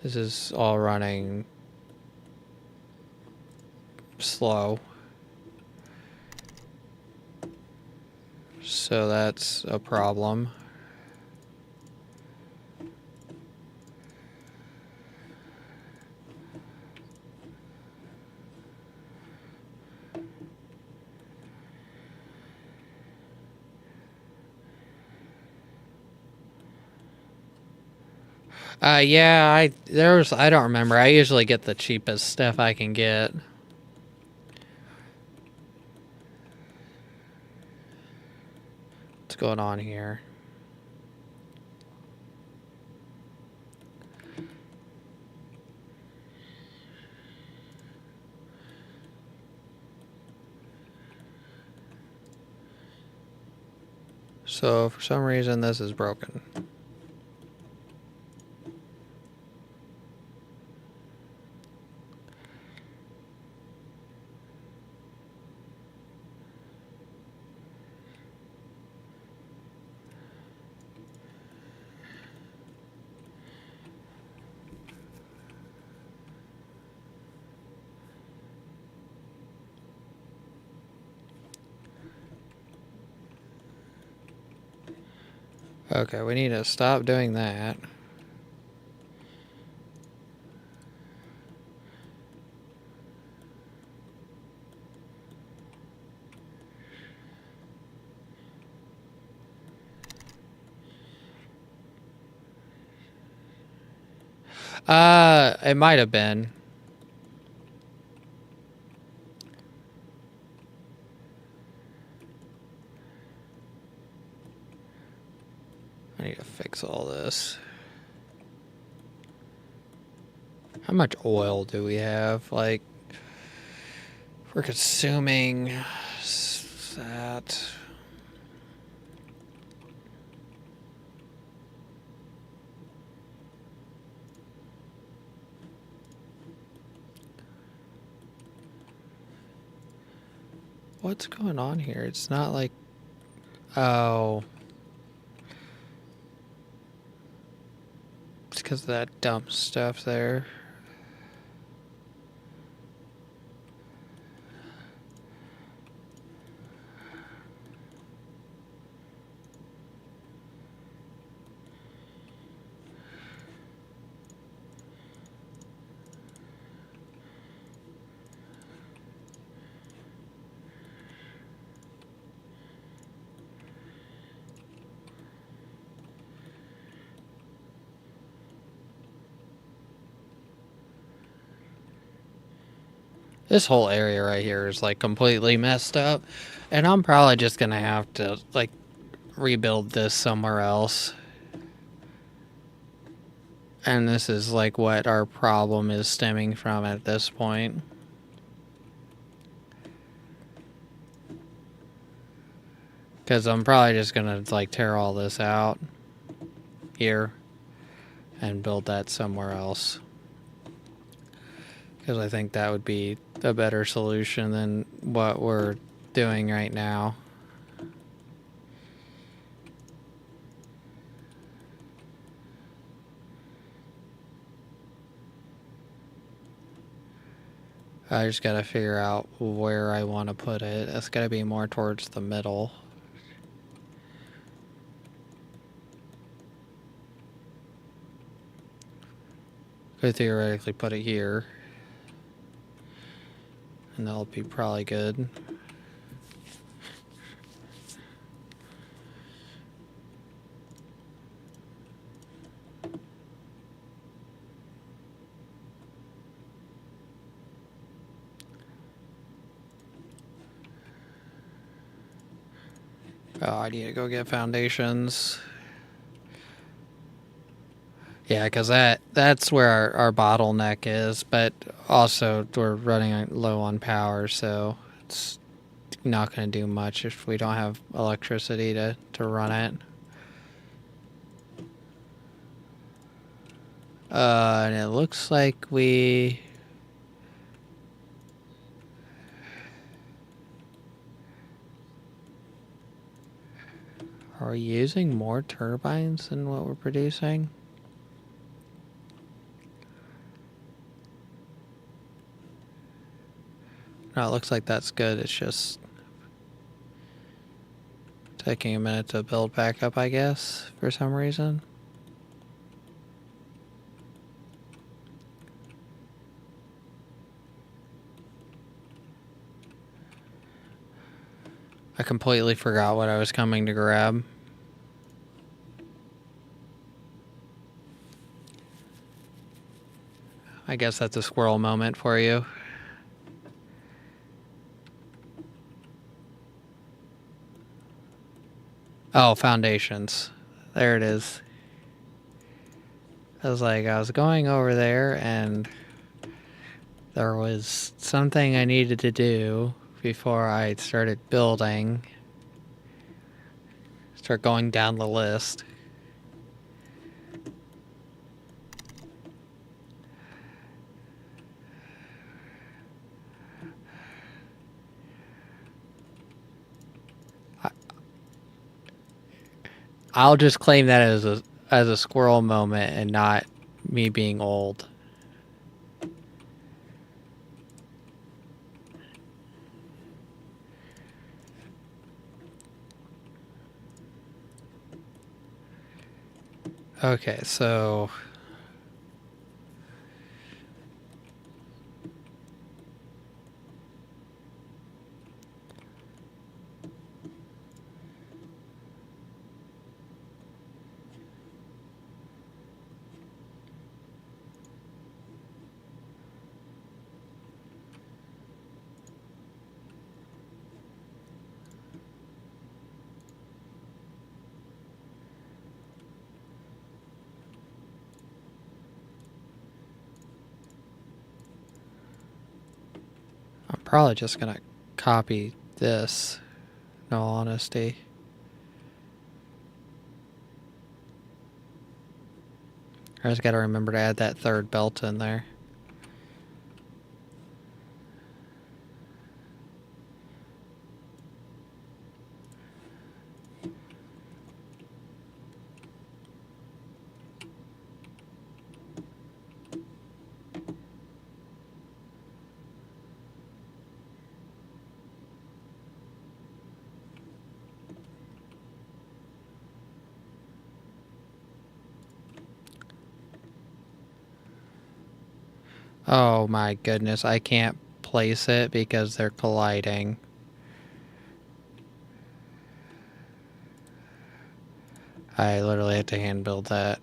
This is all running slow. So that's a problem. Yeah, I don't remember. I usually get the cheapest stuff I can get. What's going on here? So for some reason this is broken. Okay, we need to stop doing that. It might have been. I need to fix all this. How much oil do we have? Like, we're consuming that. What's going on here? It's not like... Oh. It's because of that dumb stuff there. This whole area right here is like completely messed up. And I'm probably just gonna have to like rebuild this somewhere else. And this is like what our problem is stemming from at this point. Because I'm probably just gonna like tear all this out here and build that somewhere else. Because I think that would be a better solution than what we're doing right now. I just gotta figure out where I want to put it. It's gotta be more towards the middle. Could theoretically put it here. And that'll be probably good. Oh, I need to go get foundations. Yeah, because that's where our bottleneck is, but also we're running low on power, so it's not going to do much if we don't have electricity to run it. And it looks like we... Are we using more turbines than what we're producing? No, it looks like that's good. It's just taking a minute to build back up, I guess, for some reason. I completely forgot what I was coming to grab. I guess that's a squirrel moment for you. Oh, foundations. There it is. I was going over there and there was something I needed to do before I started building. Start going down the list. I'll just claim that as a squirrel moment and not me being old. Okay, so I'm probably just gonna copy this, in all honesty. I just gotta remember to add that third belt in there. Oh my goodness, I can't place it because they're colliding. I literally had to hand build that.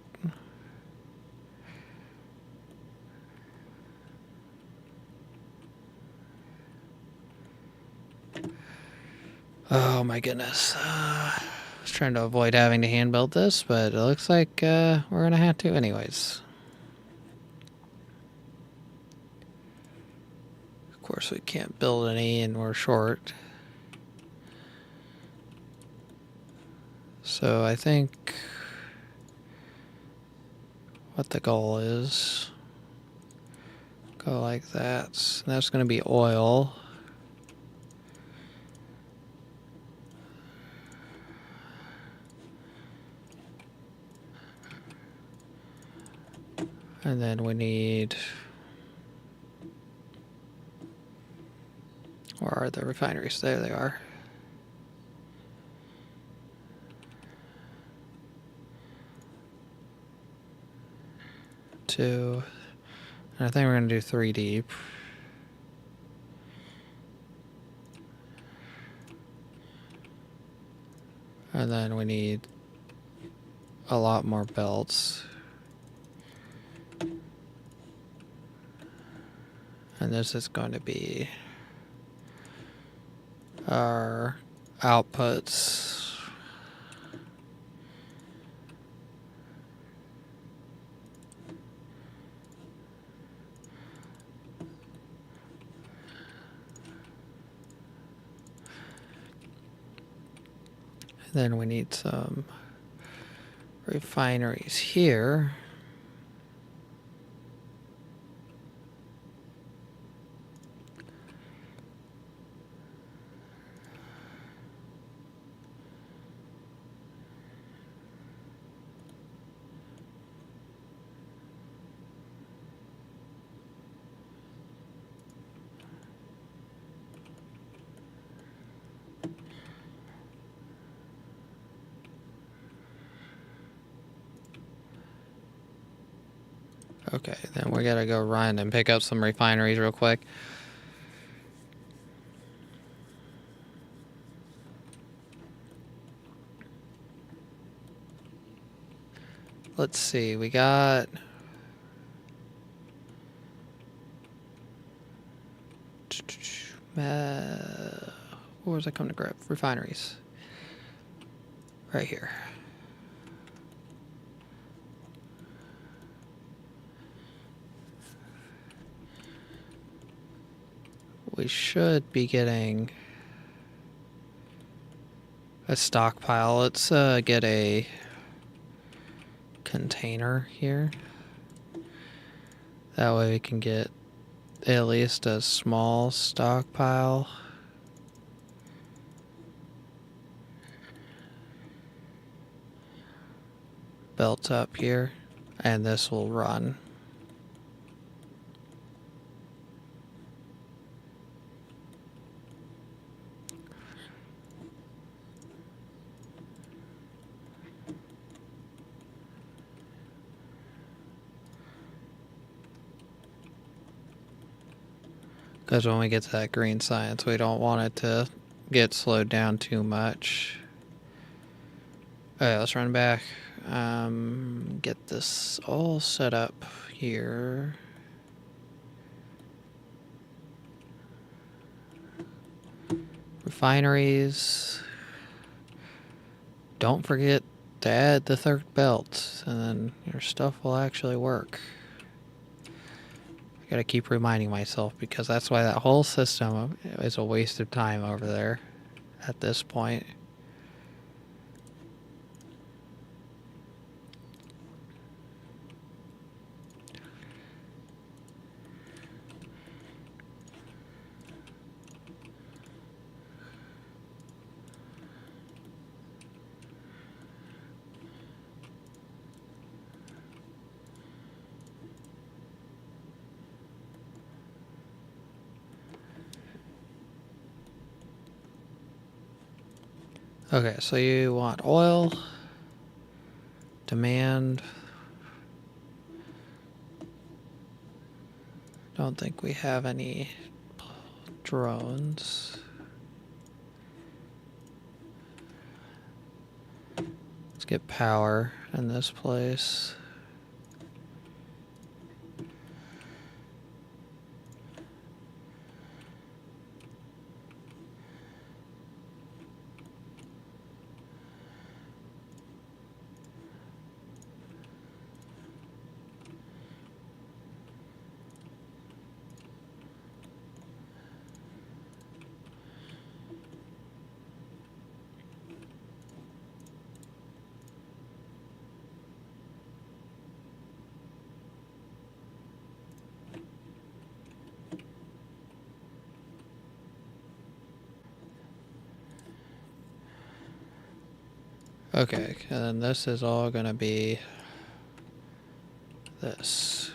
Oh my goodness. I was trying to avoid having to hand build this, but it looks like we're gonna have to anyways. Of course we can't build any and we're short. So I think what the goal is, go like that. And that's gonna be oil. And then we need... Where are the refineries? There they are. Two. And I think we're going to do 3 deep. And then we need a lot more belts. And this is going to be our outputs. Then we need some refineries here. Okay, then we gotta go run and pick up some refineries real quick. Let's see, we got... where was I coming to grab? Refineries. Right here. We should be getting a stockpile. Let's get a container here. That way we can get at least a small stockpile. Built up here, and this will run. Because when we get to that green science, we don't want it to get slowed down too much. Okay, let's run back. Get this all set up here. Refineries. Don't forget to add the third belt, and then your stuff will actually work. I gotta keep reminding myself, because that's why that whole system is a waste of time over there at this point. Okay, so you want oil, demand. Don't think we have any drones. Let's get power in this place. Okay, and then this is all gonna be this.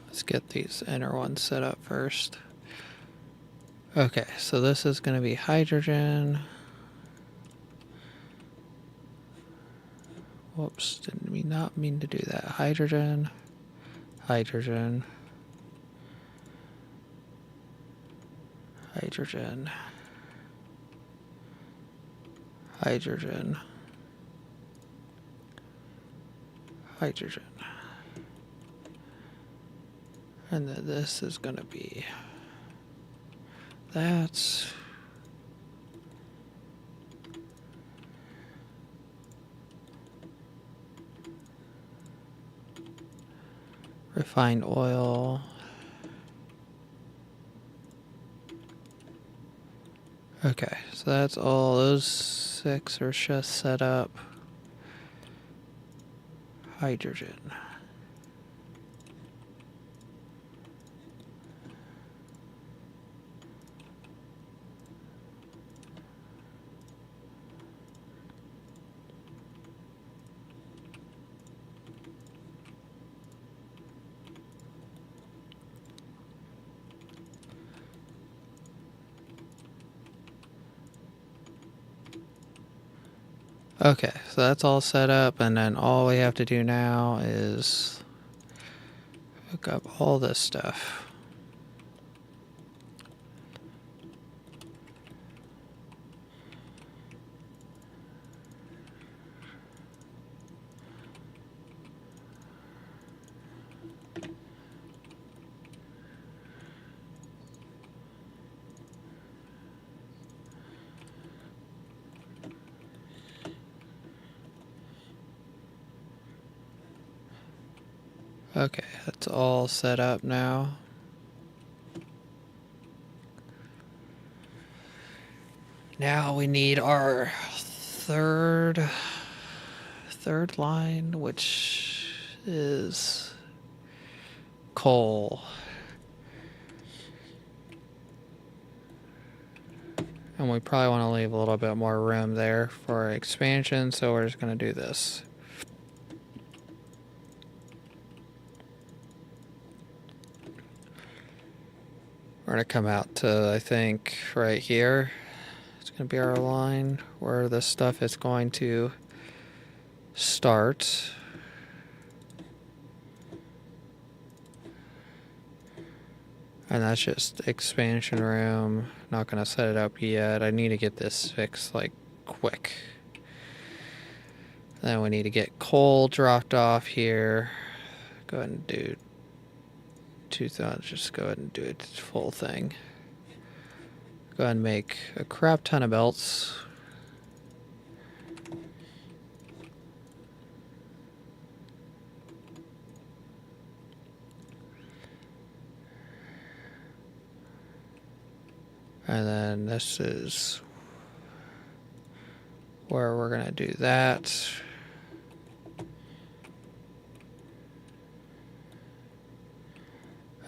Let's get these inner ones set up first. Okay, so this is going to be hydrogen. Whoops, didn't we not mean to do that. Hydrogen, hydrogen, hydrogen, hydrogen. hydrogen. And then this is going to be that. Refined oil. Okay, so that's all. Those 6 are just set up. Hydrogen. Okay, so that's all set up, and then all we have to do now is hook up all this stuff. Okay, that's all set up now. Now we need our third line, which is coal. And we probably want to leave a little bit more room there for expansion, so we're just going to do this. We're going to come out to, I think, right here. It's going to be our line where this stuff is going to start. And that's just expansion room. Not going to set it up yet. I need to get this fixed, like, quick. Then we need to get coal dropped off here. Go ahead and do 2,000. Just go ahead and do it full thing. Go ahead and make a crap ton of belts. And then this is where we're going to do that.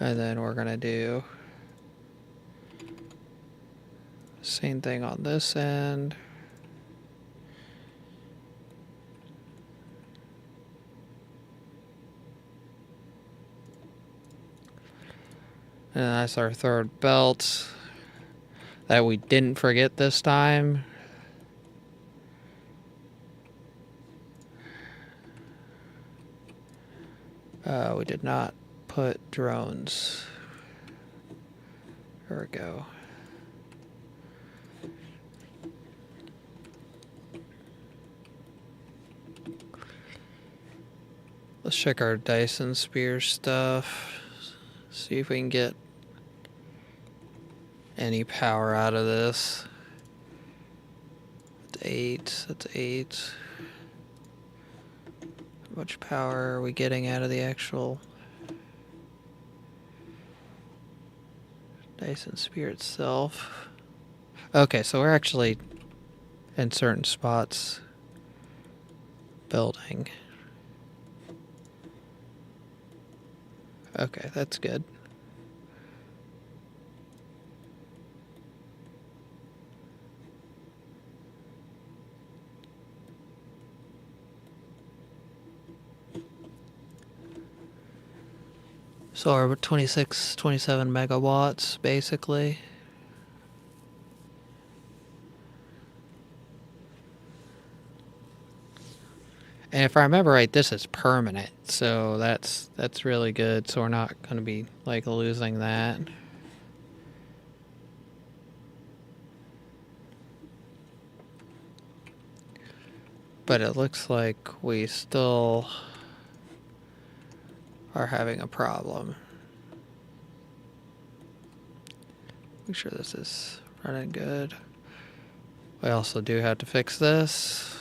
And then we're going to do same thing on this end. And that's our third belt that we didn't forget this time. We did not put drones. There we go. Let's check our Dyson spear stuff. See if we can get any power out of this. That's 8. That's 8. How much power are we getting out of the actual Dyson spear itself? Okay, so we're actually in certain spots building. Okay, that's good. So we're 26, 27 megawatts, basically. And if I remember right, this is permanent, so that's really good. So we're not going to be like losing that. But it looks like we still are having a problem. Make sure this is running good. We also do have to fix this.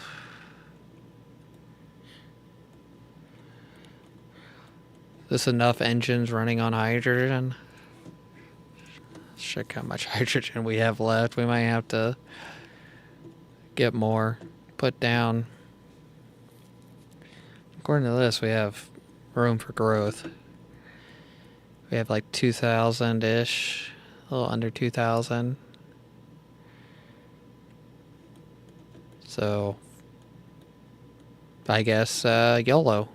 This enough engines running on hydrogen? Check how much hydrogen we have left. We might have to get more put down. According to this, we have room for growth. We have like 2,000-ish, a little under 2,000. So, I guess YOLO.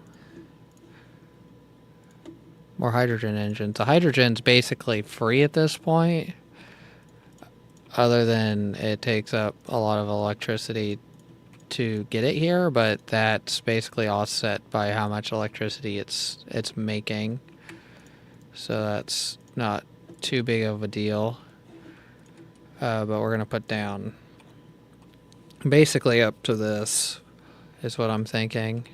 More hydrogen engines. The hydrogen's basically free at this point, other than it takes up a lot of electricity to get it here, but that's basically offset by how much electricity it's making. So that's not too big of a deal. But we're going to put down basically up to this is what I'm thinking.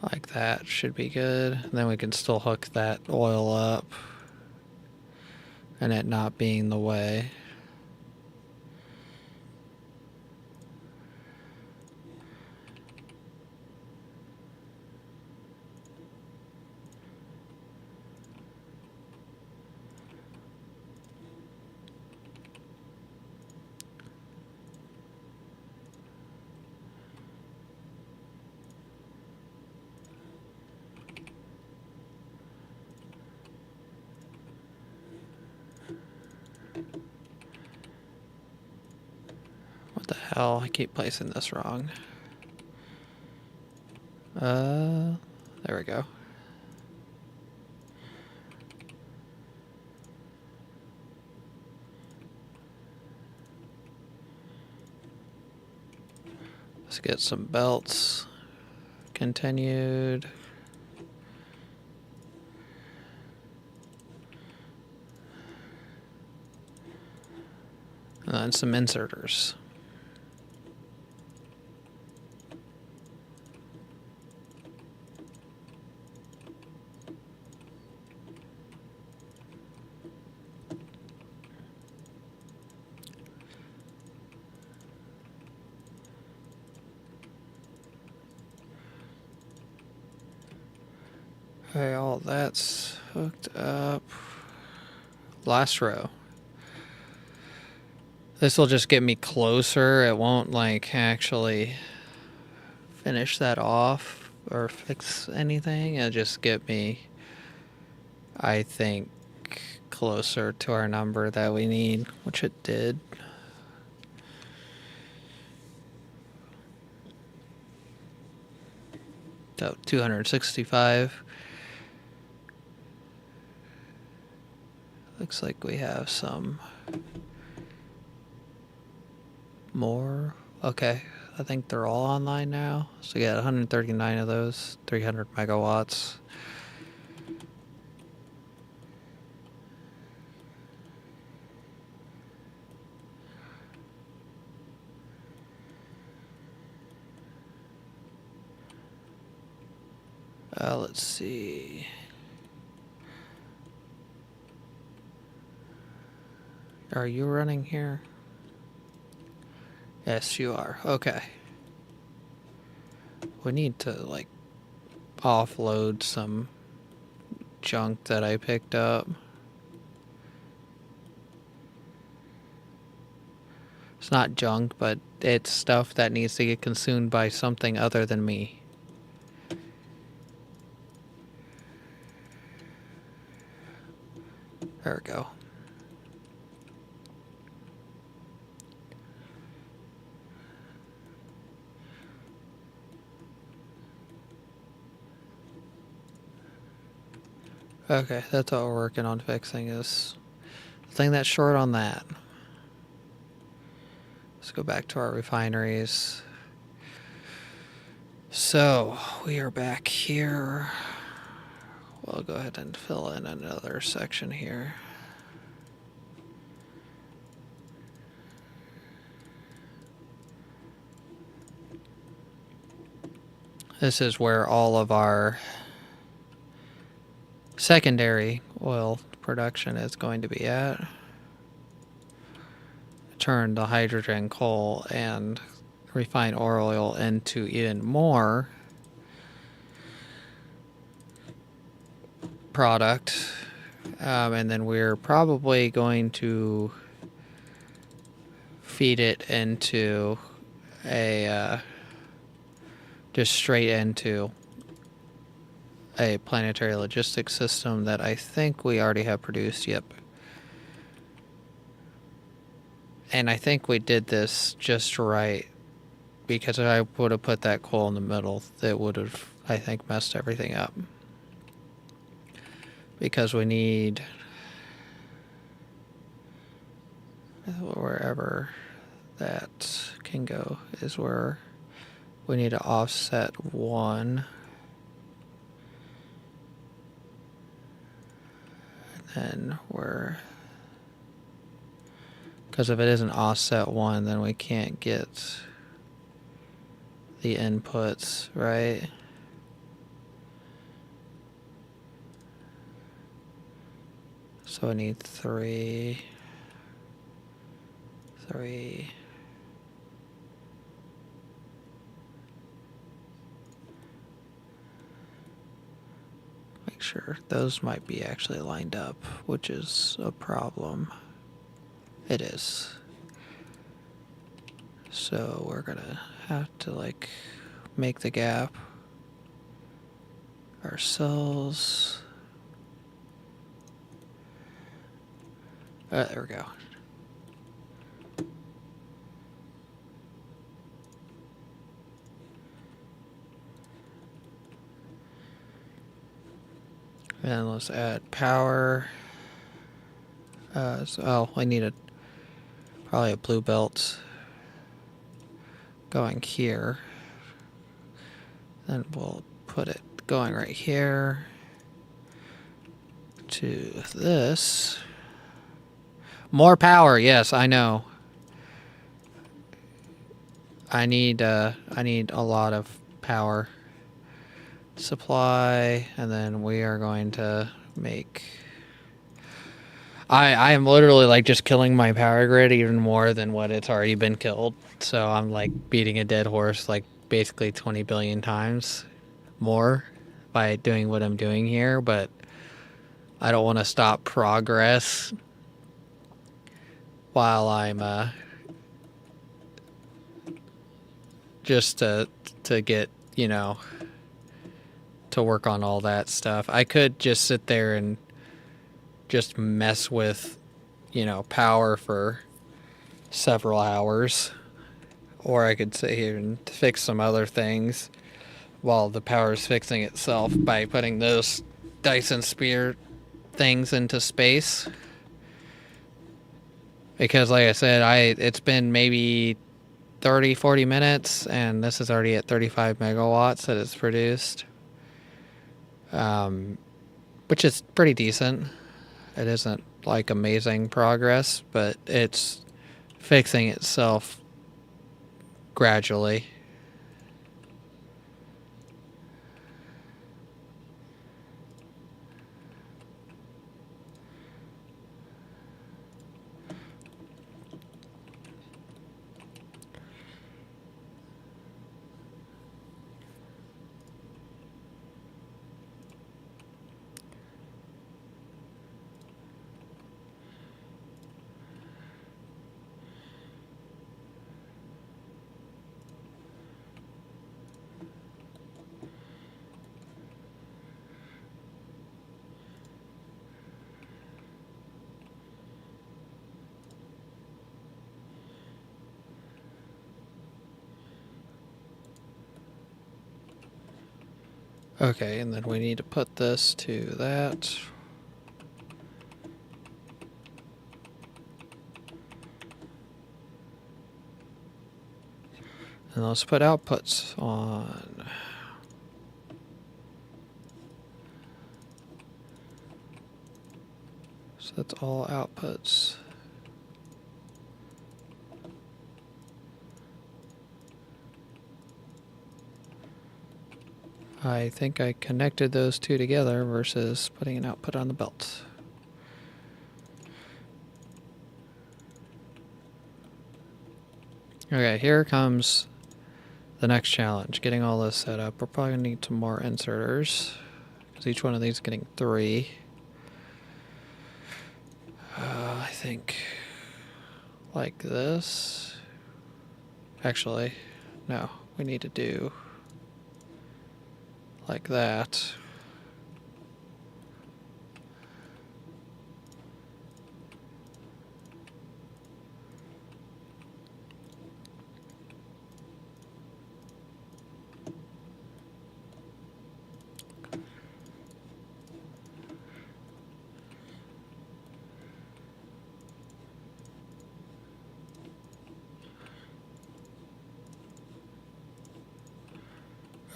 Like that should be good. And then we can still hook that oil up and it not being the way. What the hell? I keep placing this wrong. There we go. Let's get some belts continued. And then some inserters. Okay, all that's hooked up. Last row. This will just get me closer. It won't like actually finish that off or fix anything. It'll just get me, I think, closer to our number that we need, which it did. So 265. Looks like we have some more. Okay, I think they're all online now. So we got 139 of those, 300 megawatts. Let's see. Are you running here? Yes, you are. Okay. We need to, like, offload some junk that I picked up. It's not junk, but it's stuff that needs to get consumed by something other than me. There we go. Okay, that's what we're working on fixing is the thing that's short on that. Let's go back to our refineries. So, we are back here. We'll go ahead and fill in another section here. This is where all of our secondary oil production is going to be at. Turn the hydrogen, coal, and refined oil into even more product. And then we're probably going to feed it into a just straight into a planetary logistics system that I think we already have produced. Yep. And I think we did this just right, because if I would have put that coal in the middle, it would have, I think, messed everything up. Because we need, wherever that can go is where we need to offset 1. And we're, because if it isn't offset 1, then we can't get the inputs, right? So I need 3. Make sure those might be actually lined up, which is a problem. It is. So we're gonna have to like make the gap ourselves. There we go. And let's add power. I need probably a blue belt going here. Then we'll put it going right here to this. More power, yes, I know. I need a lot of power supply, and then we are going to make. I am literally like just killing my power grid even more than what it's already been killed. So I'm like beating a dead horse like basically 20 billion times more by doing what I'm doing here, but I don't want to stop progress while I'm just to get, you know, to work on all that stuff. I could just sit there and just mess with, you know, power for several hours, or I could sit here and fix some other things while the power is fixing itself by putting those Dyson spear things into space. Because like I said, it's been maybe 30-40 minutes and this is already at 35 megawatts that it's produced, which is pretty decent. It isn't like amazing progress, but it's fixing itself gradually. Okay, and then we need to put this to that. And let's put outputs on. So that's all outputs. I think I connected those two together versus putting an output on the belt. Okay, here comes the next challenge, getting all this set up. We're probably going to need some more inserters, because each one of these is getting 3. I think like this. Actually, no, we need to do like that.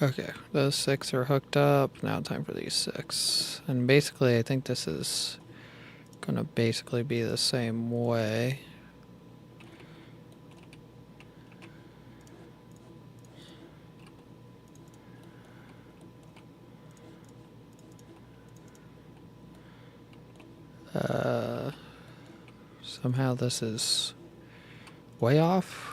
Okay, those 6 are hooked up. Now time for these 6. And basically, I think this is going to basically be the same way. Somehow this is way off.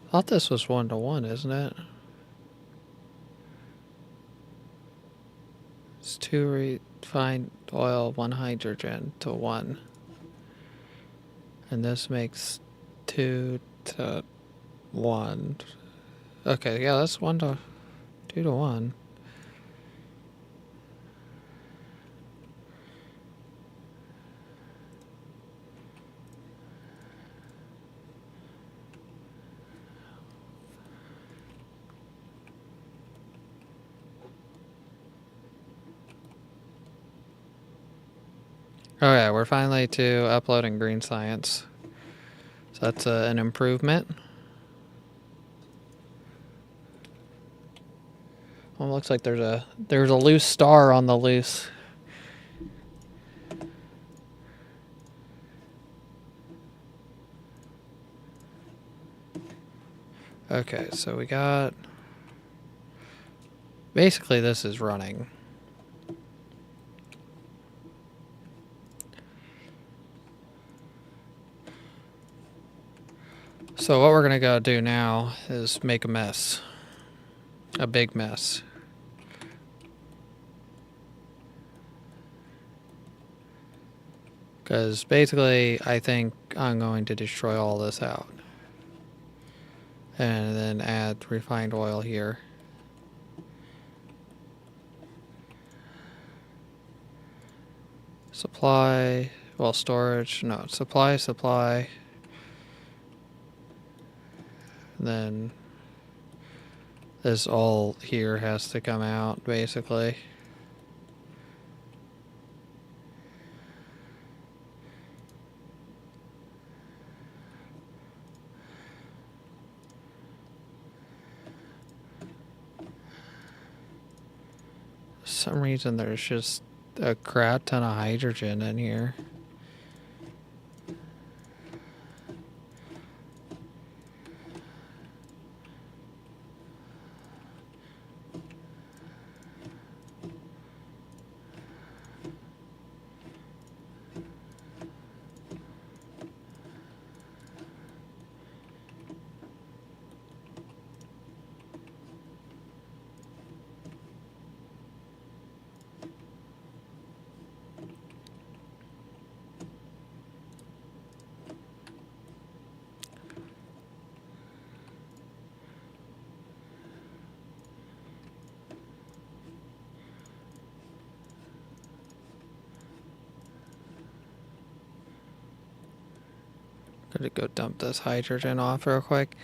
I thought this was 1-to-1, isn't it? It's 2 refined oil, 1 hydrogen to 1. And this makes 2 to 1. Okay, yeah, that's 2 to 1. Okay, we're finally to uploading Green Science. So that's an improvement. Well, it looks like there's a loose star on the loose. Okay, so we got... Basically, this is running. So what we're going to go do now is make a mess. A big mess. Because basically, I think I'm going to destroy all this out. And then add refined oil here. Supply, well, storage, no, supply. Then this all here has to come out, basically. For some reason there's just a crap ton of hydrogen in here. Gonna go dump this hydrogen off real quick.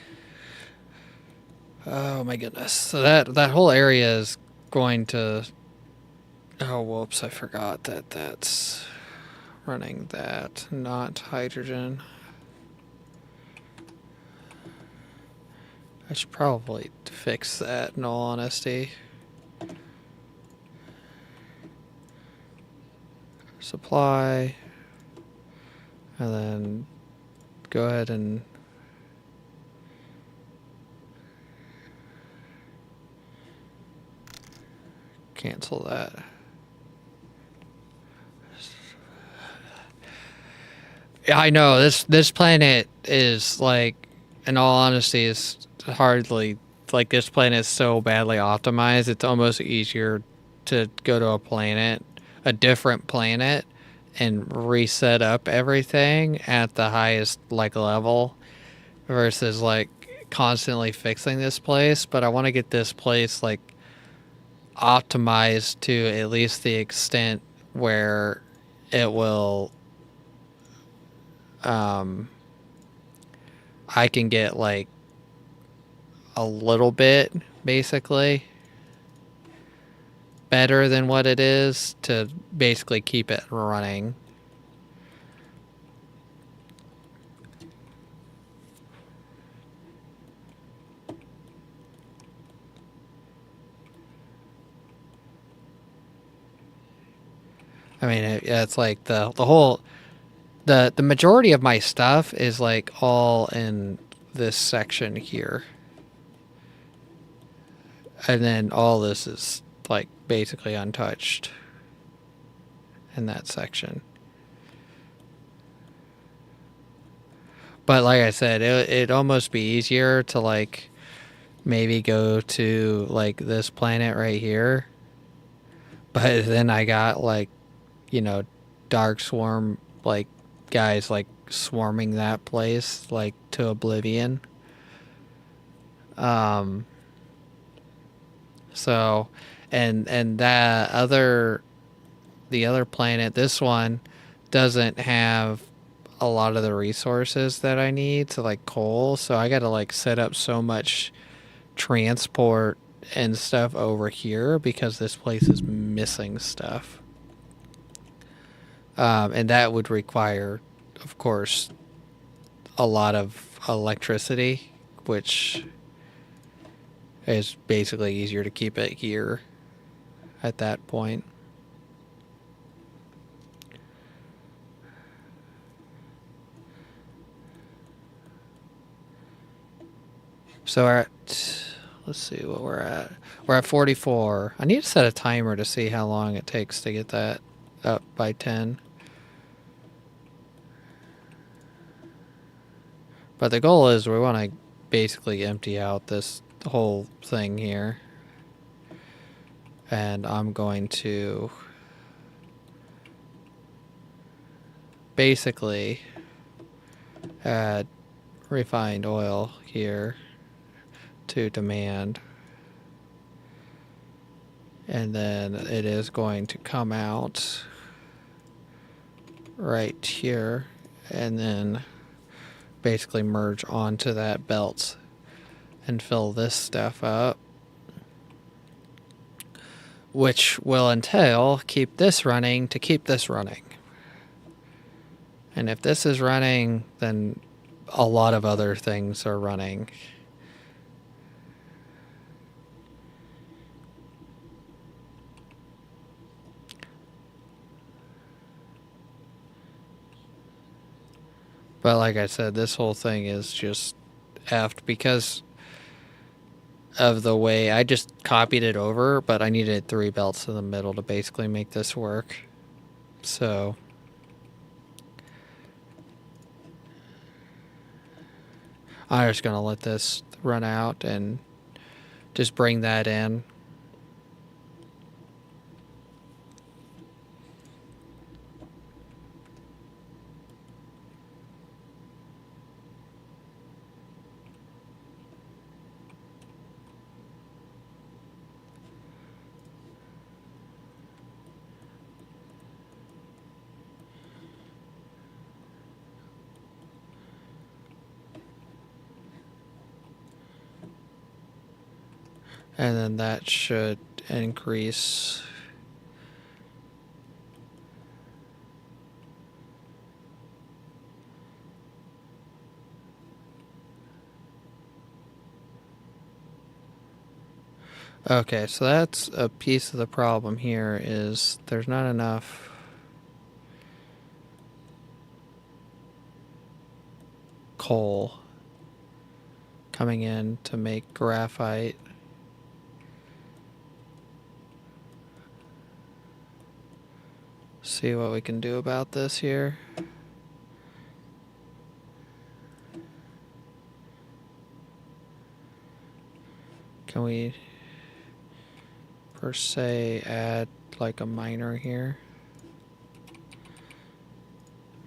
Oh my goodness. So that whole area is going to... Oh, whoops, I forgot that that's running that, not hydrogen. I should probably fix that, in all honesty. Supply. And then go ahead and cancel that. Yeah, I know this planet is like, in all honesty, is hardly like, this planet is so badly optimized. It's almost easier to go to a different planet, and reset up everything at the highest like level versus like constantly fixing this place. But I want to get this place like optimized to at least the extent where it will I can get like a little bit basically better than what it is to basically keep it running. I mean, it's like the whole the majority of my stuff is like all in this section here, and then all this is like basically untouched in that section. But like I said, it'd almost be easier to like maybe go to like this planet right here, but then I got like, you know, dark swarm like guys like swarming that place like to oblivion. So and the other planet, this one doesn't have a lot of the resources that I need to like coal, so I got to like set up so much transport and stuff over here because this place is missing stuff. And that would require, of course, a lot of electricity, which is basically easier to keep it here at that point. So we're at, let's see what we're at. We're at 44. I need to set a timer to see how long it takes to get that up by 10. But the goal is we want to basically empty out this whole thing here. And I'm going to basically add refined oil here to demand. And then it is going to come out right here and then basically merge onto that belt and fill this stuff up, which will entail keep this running to keep this running. And if this is running, then a lot of other things are running. But like I said, this whole thing is just effed because of the way I just copied it over, but I needed 3 belts in the middle to basically make this work. So I'm just going to let this run out and just bring that in. And then that should increase. Okay, so that's a piece of the problem here is there's not enough coal coming in to make graphite. See what we can do about this here. Can we per se add like a miner here?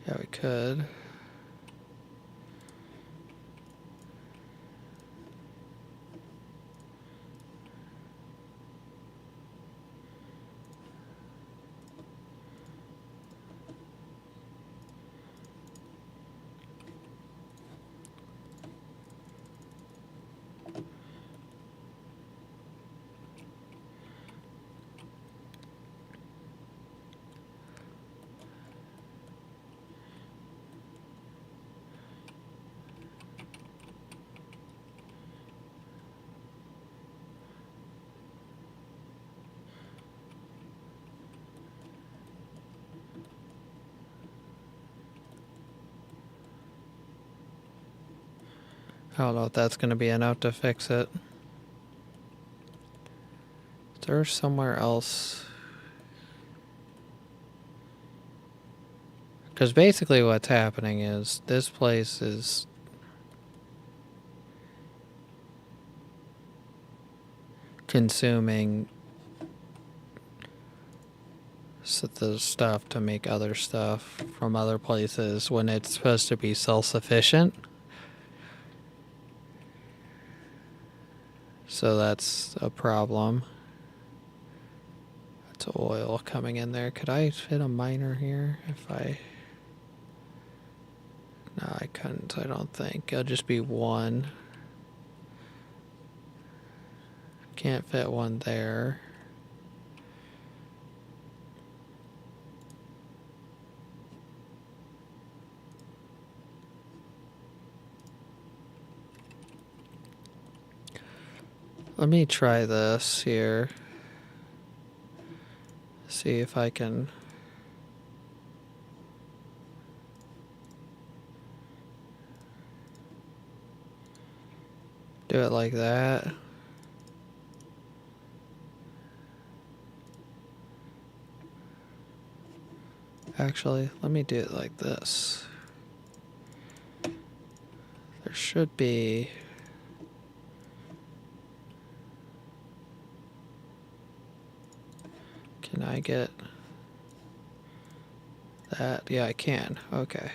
Yeah, we could. I don't know if that's going to be enough to fix it. Is there somewhere else? Because basically what's happening is this place is consuming the stuff to make other stuff from other places when it's supposed to be self-sufficient. So that's a problem. That's oil coming in there. Could I fit a miner here if I... No, I couldn't, I don't think. It'll just be one. Can't fit one there. Let me try this here. See if I can... do it like that. Actually, let me do it like this. There should be... Can I get that? Yeah, I can. Okay.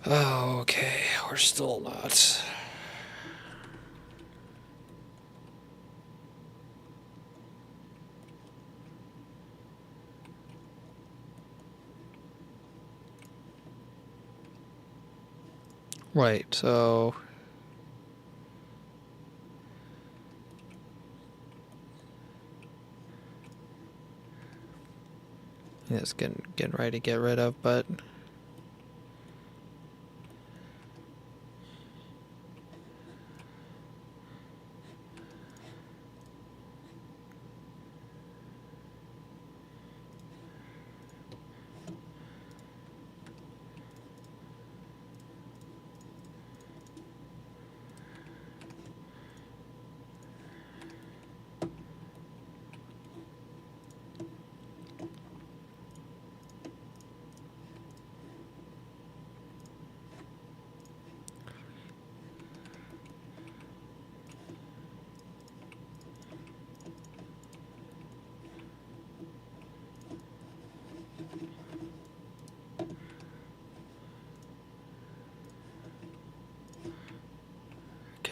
Oh, okay. We're still not. Right, so... it's getting ready to get rid of, but...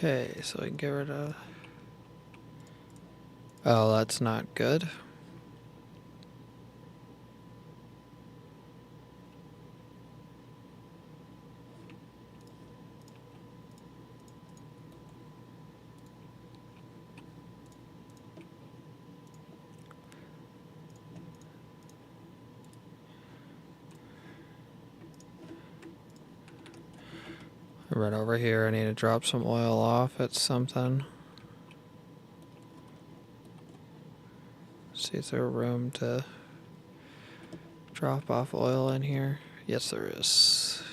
Okay, so we can get rid of... Oh, that's not good. Right over here, I need to drop some oil off at something. See if there's room to drop off oil in here. Yes, there is.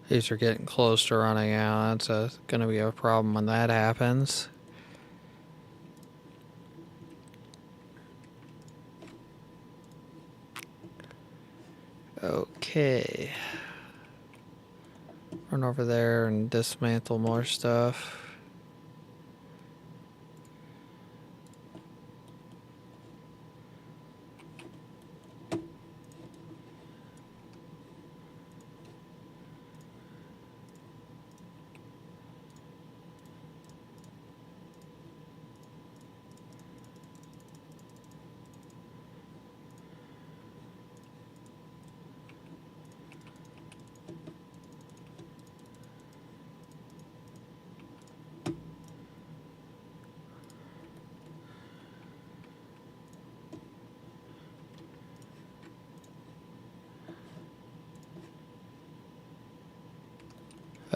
These are getting close to running out. That's going to be a problem when that happens. Okay. Run over there and dismantle more stuff.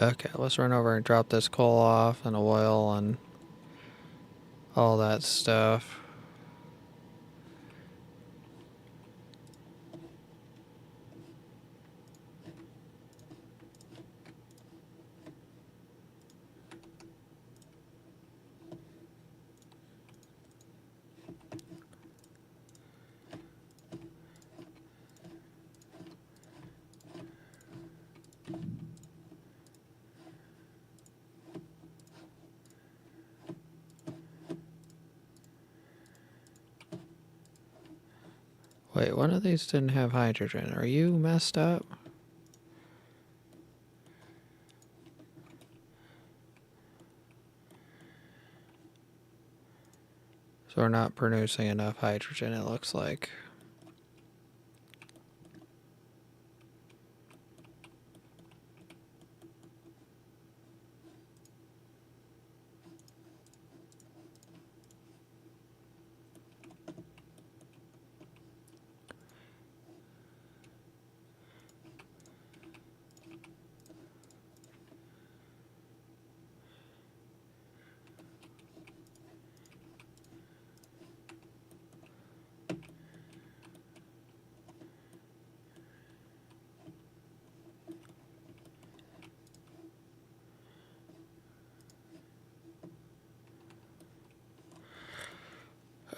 Okay, let's run over and drop this coal off and oil and all that stuff. Wait, one of these didn't have hydrogen. Are you messed up? So we're not producing enough hydrogen, it looks like.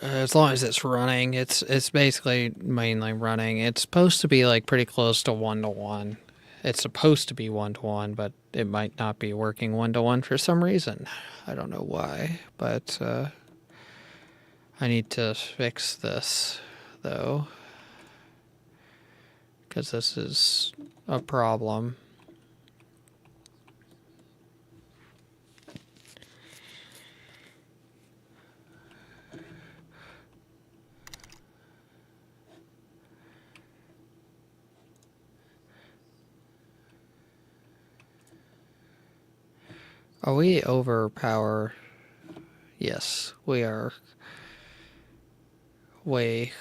As long as it's running, it's basically mainly running. It's supposed to be like pretty close to 1-to-1. It's supposed to be 1-to-1, but it might not be working 1-to-1 for some reason. I don't know why, but I need to fix this though, because this is a problem. Are we overpower? Yes, we are way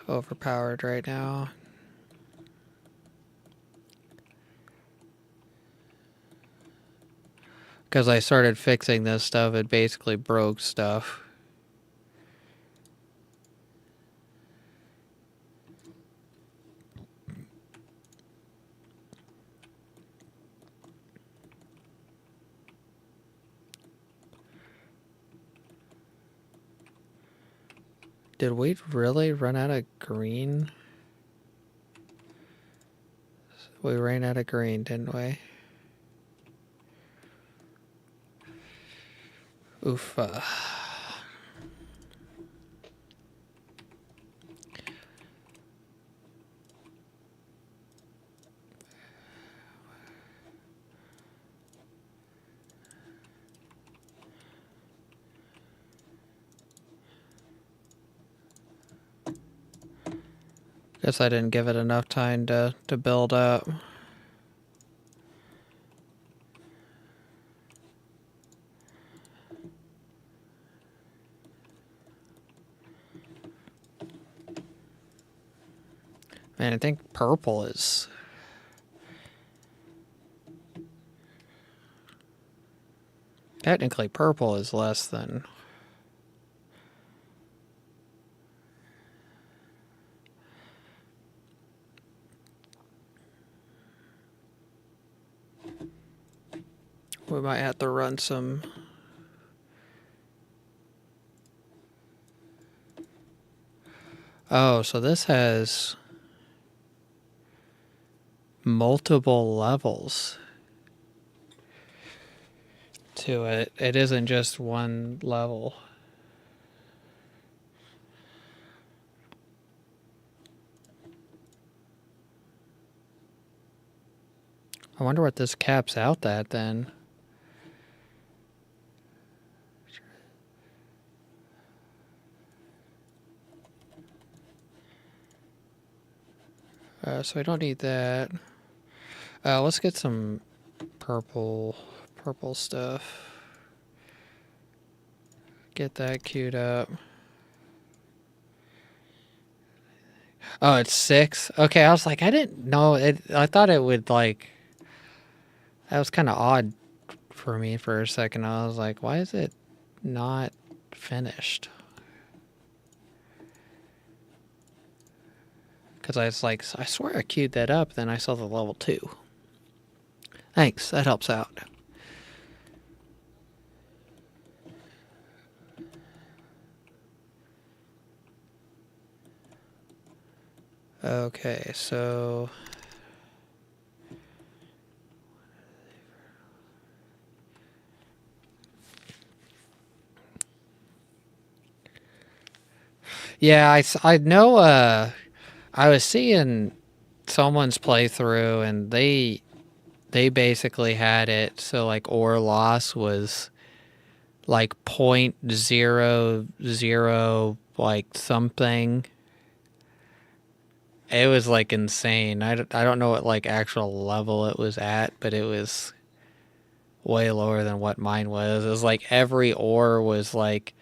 overpowered right now. Because I started fixing this stuff, it basically broke stuff. Did we really run out of green? We ran out of green, didn't we? Oof. Guess I didn't give it enough time to build up. Man, I think purple is... Technically, purple is less than... We might have to run some... Oh, so this has multiple levels to it. It isn't just one level. I wonder what this caps out at then. So I don't need that. Let's get some purple stuff. Get that queued up. Oh, it's 6? Okay, I was like, I didn't know it. I thought it would, like... That was kind of odd for me for a second. I was like, why is it not finished? Because I was like, I swear I queued that up, then I saw the level 2. Thanks, that helps out. Okay, so... Yeah, I know, I was seeing someone's playthrough, and they basically had it so, like, ore loss was, like, 0.00, like, something. It was, like, insane. I don't know what, like, actual level it was at, but it was way lower than what mine was. It was, like, every ore was, like,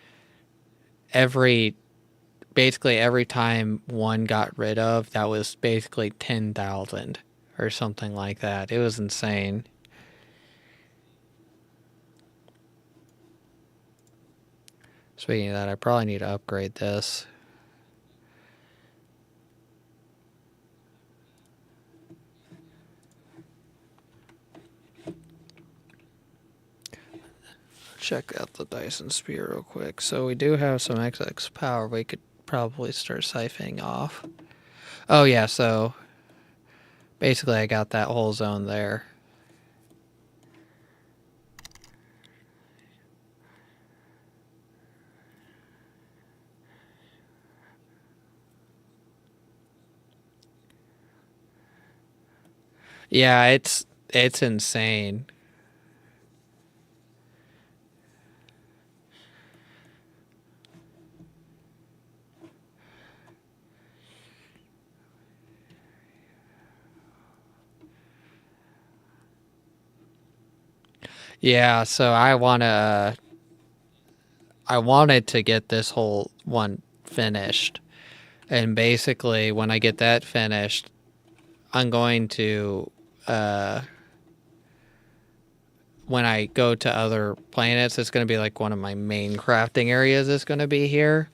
basically every time one got rid of, that was basically 10,000 or something like that. It was insane. Speaking of that, I probably need to upgrade this. Check out the Dyson spear real quick. So we do have some XX power we could probably start siphoning off. Oh yeah, so basically I got that whole zone there. Yeah, it's insane. Yeah, so I wanted to get this whole one finished. And basically when I get that finished, I'm going to when I go to other planets, it's going to be like one of my main crafting areas is going to be here.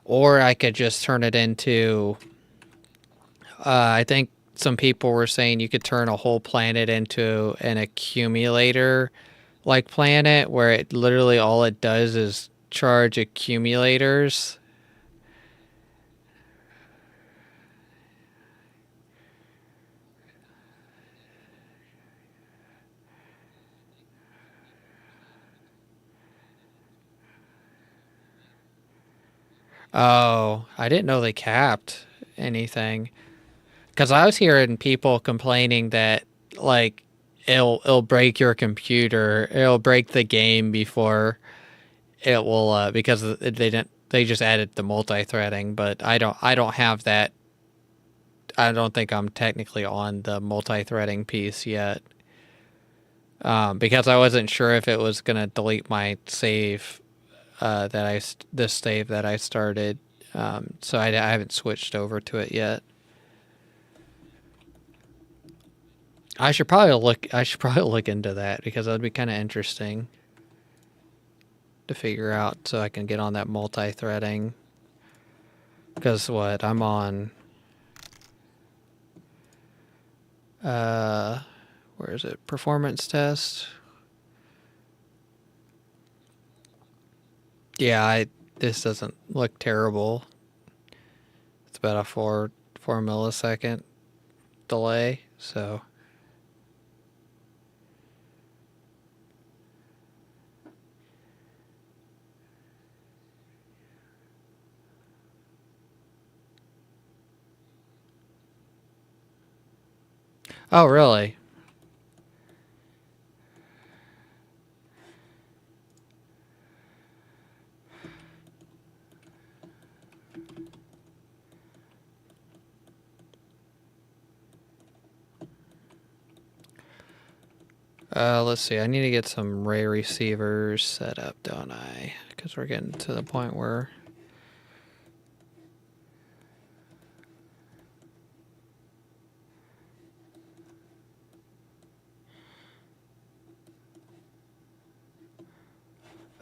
Or I could just turn it into, I think some people were saying you could turn a whole planet into an accumulator like planet where it literally all it does is charge accumulators. Oh, I didn't know they capped anything. Because I was hearing people complaining that like it'll break your computer, it'll break the game before it will because they just added the multi-threading, but I don't have that. I don't think I'm technically on the multi-threading piece yet. Because I wasn't sure if it was gonna delete my save this save that I started. So I haven't switched over to it yet. I should probably look. I should probably look into that because that'd be kind of interesting to figure out, so I can get on that multi-threading. Because what I'm on, where is it? Performance test. Yeah, this doesn't look terrible. It's about a four millisecond delay. So. Oh, really? Let's see. I need to get some Ray receivers set up, don't I? Because we're getting to the point where.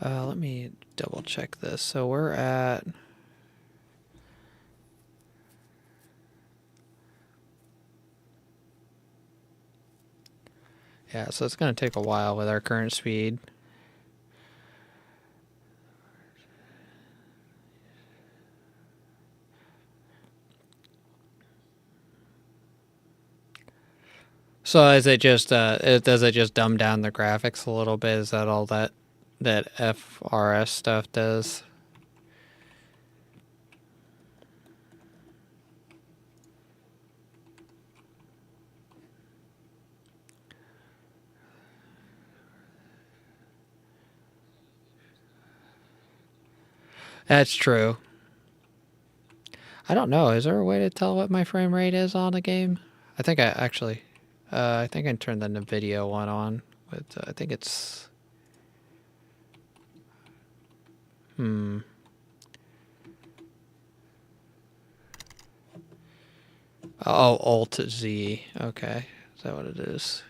Let me double check this. So we're at. Yeah, so it's going to take a while with our current speed. So is it just does it just dumb down the graphics a little bit? Is that all that FRS stuff does? That's true. I don't know. Is there a way to tell what my frame rate is on a game? I think I actually, I think I turned the video one on with. I think it's. Hmm. Oh, Alt Z. Okay, is that what it is?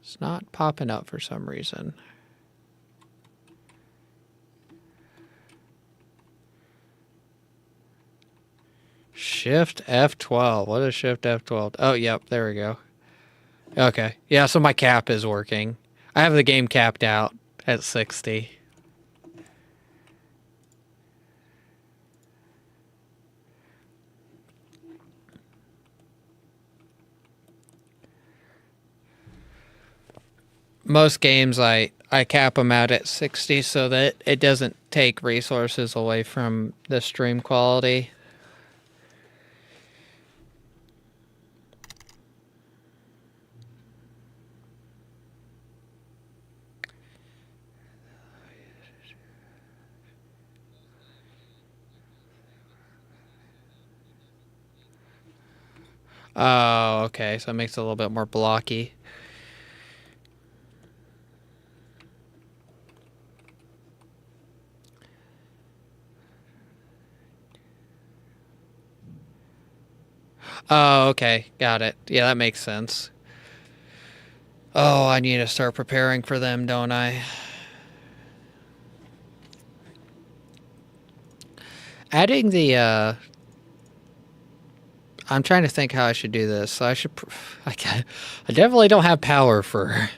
It's not popping up for some reason. Shift F12. What is Shift F12? Oh, yep, there we go. Okay. Yeah, so my cap is working. I have the game capped out at 60. Most games I cap them out at 60 so that it doesn't take resources away from the stream quality. Oh, okay. So it makes it a little bit more blocky. Oh, okay. Got it. Yeah, that makes sense. Oh, I need to start preparing for them, don't I? Adding the, I'm trying to think how I should do this. So I should, I definitely don't have power for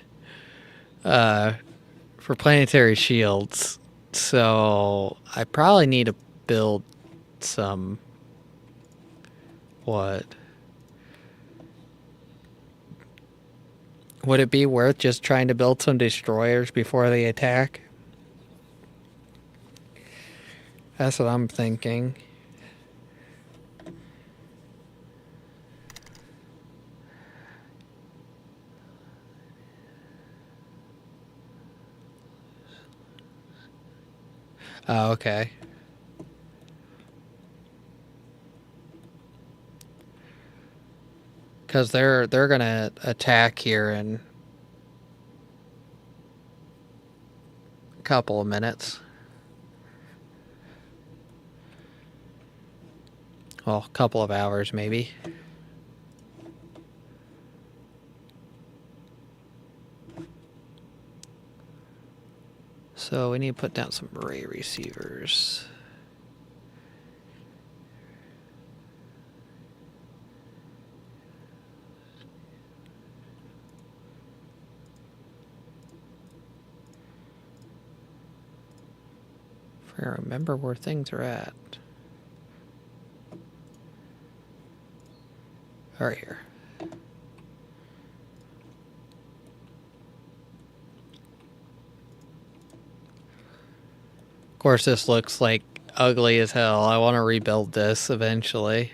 planetary shields. So I probably need to build some, what? Would it be worth just trying to build some destroyers before they attack? That's what I'm thinking. Oh, okay. Because they're gonna attack here in a couple of minutes. Well, a couple of hours maybe. So we need to put down some array receivers. If I remember where things are at. Right here. Of course, this looks like ugly as hell. I want to rebuild this eventually.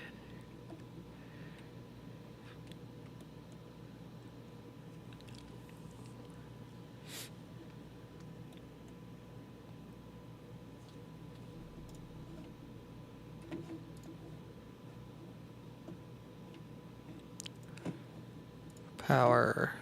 Power.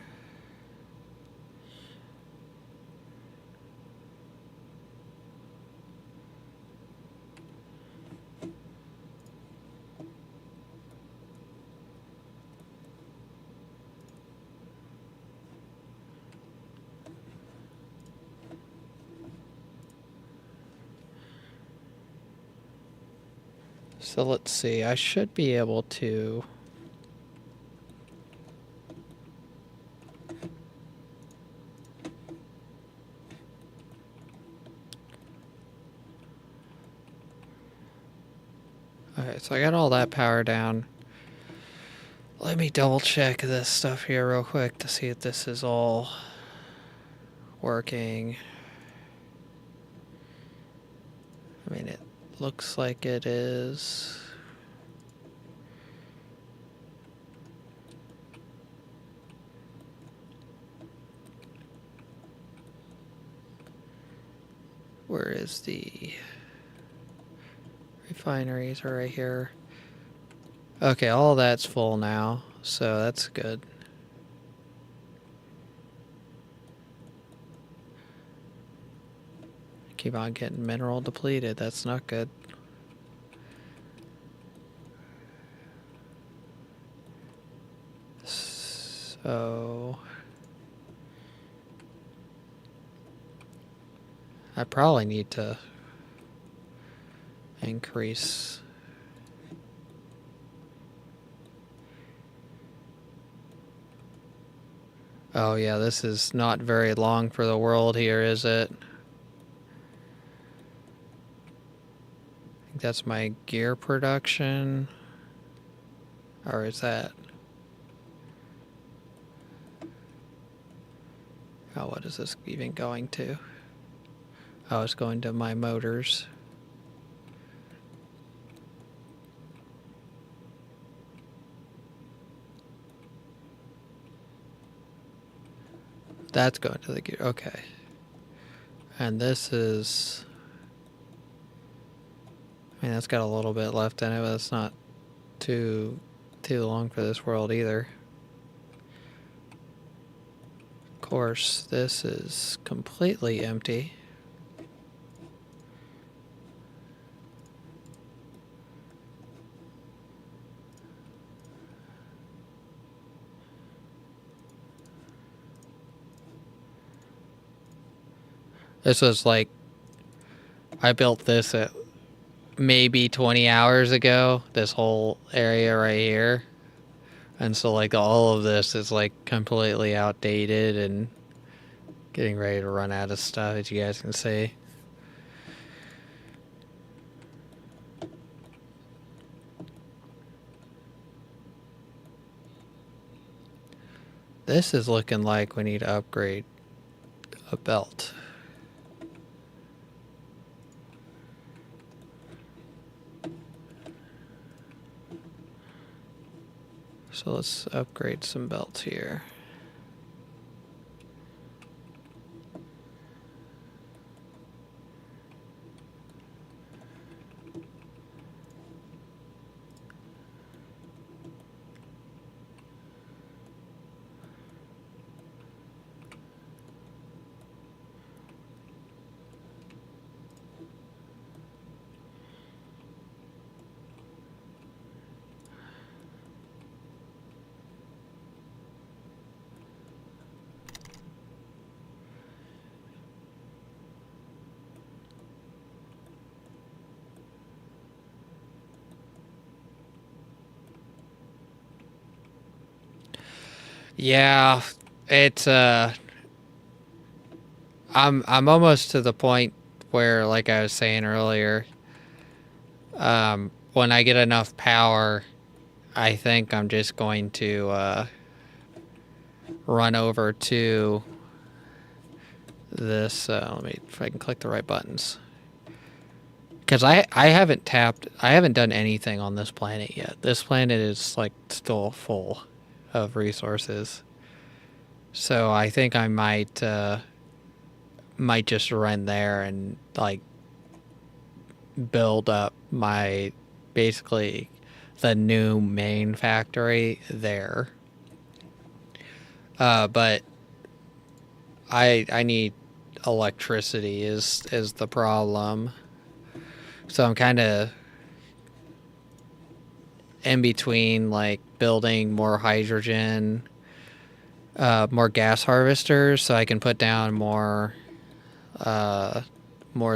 So let's see, I should be able to... Alright, so I got all that power down. Let me double check this stuff here real quick to see if this is all working. I mean, it looks like it is. Where is the refineries? Are right here. Okay, all that's full now, so that's good. Keep on getting mineral depleted. That's not good. So I probably need to increase. Oh yeah, this is not very long for the world here, is it? I think that's my gear production. Or is that... Oh, what is this even going to? Oh, it's going to my motors. That's going to the gear. Okay. And this is... I mean, that's got a little bit left in it, but it's not too long for this world either. Of course, this is completely empty. This was like, I built this at maybe 20 hours ago, this whole area right here. And so like all of this is like completely outdated and getting ready to run out of stuff, as you guys can see. This is looking like we need to upgrade a belt. So let's upgrade some belts here. Yeah, it's I'm almost to the point where, like I was saying earlier, when I get enough power, I think I'm just going to run over to this. Let me, if I can click the right buttons, because I haven't done anything on this planet yet. This planet is like still full of resources, so I think I might just run there and like build up my basically the new main factory there. But I need electricity is the problem. So I'm kind of in between, like building more hydrogen, more gas harvesters, so I can put down more of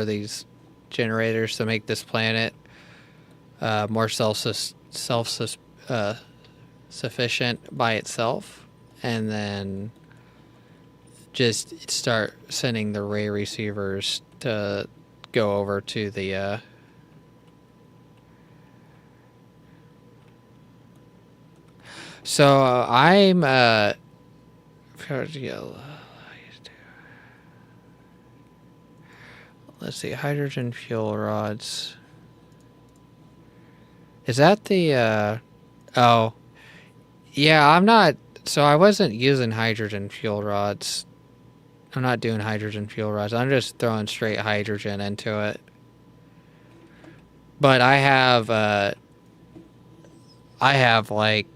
these generators to make this planet more sufficient by itself, and then just start sending the ray receivers to go over to the I'm let's see, hydrogen fuel rods. Is that the oh yeah, I'm not, so I wasn't using hydrogen fuel rods. I'm not doing hydrogen fuel rods. I'm just throwing straight hydrogen into it. But I have like,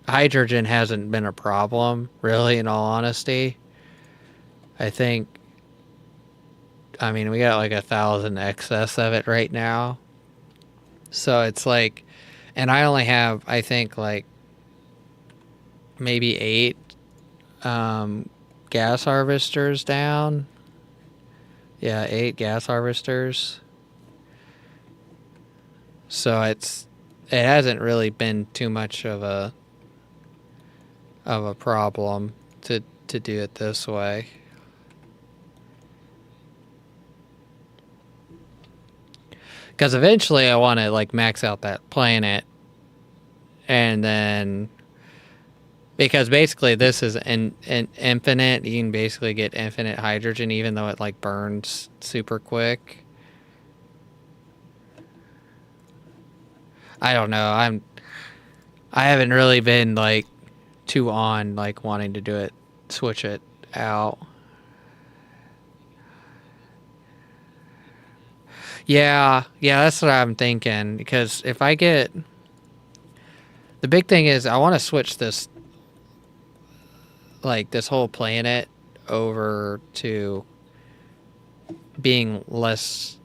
hydrogen hasn't been a problem, really, in all honesty. I think, I mean, we got like 1,000 excess of it right now. So it's like, and I only have, I think, like maybe 8 gas harvesters down. Yeah, 8 gas harvesters. So it hasn't really been too much of a problem to do it this way. Because eventually I want to like max out that planet, and then because basically this is an infinite, you can basically get infinite hydrogen even though it like burns super quick. I don't know. I haven't really been like too on like wanting to do it, switch it out. Yeah, that's what I'm thinking. Because if I get, the big thing is I want to switch this, like this whole planet over to being less,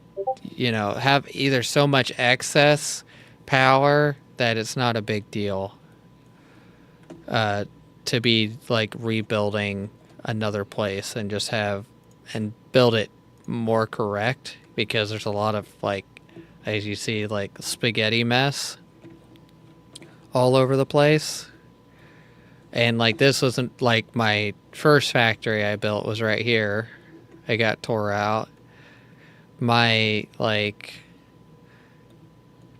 have either so much excess power that it's not a big deal to be like rebuilding another place and just have and build it more correct, because there's a lot of like, as you see, like spaghetti mess all over the place. And like this wasn't like my first factory I built was right here. I got tore out. My like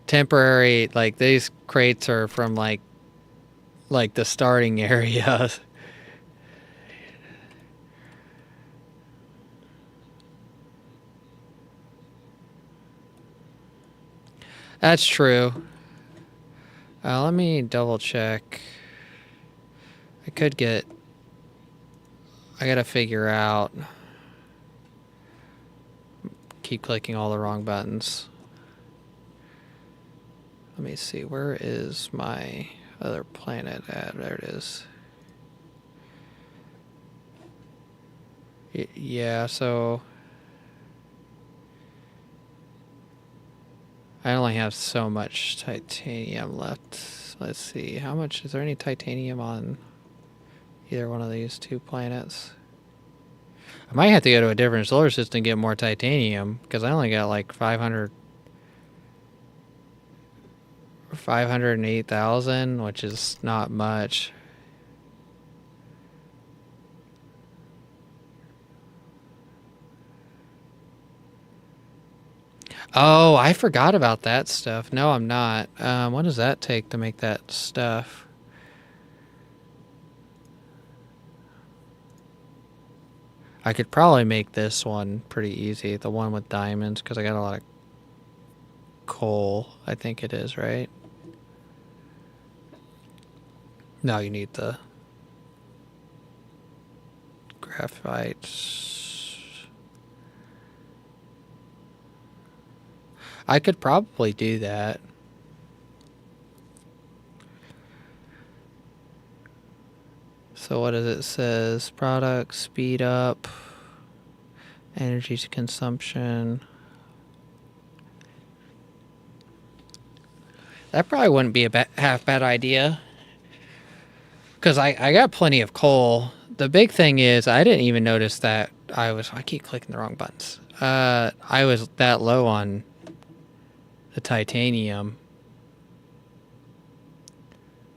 temporary, like these crates are from like the starting area. That's true. Let me double check. I gotta figure out. Keep clicking all the wrong buttons. Let me see, where is my other planet at? There it is. Yeah, so I only have so much titanium left. Let's see, how much, is there any titanium on either one of these two planets? I might have to go to a different solar system to get more titanium, because I only got like 508,000, which is not much. Oh, I forgot about that stuff. No, I'm not. What does that take to make that stuff? I could probably make this one pretty easy, the one with diamonds, because I got a lot of coal, I think it is, right? No, you need the graphite. I could probably do that. So what does it says? Product, speed up, energy consumption. That probably wouldn't be a half bad idea. Because I got plenty of coal. The big thing is I didn't even notice that I keep clicking the wrong buttons. I was that low on the titanium.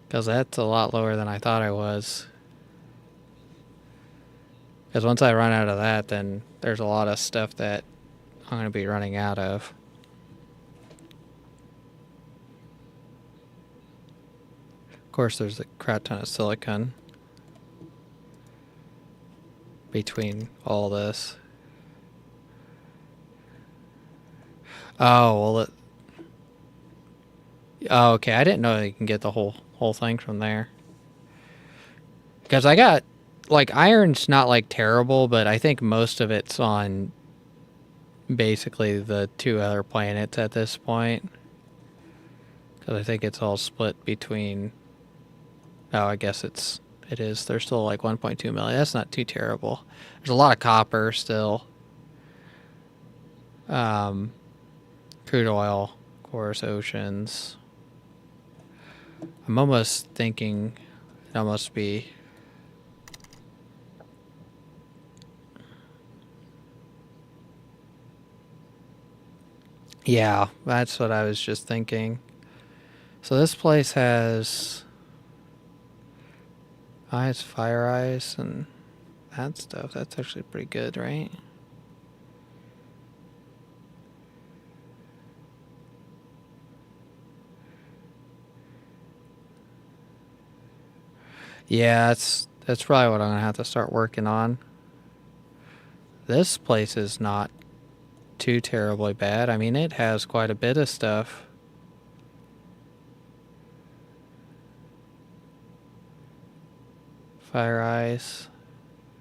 Because that's a lot lower than I thought I was. Because once I run out of that, then there's a lot of stuff that I'm going to be running out of. Of course, there's a crap ton of silicon between all this. Oh, well, oh, okay. I didn't know you can get the whole thing from there. Because I got, like, iron's not, like, terrible, but I think most of it's on basically the two other planets at this point. Because I think it's all split between, oh, I guess it is. There's still, like, 1.2 million. That's not too terrible. There's a lot of copper still. Crude oil, of course, oceans. I'm almost thinking it almost be... Yeah, that's what I was just thinking. So this place has ice, fire ice, and that stuff. That's actually pretty good, right? Yeah, that's probably what I'm gonna have to start working on. This place is not too terribly bad. I mean, it has quite a bit of stuff. Fire ice.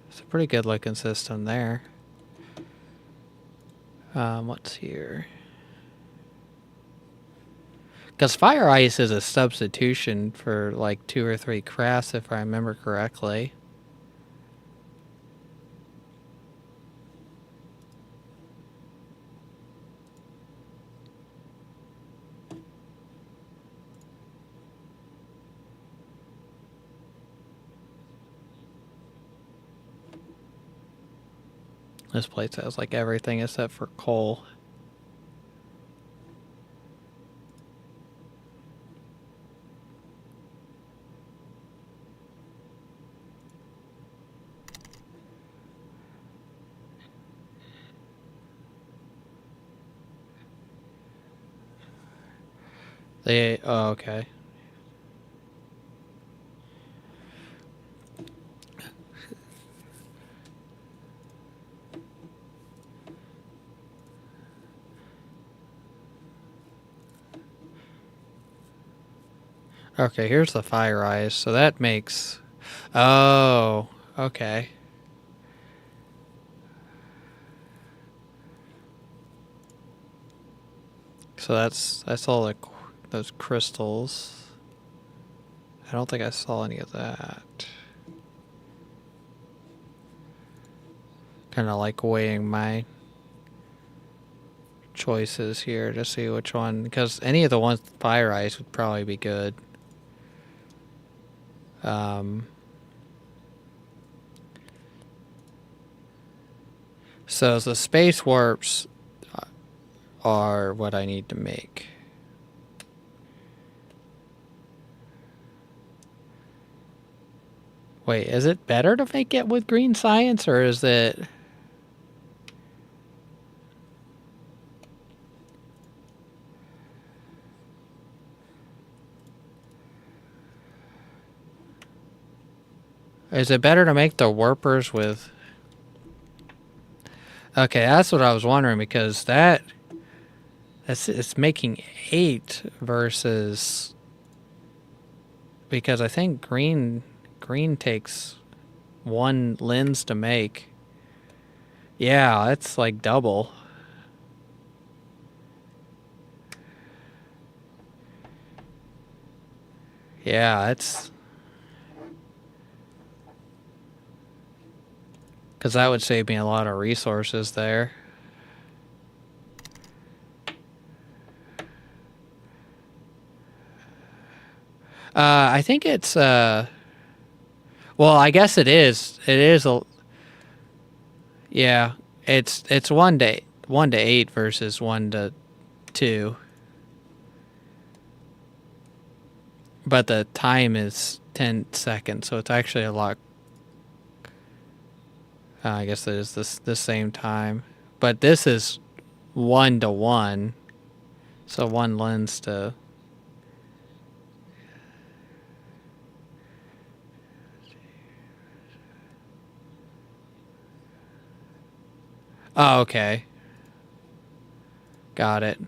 It's a pretty good looking system there. What's here? Because fire ice is a substitution for like 2 or 3 crafts, if I remember correctly. This place has like everything except for coal. Oh, okay. Okay, here's the fire eyes. So that makes... Oh, okay. So that's all the, those crystals. I don't think I saw any of that. Kind of like weighing my choices here to see which one, because any of the ones with fire eyes would probably be good. So the space warps are what I need to make. Wait, is it better to make it with green science, or is it... Is it better to make the warpers with... Okay, that's what I was wondering, because it's making 8 versus... Because I think green takes 1 lens to make. Yeah, it's like double. Yeah, it's... Because that would save me a lot of resources there. I think it's... Well, I guess it is. It is a... Yeah, it's 1 to 8 versus 1 to 2. But the time is 10 seconds, so it's actually a lot... I guess it is the same time. But this is 1 to 1. So 1 lens to... Oh, okay. Got it.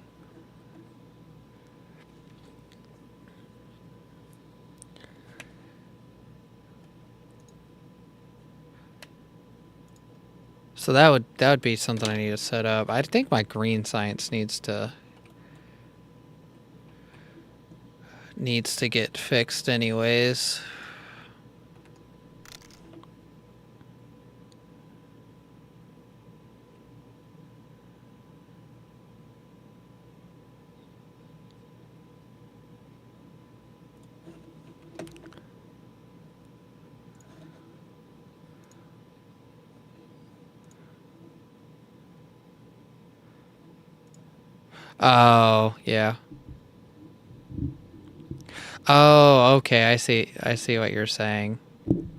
So that would be something I need to set up. I think my green science needs to get fixed anyways. Oh, yeah. Oh, okay. I see what you're saying.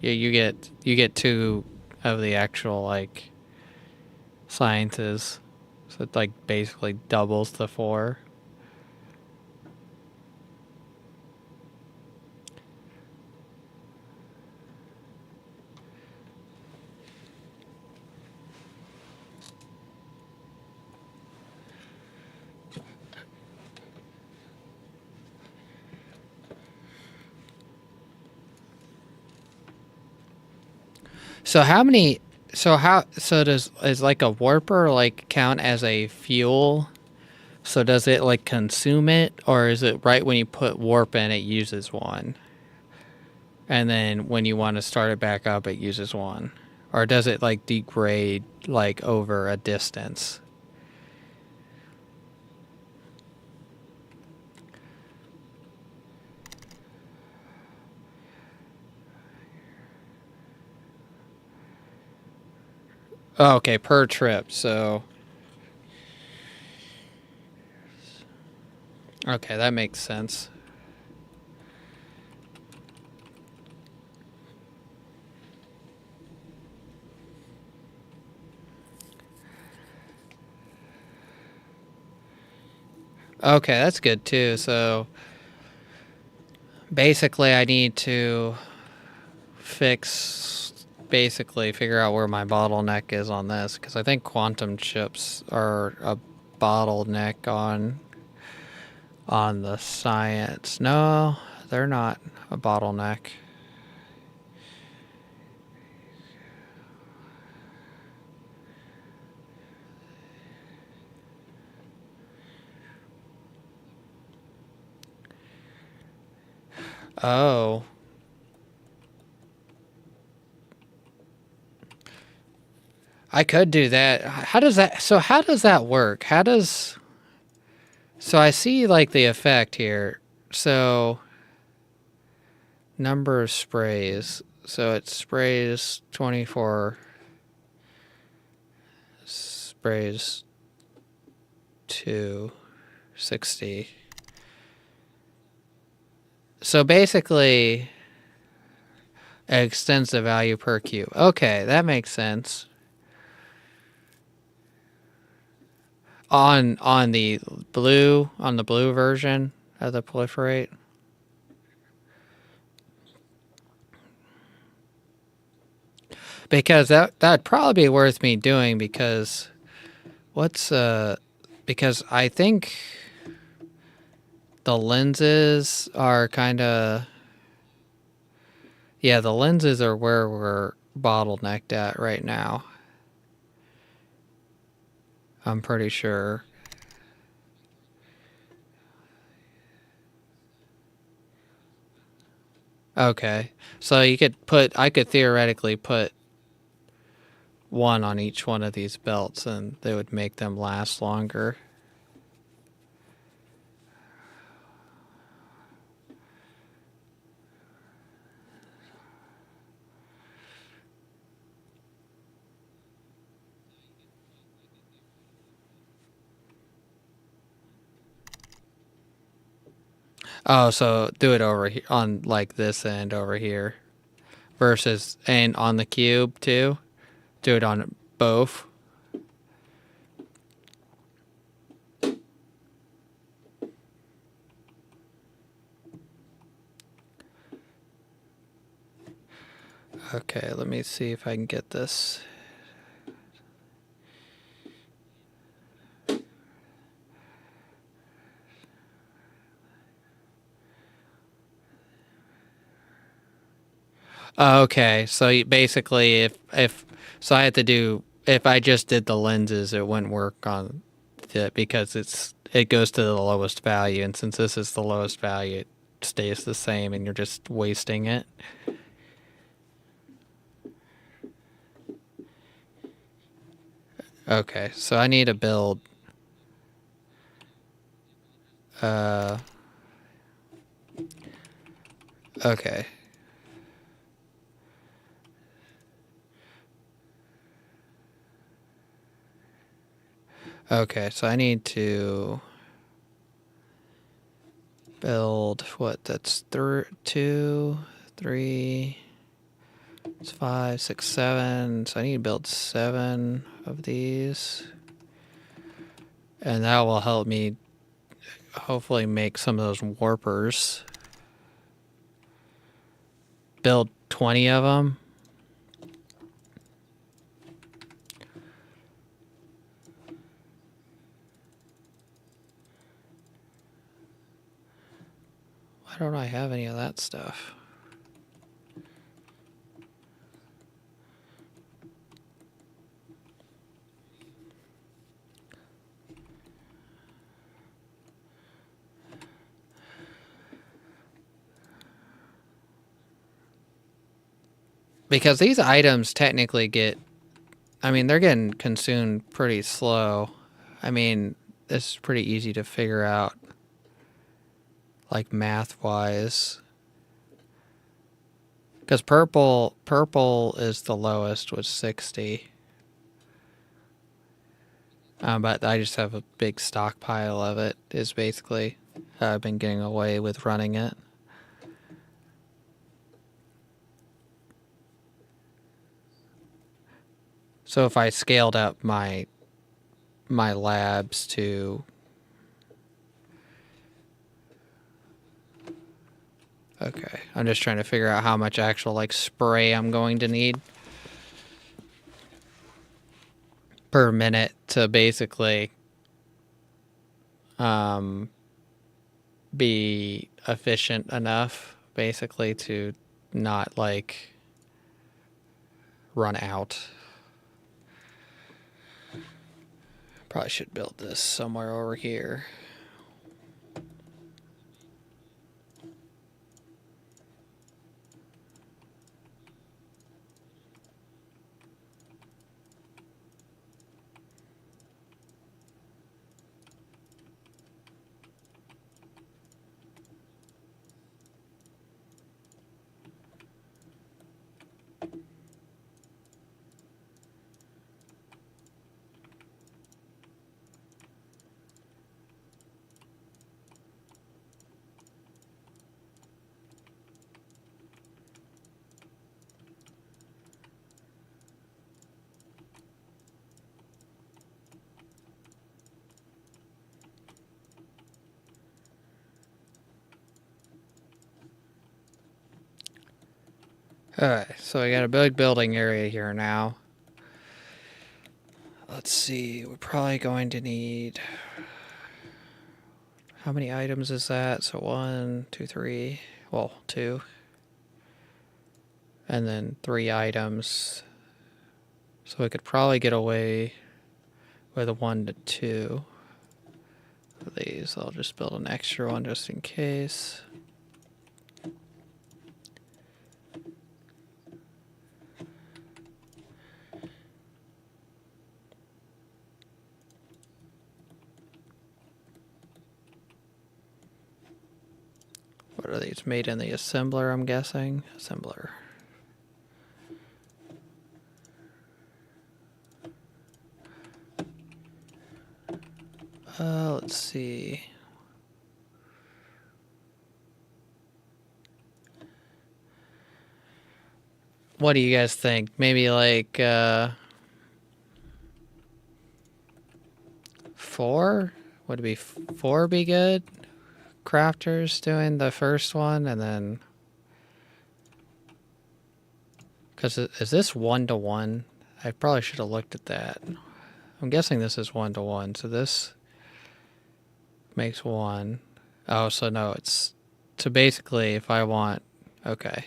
Yeah, you get 2 of the actual like sciences. So it like basically doubles the 4. So how many? So is like a warper like count as a fuel? So does it like consume it, or is it right when you put warp in, it uses 1, and then when you want to start it back up, it uses 1, or does it like degrade like over a distance? Oh, okay, per trip. So okay, that makes sense. Okay, that's good too. So basically I need to figure out where my bottleneck is on this, because I think quantum chips are a bottleneck on the science. No, they're not a bottleneck. Oh. I could do that. How does that work? So I see like the effect here. So number of sprays. So it sprays 24 sprays to 60. So basically it extends the value per cube. Okay, that makes sense. On the blue version of the proliferate. Because that'd probably be worth me doing because because I think the lenses are kind of the lenses are where we're bottlenecked at right now. I'm pretty sure. Okay. So I could theoretically put one on each one of these belts and they would make them last longer. Oh, so do it over here on like this end over here versus and on the cube too. Do it on both. Okay, let me see if I can get this. Okay, so basically, if so, I had to do if I just did the lenses, it wouldn't work on it because it goes to the lowest value, and since this is the lowest value, it stays the same, and you're just wasting it. Okay, so I need to build. Uh. Okay. Okay, so I need to build what? That's 2, 3, it's 5, 6, 7. So I need to build 7 of these, and that will help me hopefully make some of those warpers. Build 20 of them. Why don't I have any of that stuff? Because these items technically they're getting consumed pretty slow. I mean, this is pretty easy to figure out, like math-wise. Because purple is the lowest with 60. But I just have a big stockpile of it, is basically how I've been getting away with running it. So if I scaled up my labs to okay, I'm just trying to figure out how much actual like spray I'm going to need per minute to basically be efficient enough, basically, to not, like, run out. Probably should build this somewhere over here. Alright, so I got a big building area here now. Let's see, we're probably going to need... How many items is that? So 1, 2, 3... Well, 2. And then 3 items. So we could probably get away with a 1 to 2 of these. I'll just build an extra one just in case. What are these? Made in the assembler, I'm guessing? Assembler. Let's see. What do you guys think? Maybe like 4? Would it be 4 be good? Crafters doing the first one, and then... Because is this 1 to 1? I probably should have looked at that. I'm guessing this is 1 to 1, so this makes 1. Oh, so no, it's... So basically, if I want... Okay.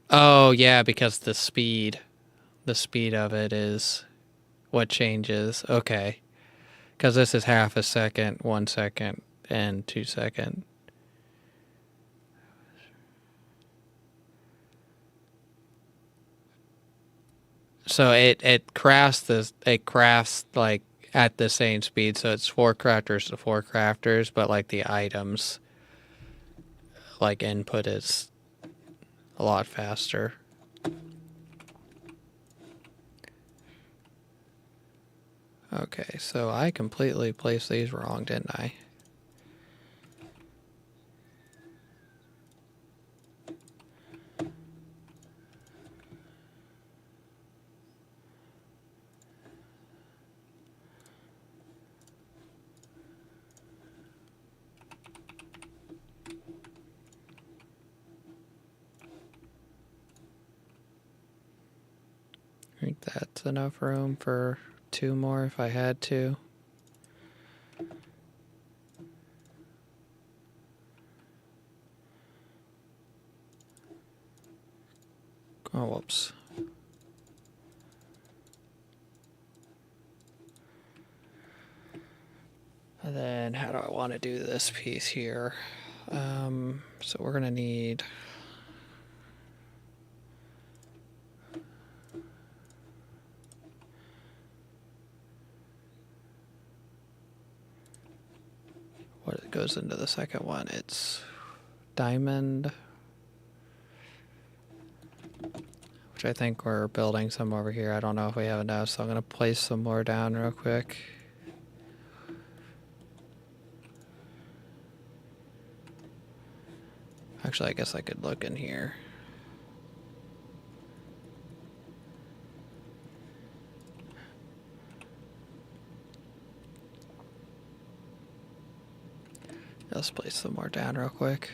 Oh, yeah, because the speed of it is what changes. Okay. Because this is half a second, 1 second, and 2 second. So it crafts like at the same speed, so it's 4 crafters to 4 crafters, but like the items like input is a lot faster. Okay, so I completely placed these wrong, didn't I? I think that's enough room for 2 more if I had to. Oh, whoops. And then how do I want to do this piece here? So we're going to need... What goes into the second one? It's diamond, which I think we're building some over here. I don't know if we have enough, so I'm going to place some more down real quick. Actually, I guess I could look in here. Let's place some more down real quick.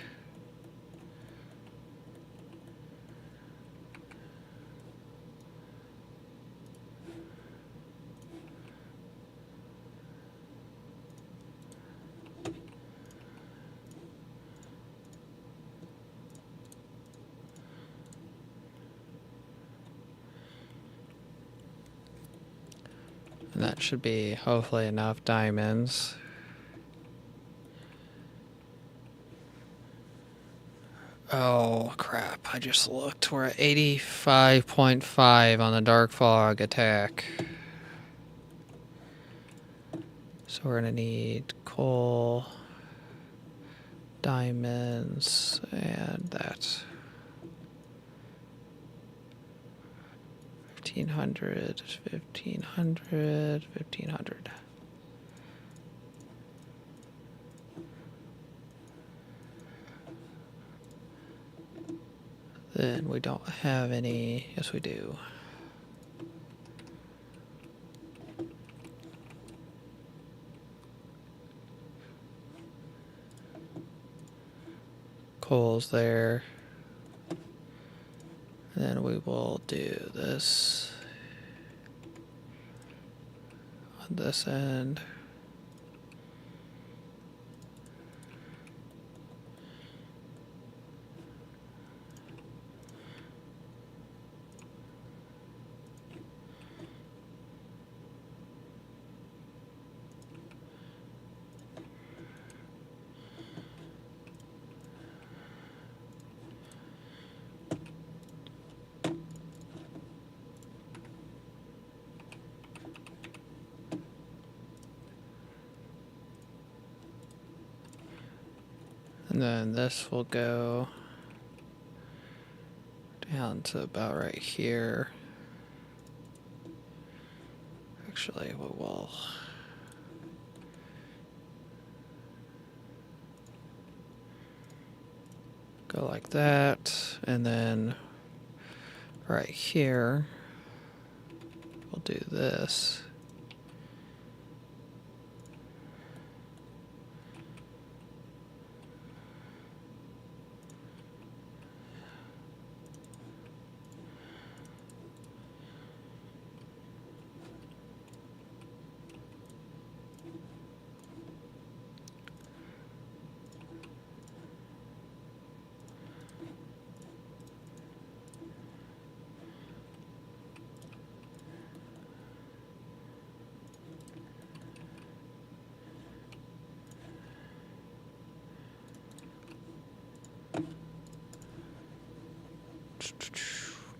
And that should be hopefully enough diamonds. Oh crap, I just looked. We're at 85.5 on the dark fog attack. So we're gonna need coal, diamonds, and that. 1500, 1500, 1500. Then we don't have any. Yes, we do. Coal's there. And then we will do this on this end. And then this will go down to about right here. Actually, we will go like that, and then right here, we'll do this.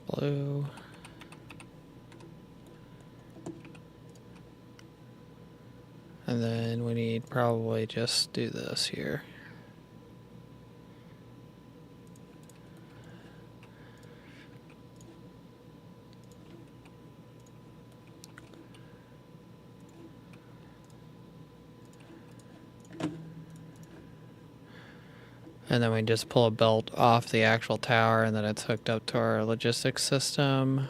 Blue. And then we need probably just do this here. And then we just pull a belt off the actual tower, and then it's hooked up to our logistics system.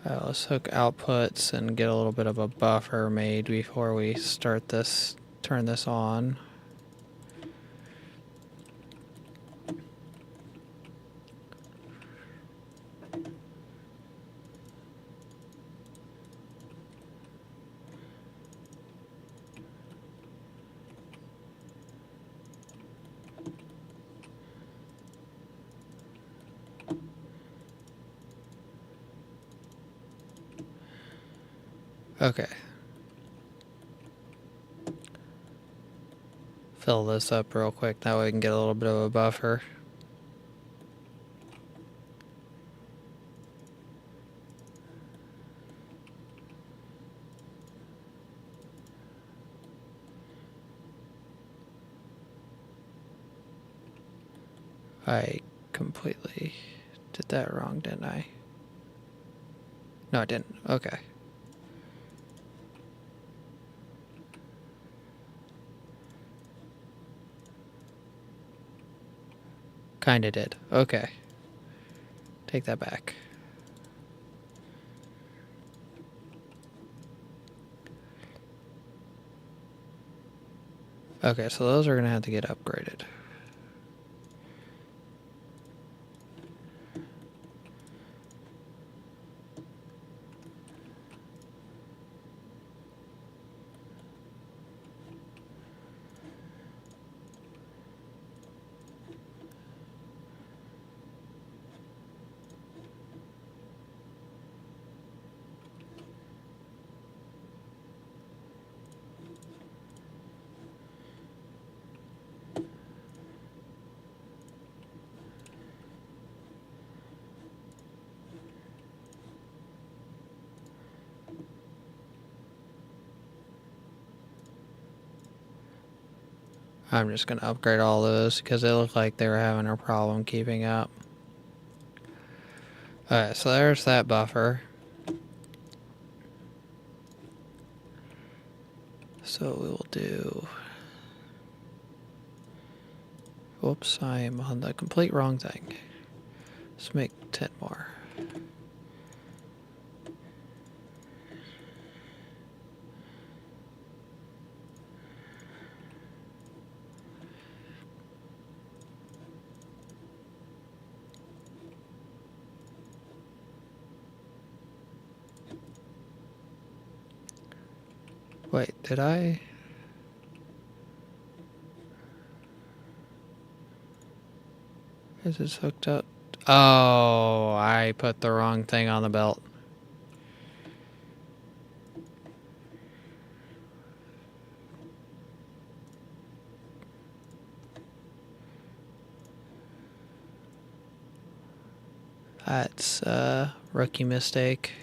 Let's hook outputs and get a little bit of a buffer made before we start this, turn this on. Okay. Fill this up real quick, that way we can get a little bit of a buffer. I completely did that wrong, didn't I? No, I didn't. Okay. Kinda did. Okay. Take that back. Okay, so those are gonna have to get upgraded. I'm just going to upgrade all those because it looked like they were having a problem keeping up. Alright, so there's that buffer. So we will do... Whoops, I am on the complete wrong thing. Let's make 10 more. Wait, did I? Is this hooked up? Oh, I put the wrong thing on the belt. That's a rookie mistake.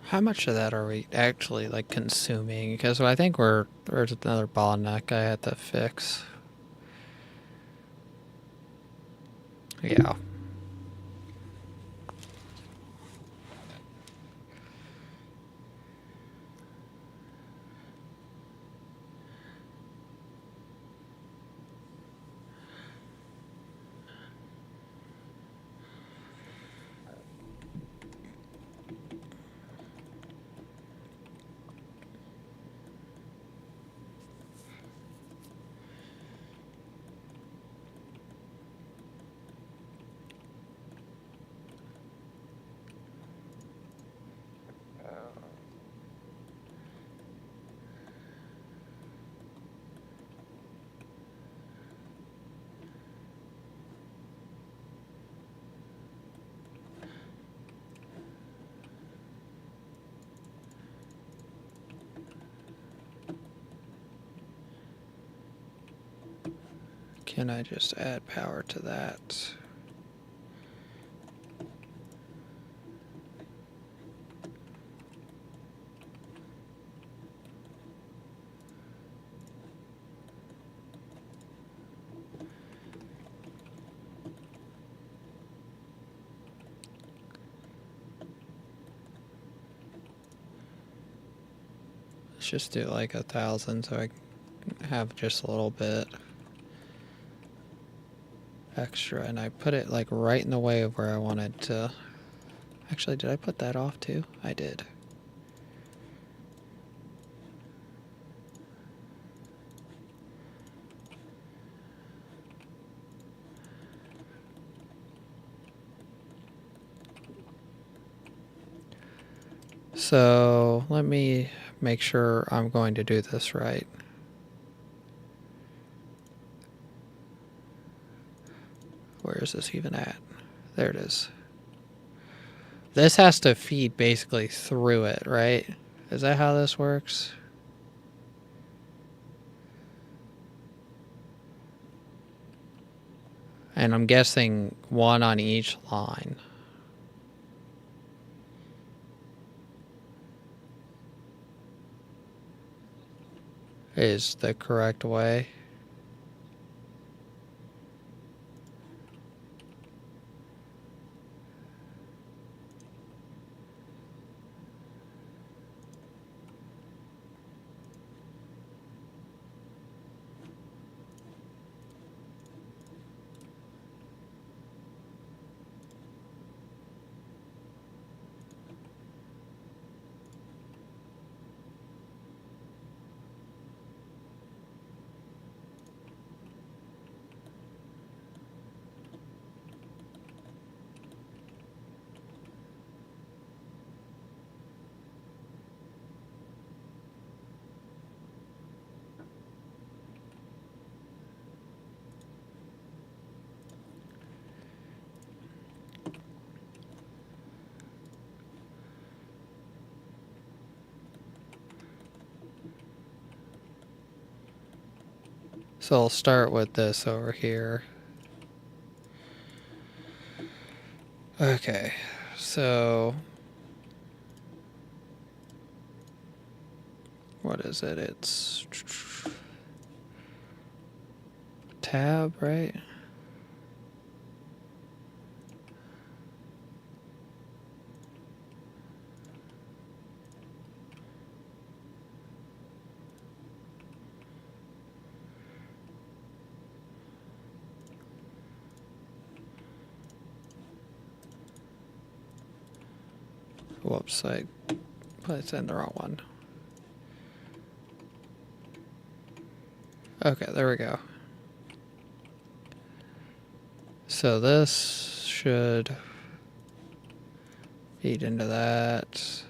How much of that are we actually like consuming? Because I think there's another bottleneck I had to fix. Yeah. Can I just add power to that? Let's just do like 1,000 so I can have just a little bit extra, and I put it like right in the way of where I wanted to. Actually, did I put that off too? I did. So let me make sure I'm going to do this right. Where is this even at? There it is. This has to feed basically through it, right? Is that how this works? And I'm guessing one on each line is the correct way. So I'll start with this over here. Okay, so what is it? It's tab, right? Whoops, I put in the wrong one. Okay, there we go. So this should feed into that.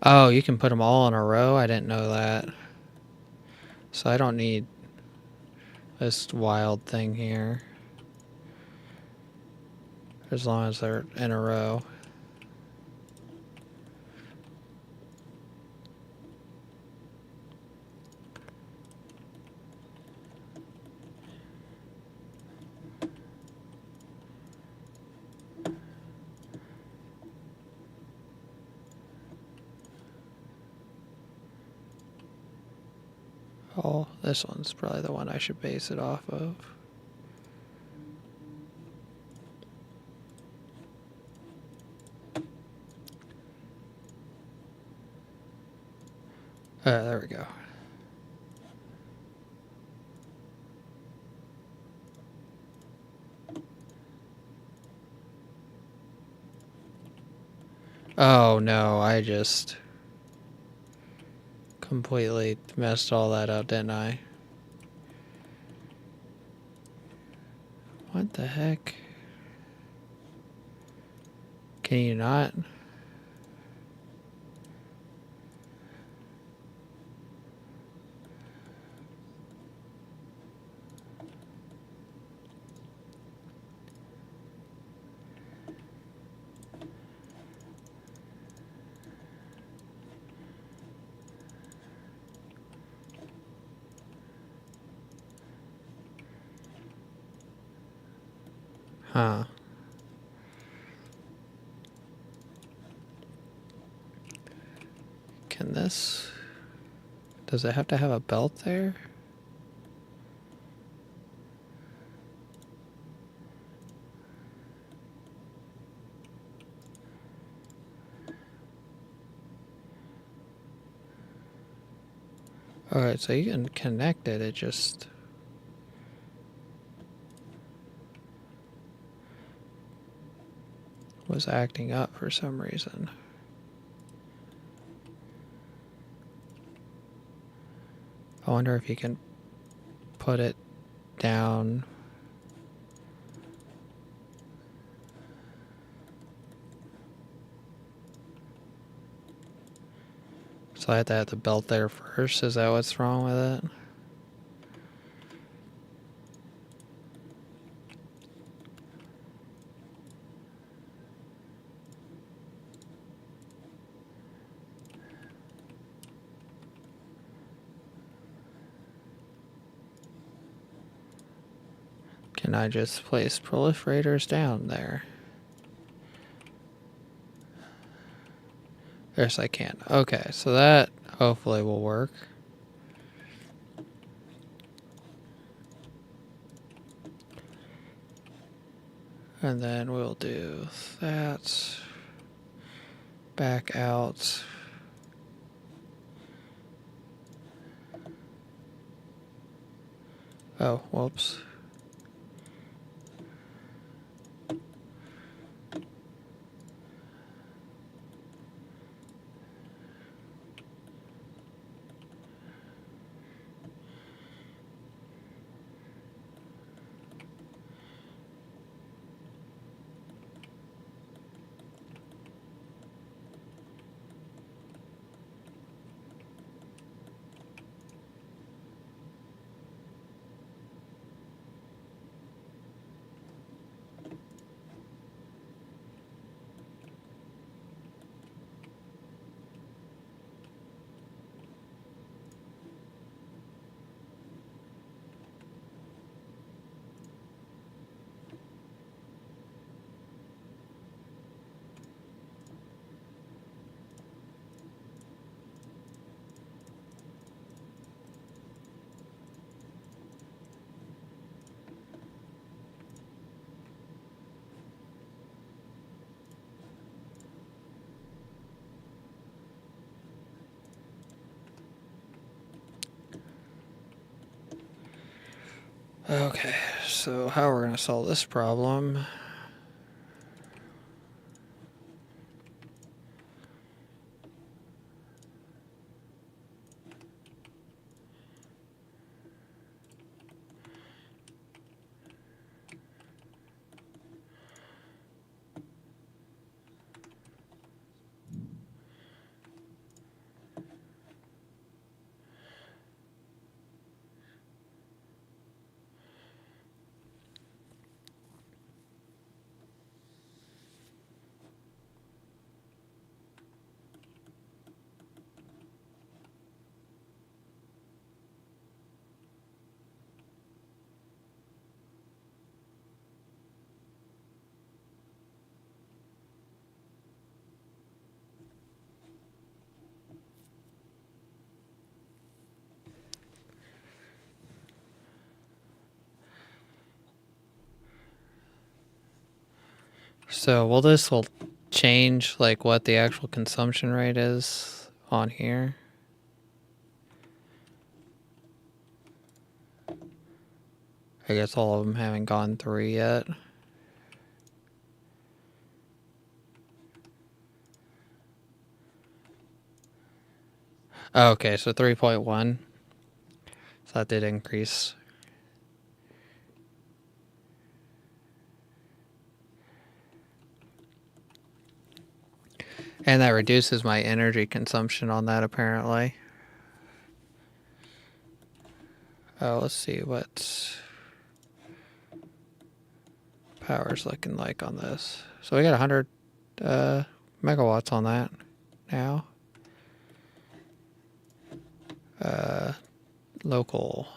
Oh, you can put them all in a row? I didn't know that. So I don't need this wild thing here. As long as they're in a row. Oh, this one's probably the one I should base it off of. There we go. Oh no, I just completely messed all that up, didn't I? What the heck? Can you not? Huh. Can this... Does it have to have a belt there? Alright, so you can connect it, it just... was acting up for some reason. I wonder if you can put it down. So I have to have the belt there first. Is that what's wrong with it? Can I just place proliferators down there? Yes, I can. Okay, so that hopefully will work. And then we'll do that. Back out. Oh, whoops. Okay, so how we're going to solve this problem? So, this will change like what the actual consumption rate is on here? I guess all of them haven't gone through yet. Oh, okay, so 3.1. So that did increase. And that reduces my energy consumption on that, apparently. Oh, let's see what power's looking like on this. So we got 100 megawatts on that now. Local.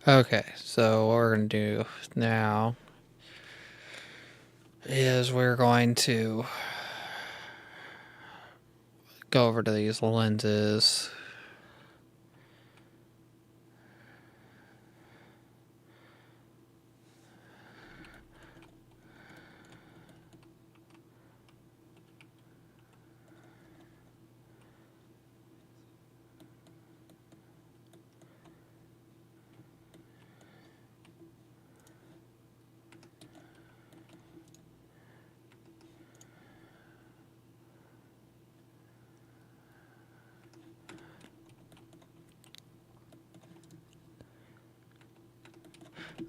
Okay, so what we're going to do now is we're going to go over to these lenses.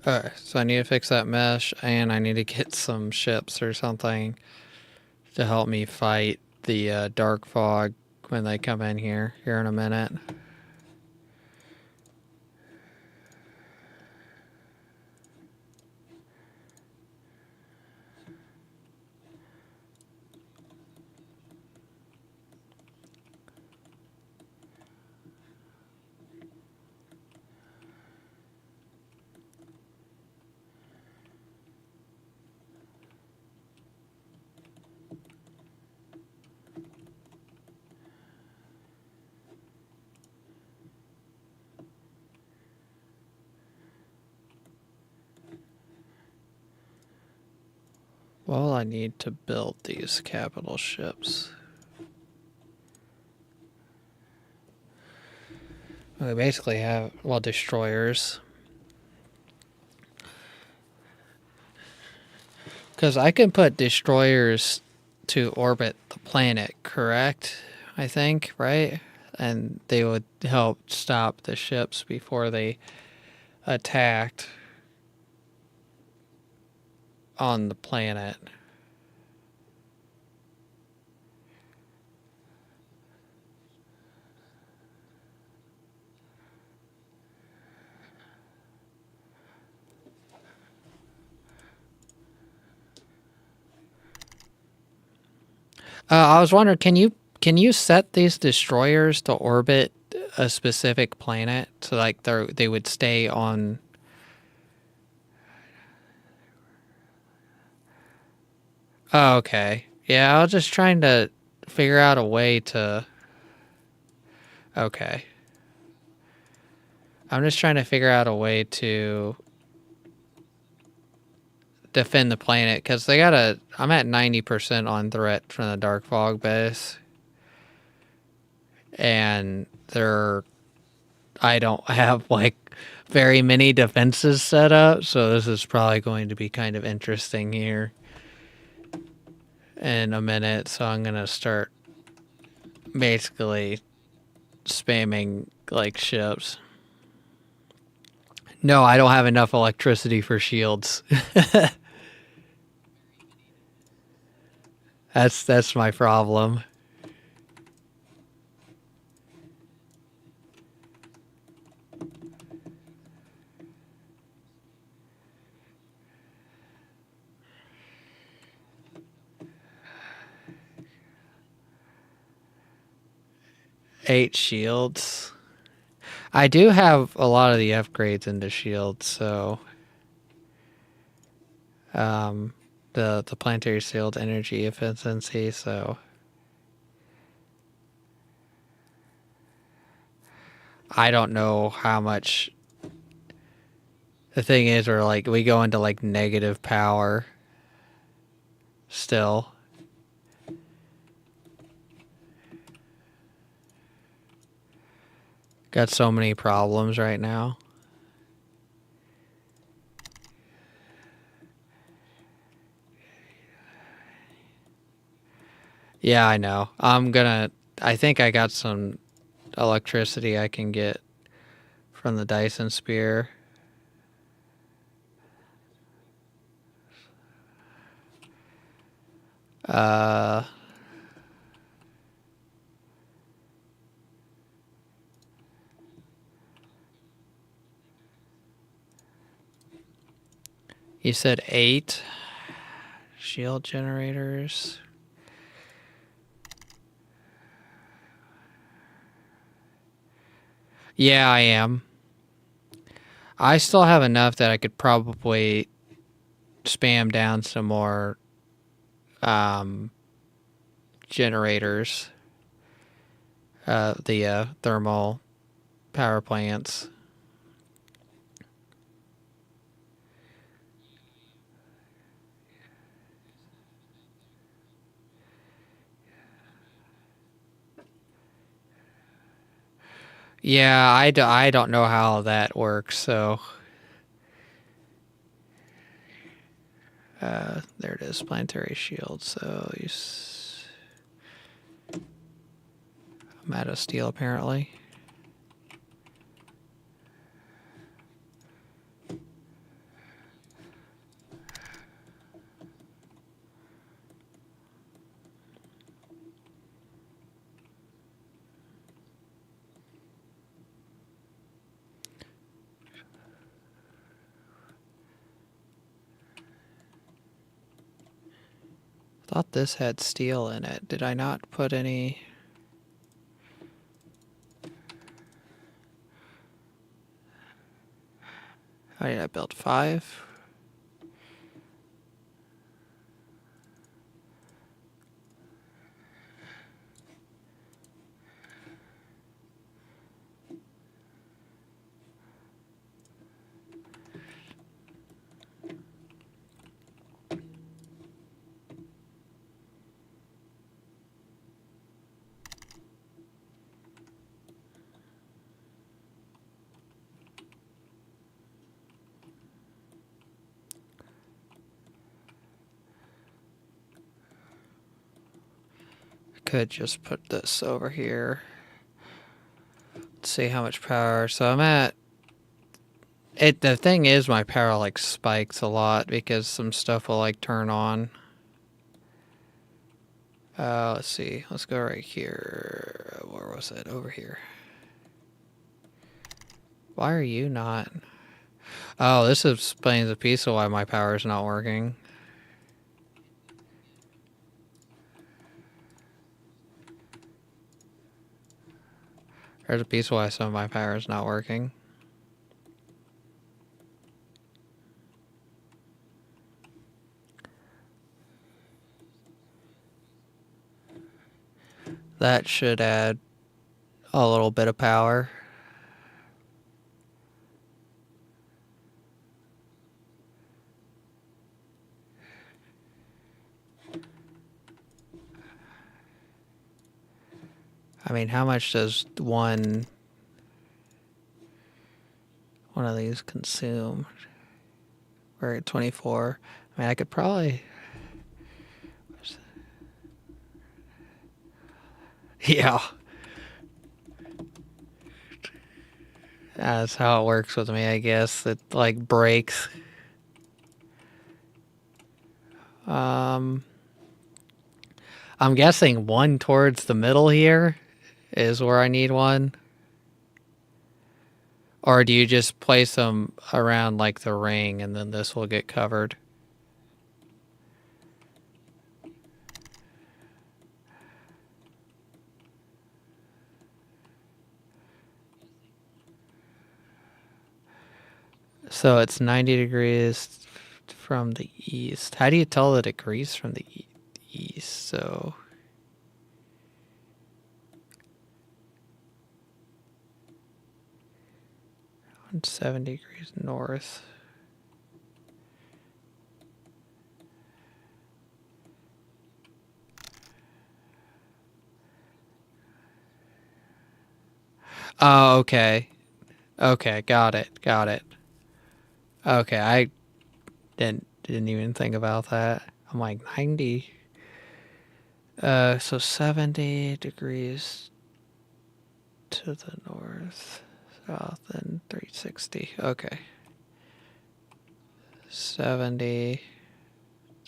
Alright, so I need to fix that mesh, and I need to get some ships or something to help me fight the dark fog when they come in here in a minute. Well, I need to build these capital ships. We basically have, well, destroyers. Because I can put destroyers to orbit the planet, correct? I think, right? And they would help stop the ships before they attacked on the planet. I was wondering, can you set these destroyers to orbit a specific planet so like they would stay on? Oh, okay. Yeah, I was just trying to figure out a way to. Okay. I'm just trying to figure out a way to defend the planet because they got a. I'm at 90% on threat from the Dark Fog base, and I don't have like very many defenses set up, so this is probably going to be kind of interesting here in a minute. So I'm gonna start basically spamming like ships. No, I don't have enough electricity for shields. That's my problem. Eight shields. I do have a lot of the upgrades into shields, so the planetary shield energy efficiency, so I don't know how much. The thing is, we're like we go into like negative power still. Got so many problems right now. Yeah, I know. I think I got some electricity I can get from the Dyson spear. Uh, you said 8 shield generators. Yeah, I am. I still have enough that I could probably spam down some more generators. The thermal power plants. Yeah, I don't know how that works, so there it is, planetary shield. So I'm out of steel apparently. Thought this had steel in it. Did I not put any? How did I build 5? could just put this over here. Let's see how much power. So I'm at it. The thing is, my power like spikes a lot because some stuff will like turn on. Let's see. Let's go right here. Where was it? Over here. Why are you not? Oh, this explains a piece of why my power is not working. There's a piece of why some of my power is not working. That should add a little bit of power. I mean, how much does one of these consume? We're at 24. I mean, I could probably... Yeah. That's how it works with me, I guess. It, like, breaks. I'm guessing one towards the middle here is where I need one. Or do you just place them around, like, the ring, and then this will get covered? So it's 90 degrees from the east. How do you tell the degrees from the east? So 170 degrees north. Oh, okay. Okay, got it. Okay, I didn't even think about that. I'm like 90. So 70 degrees to the north, south, and 360. Okay. 70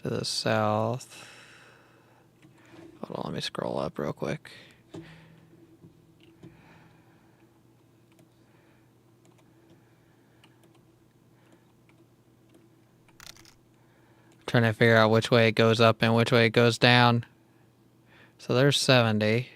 to the south. Hold on, let me scroll up real quick. Trying to figure out which way it goes up and which way it goes down. So there's 70.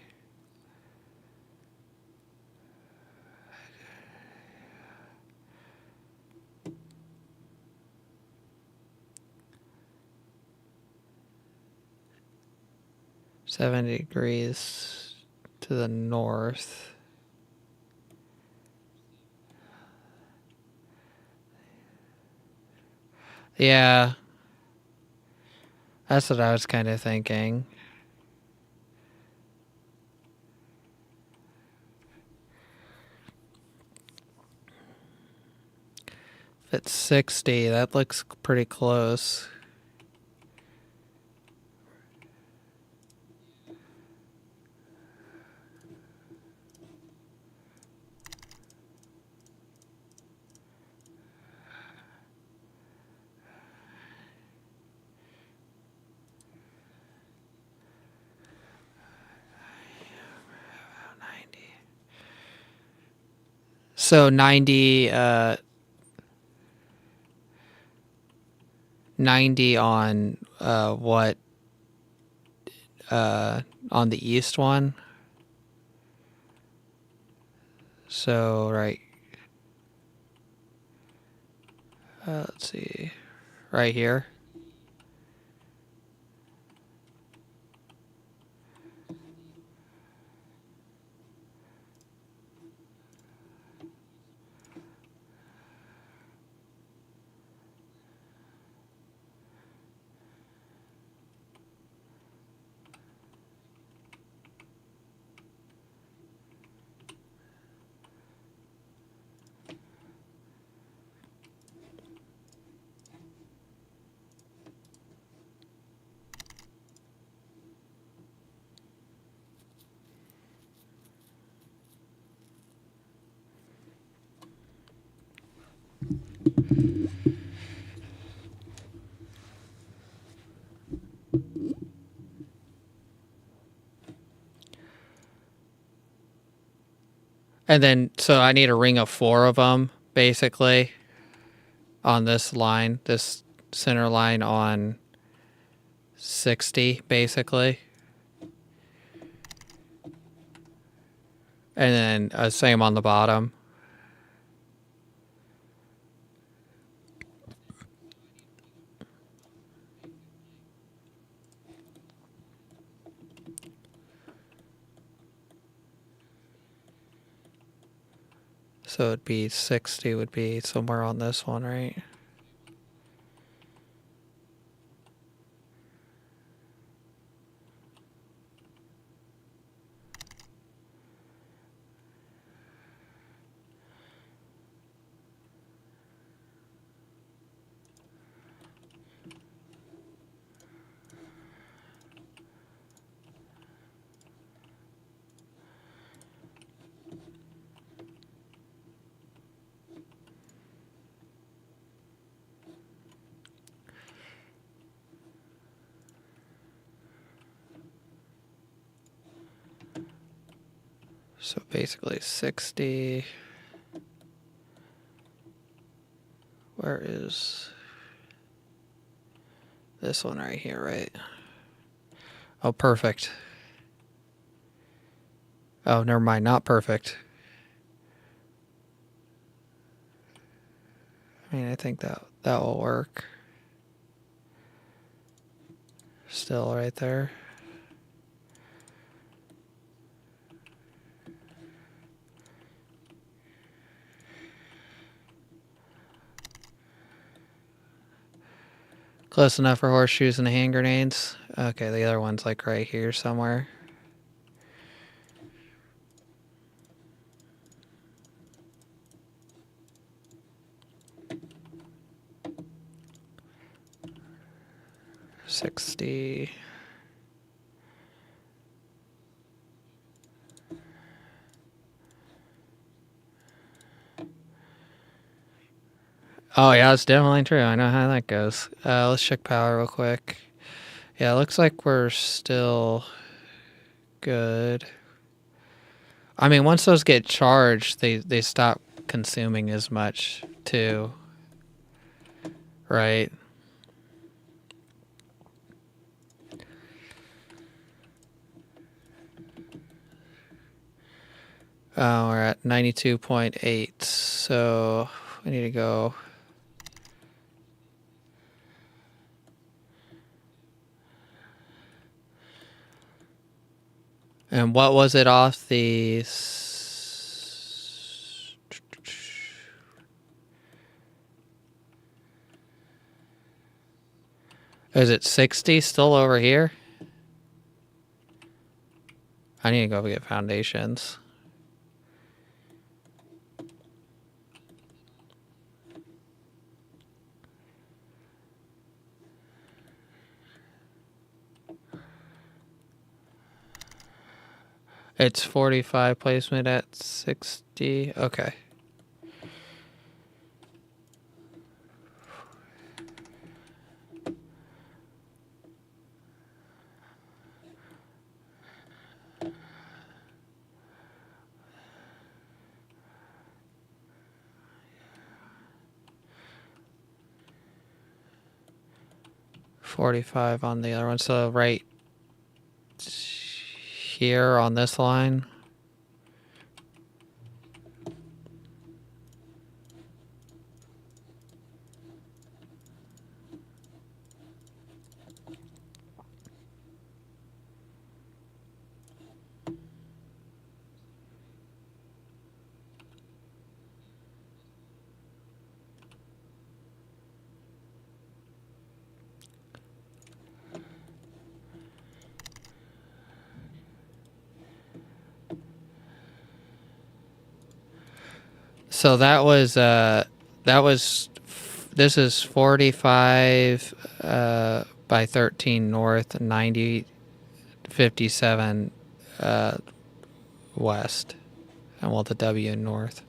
$70 degrees to the north. Yeah. That's what I was kind of thinking. If it's 60, that looks pretty close. So 90 on what on the east one. So right, let's see, right here. And then, so I need a ring of 4 of them, basically, on this line, this center line on 60, basically. And then same on the bottom. So it'd be 60 would be somewhere on this one, right? So basically 60. Where is this one right here, right? Oh, perfect. Oh, never mind, not perfect. I mean, I think that will work. Still right there. Close enough for horseshoes and hand grenades. Okay, the other one's like right here somewhere. $60. Oh yeah, that's definitely true. I know how that goes. Let's check power real quick. Yeah, it looks like we're still good. I mean, once those get charged, they stop consuming as much too. Right? We're at 92.8, so we need to go. And what was it off the? Is it 60 still over here? I need to go get foundations. It's 45 placement at 60. Okay. $45 on the other one. So right here on this line. So this is 45 by 13 north, 90 57 west, and well, the W north.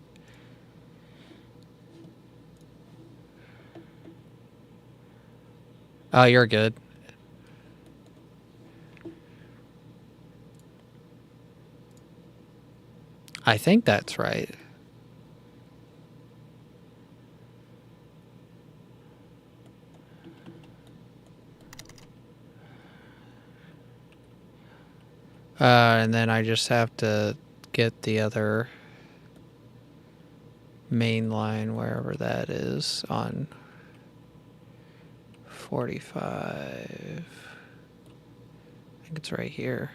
Oh, you're good. I think that's right. And then I just have to get the other main line, wherever that is, on 45. I think it's right here.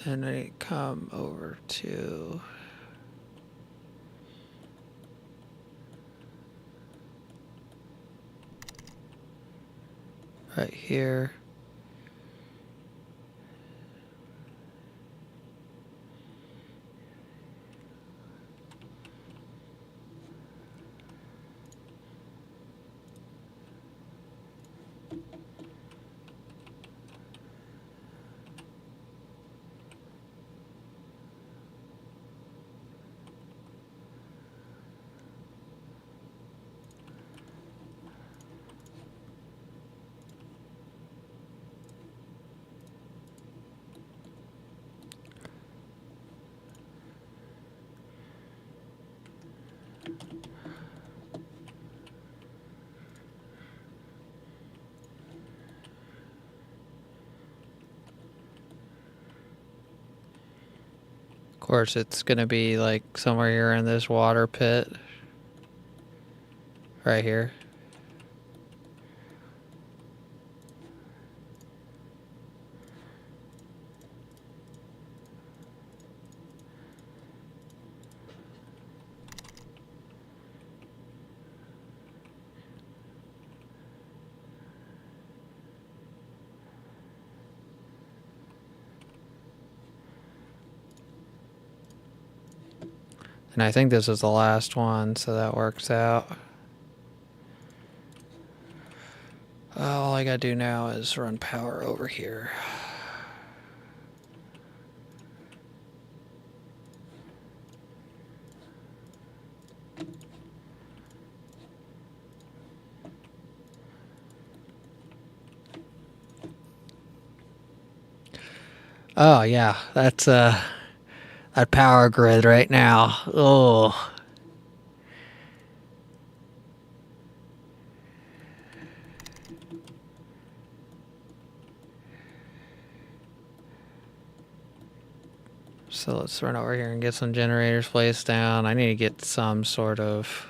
Then I come over to right here. Of course, it's going to be like somewhere here in this water pit. Right here. And I think this is the last one, so that works out. All I gotta do now is run power over here. Oh yeah, that's that power grid right now. Oh. So let's run over here and get some generators placed down. I need to get some sort of...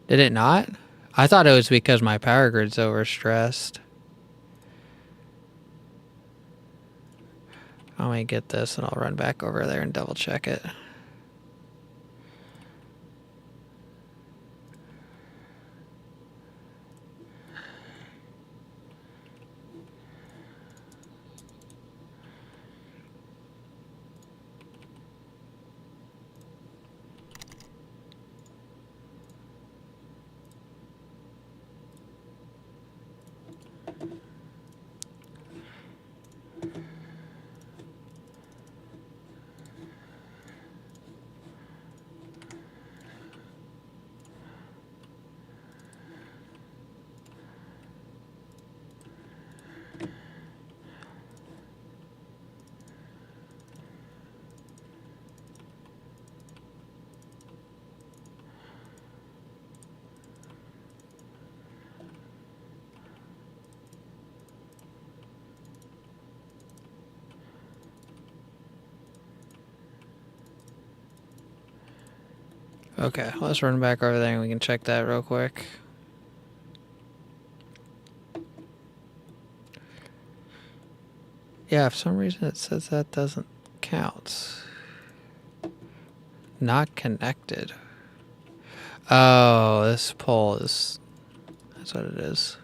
Did it not? I thought it was because my power grid's overstressed. Let me get this and I'll run back over there and double check it. Okay, let's run back over there and we can check that real quick. Yeah, for some reason it says that doesn't count. Not connected. Oh, this pole is... That's what it is.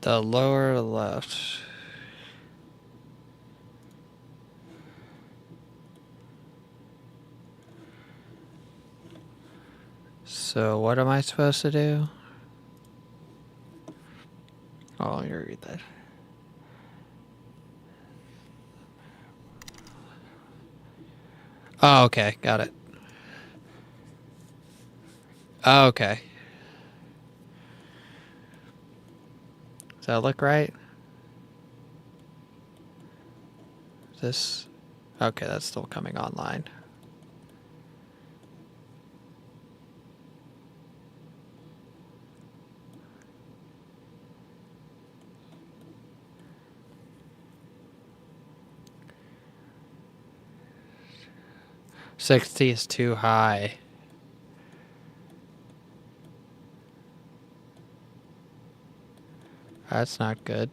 The lower left. So what am I supposed to do? Oh, let me read that. Oh, okay. Got it. Oh, okay. Does that look right? This... Okay, that's still coming online. $60 is too high. That's not good.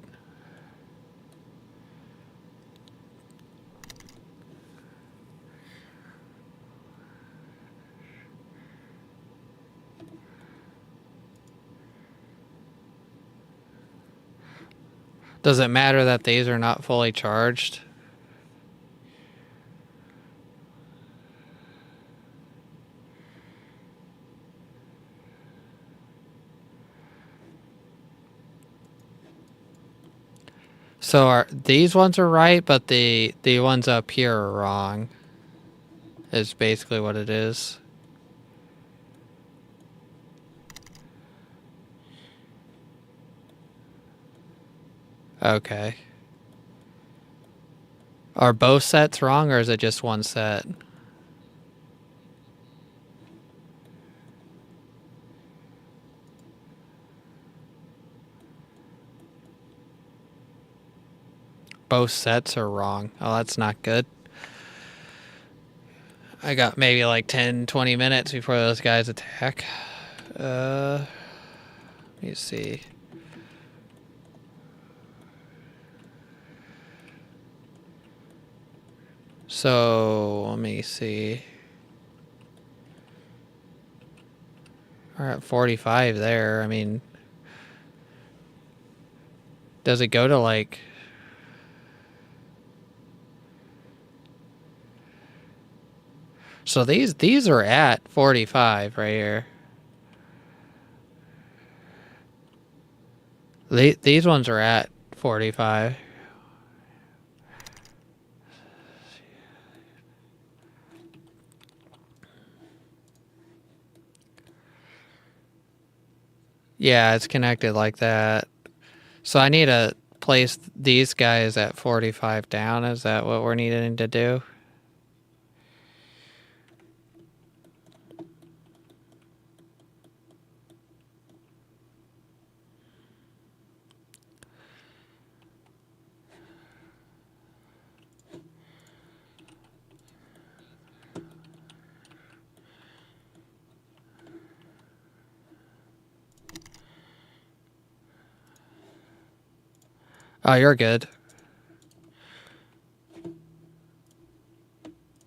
Does it matter that these are not fully charged? So these ones are right, but the ones up here are wrong. Is basically what it is. Okay. Are both sets wrong, or is it just one set? Both sets are wrong. Oh, that's not good. I got maybe like 10, 20 minutes before those guys attack. Let me see. So, let me see. We're at 45 there. I mean, does it go to like... So these are at 45 right here. These ones are at 45. Yeah, it's connected like that. So I need to place these guys at 45 down. Is that what we're needing to do? Oh, you're good.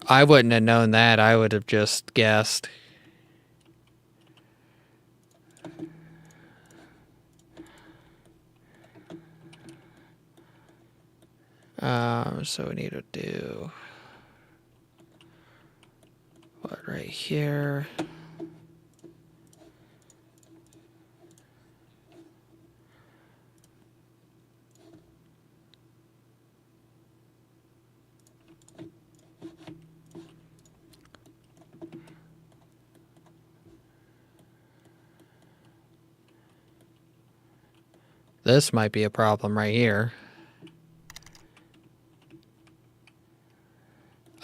I wouldn't have known that. I would have just guessed. So we need to do what right here. this might be a problem right here.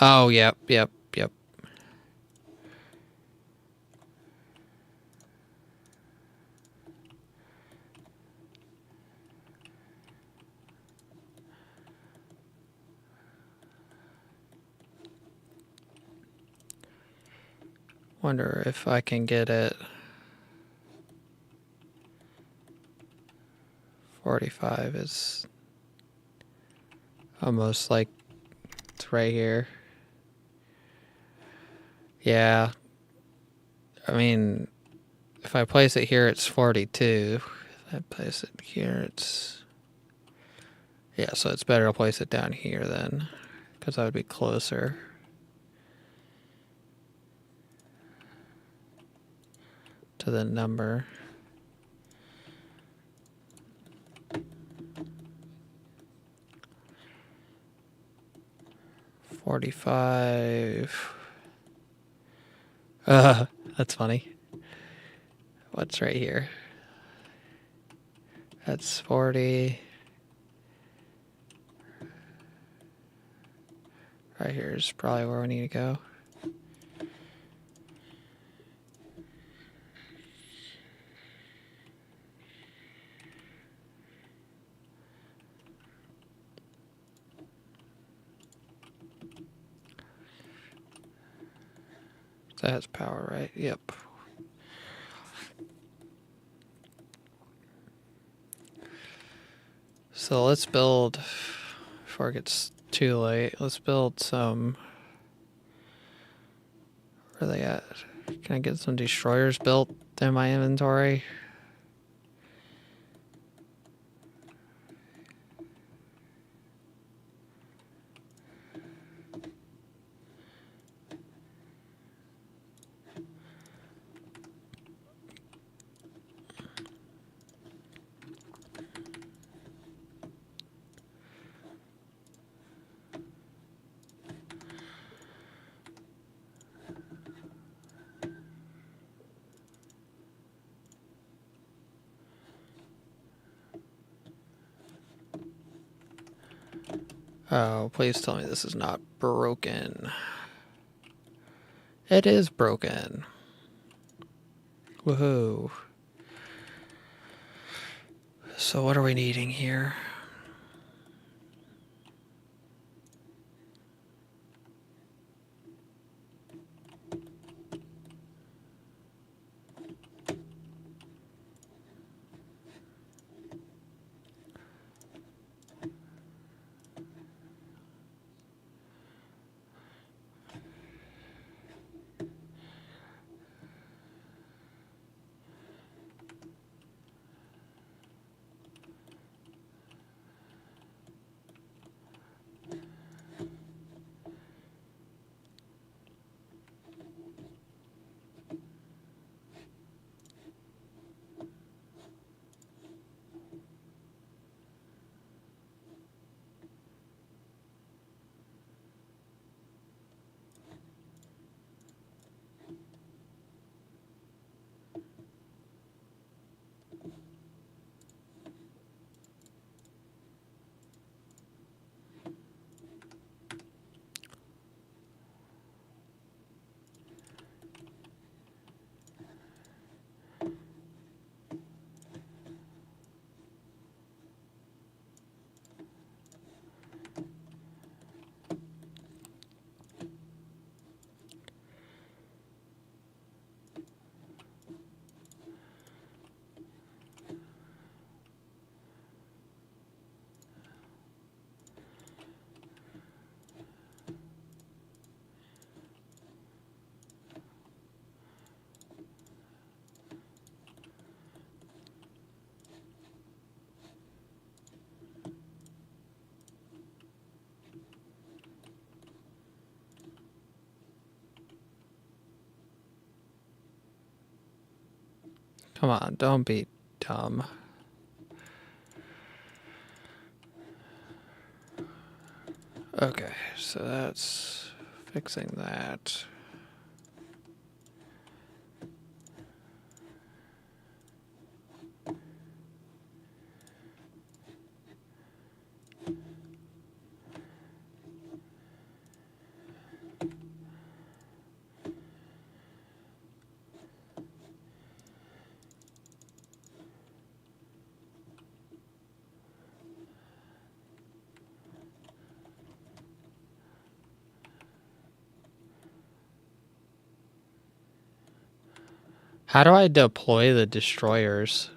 Oh, yep. Wonder if I can get it 45 is almost like it's right here. Yeah. I mean, if I place it here, it's 42. If I place it here, it's... Yeah, so it's better to place it down here then, because that would be closer to the number. $45. That's funny. What's right here? That's 40. Right here is probably where we need to go. That has power, right? Yep. So let's build, before it gets too late, let's build some... Where are they at? Can I get some destroyers built in my inventory? Oh, please tell me this is not broken. It is broken. Woohoo. So what are we needing here? Come on, don't be dumb. Okay, so that's fixing that. How do I deploy the destroyers?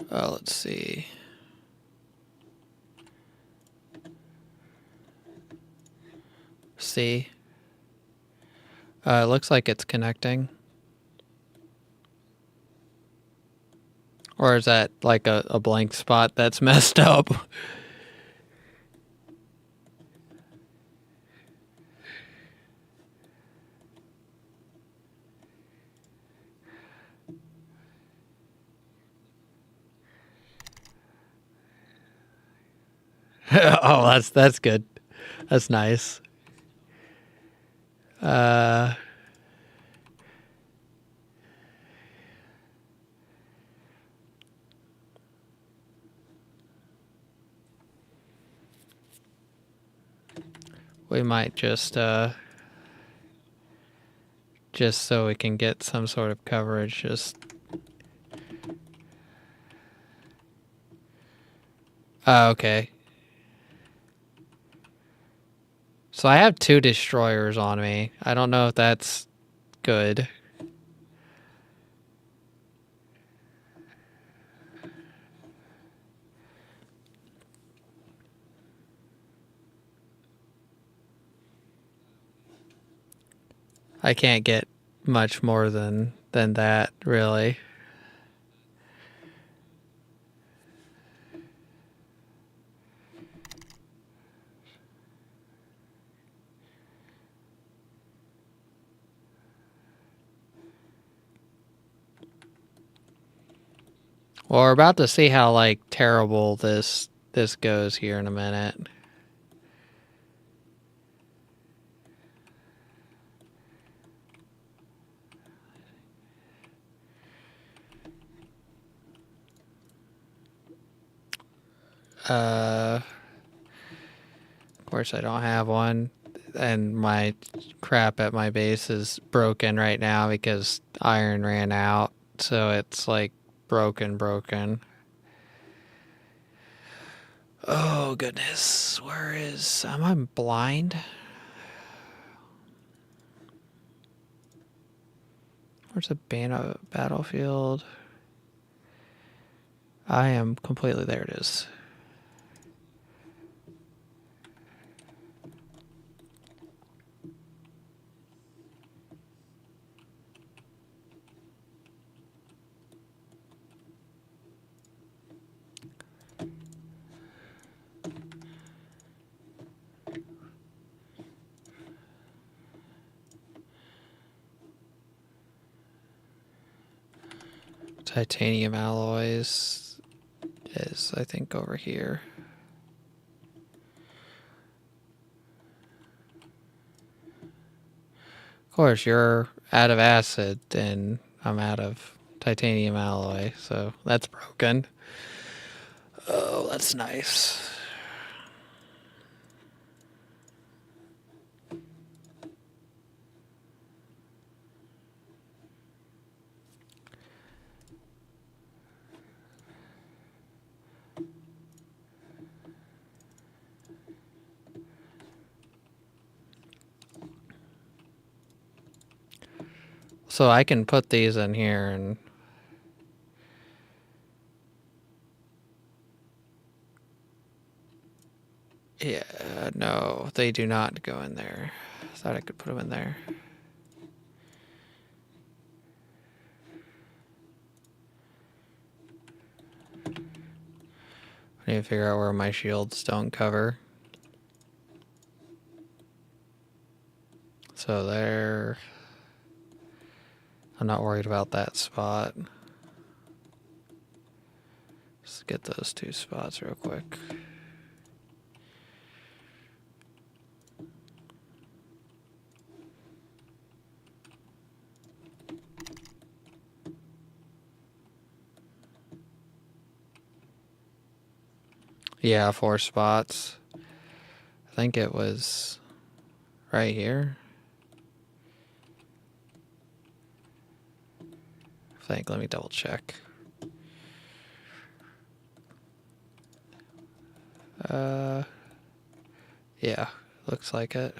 Let's see. See? It looks like it's connecting. Or is that like a blank spot that's messed up? Oh, that's good. That's nice. We might just so we can get some sort of coverage, just... okay. So I have 2 destroyers on me. I don't know if that's good. I can't get much more than that, really. Well, we're about to see how like terrible this goes here in a minute. Of course I don't have one, and my crap at my base is broken right now because iron ran out, so it's like broken. Oh goodness, am I blind? Where's the battlefield? I am completely... there it is. Titanium alloys is, I think, over here. Of course, you're out of acid and I'm out of titanium alloy, so that's broken. Oh, that's nice. So I can put these in here and... yeah, no, they do not go in there. I thought I could put them in there. I need to figure out where my shields don't cover. So there... I'm not worried about that spot. Let's get those 2 spots real quick. Yeah, 4 spots. I think it was right here. Let me double check. Yeah, Looks like it.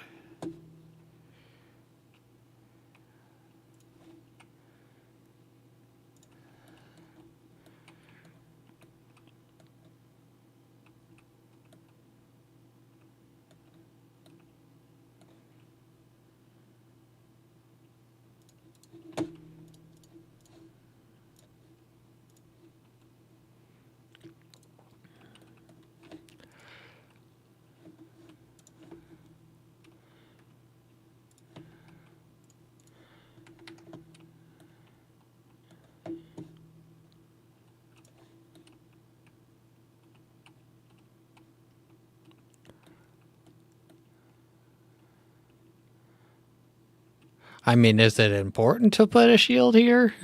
I mean, is it important to put a shield here?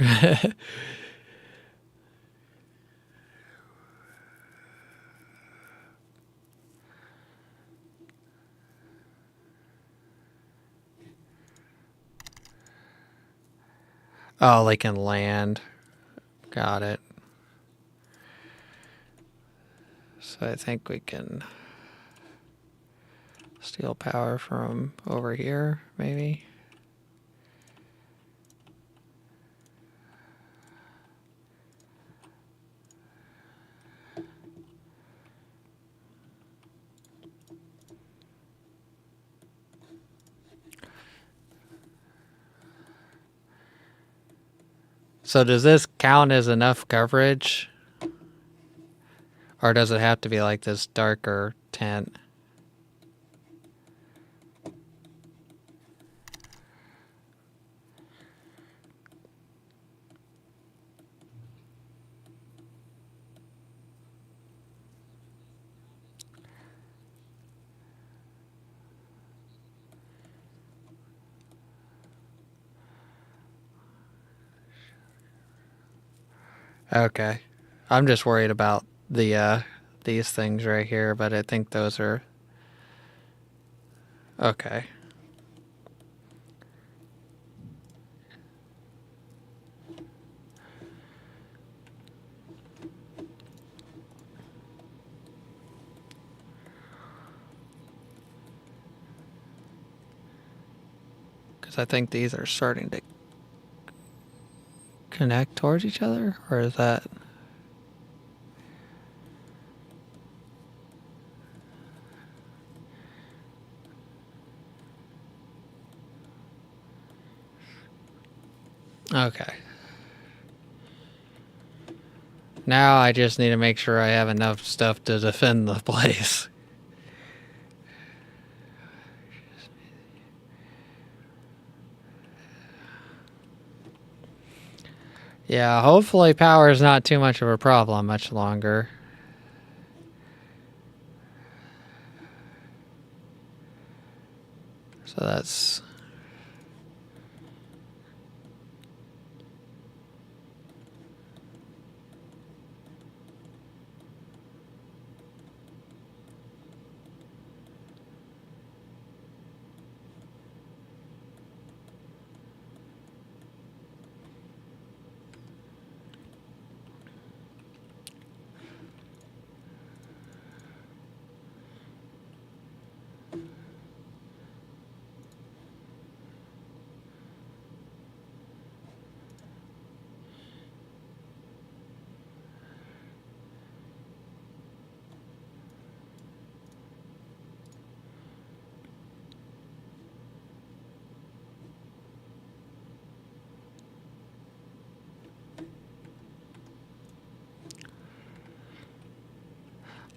Oh, they can land. Got it. So I think we can steal power from over here, maybe. So does this count as enough coverage? Or does it have to be like this darker tint? Okay. I'm just worried about the these things right here, but I think those are okay. Because I think these are starting to connect towards each other, or is that... Okay. Now I just need to make sure I have enough stuff to defend the place. Yeah, hopefully power is not too much of a problem much longer. So that's...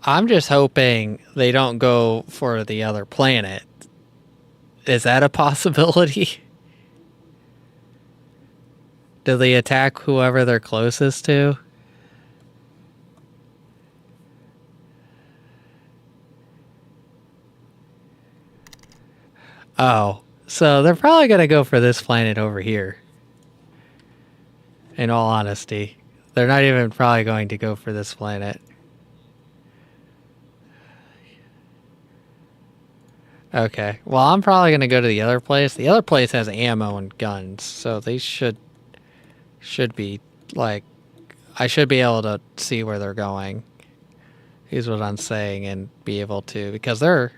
I'm just hoping they don't go for the other planet. Is that a possibility? Do they attack whoever they're closest to? Oh, so they're probably going to go for this planet over here. In all honesty. They're not even probably going to go for this planet. Okay. Well, I'm probably going to go to the other place. The other place has ammo and guns, so they should be, like... I should be able to see where they're going. Is what I'm saying, and be able to... Because they're...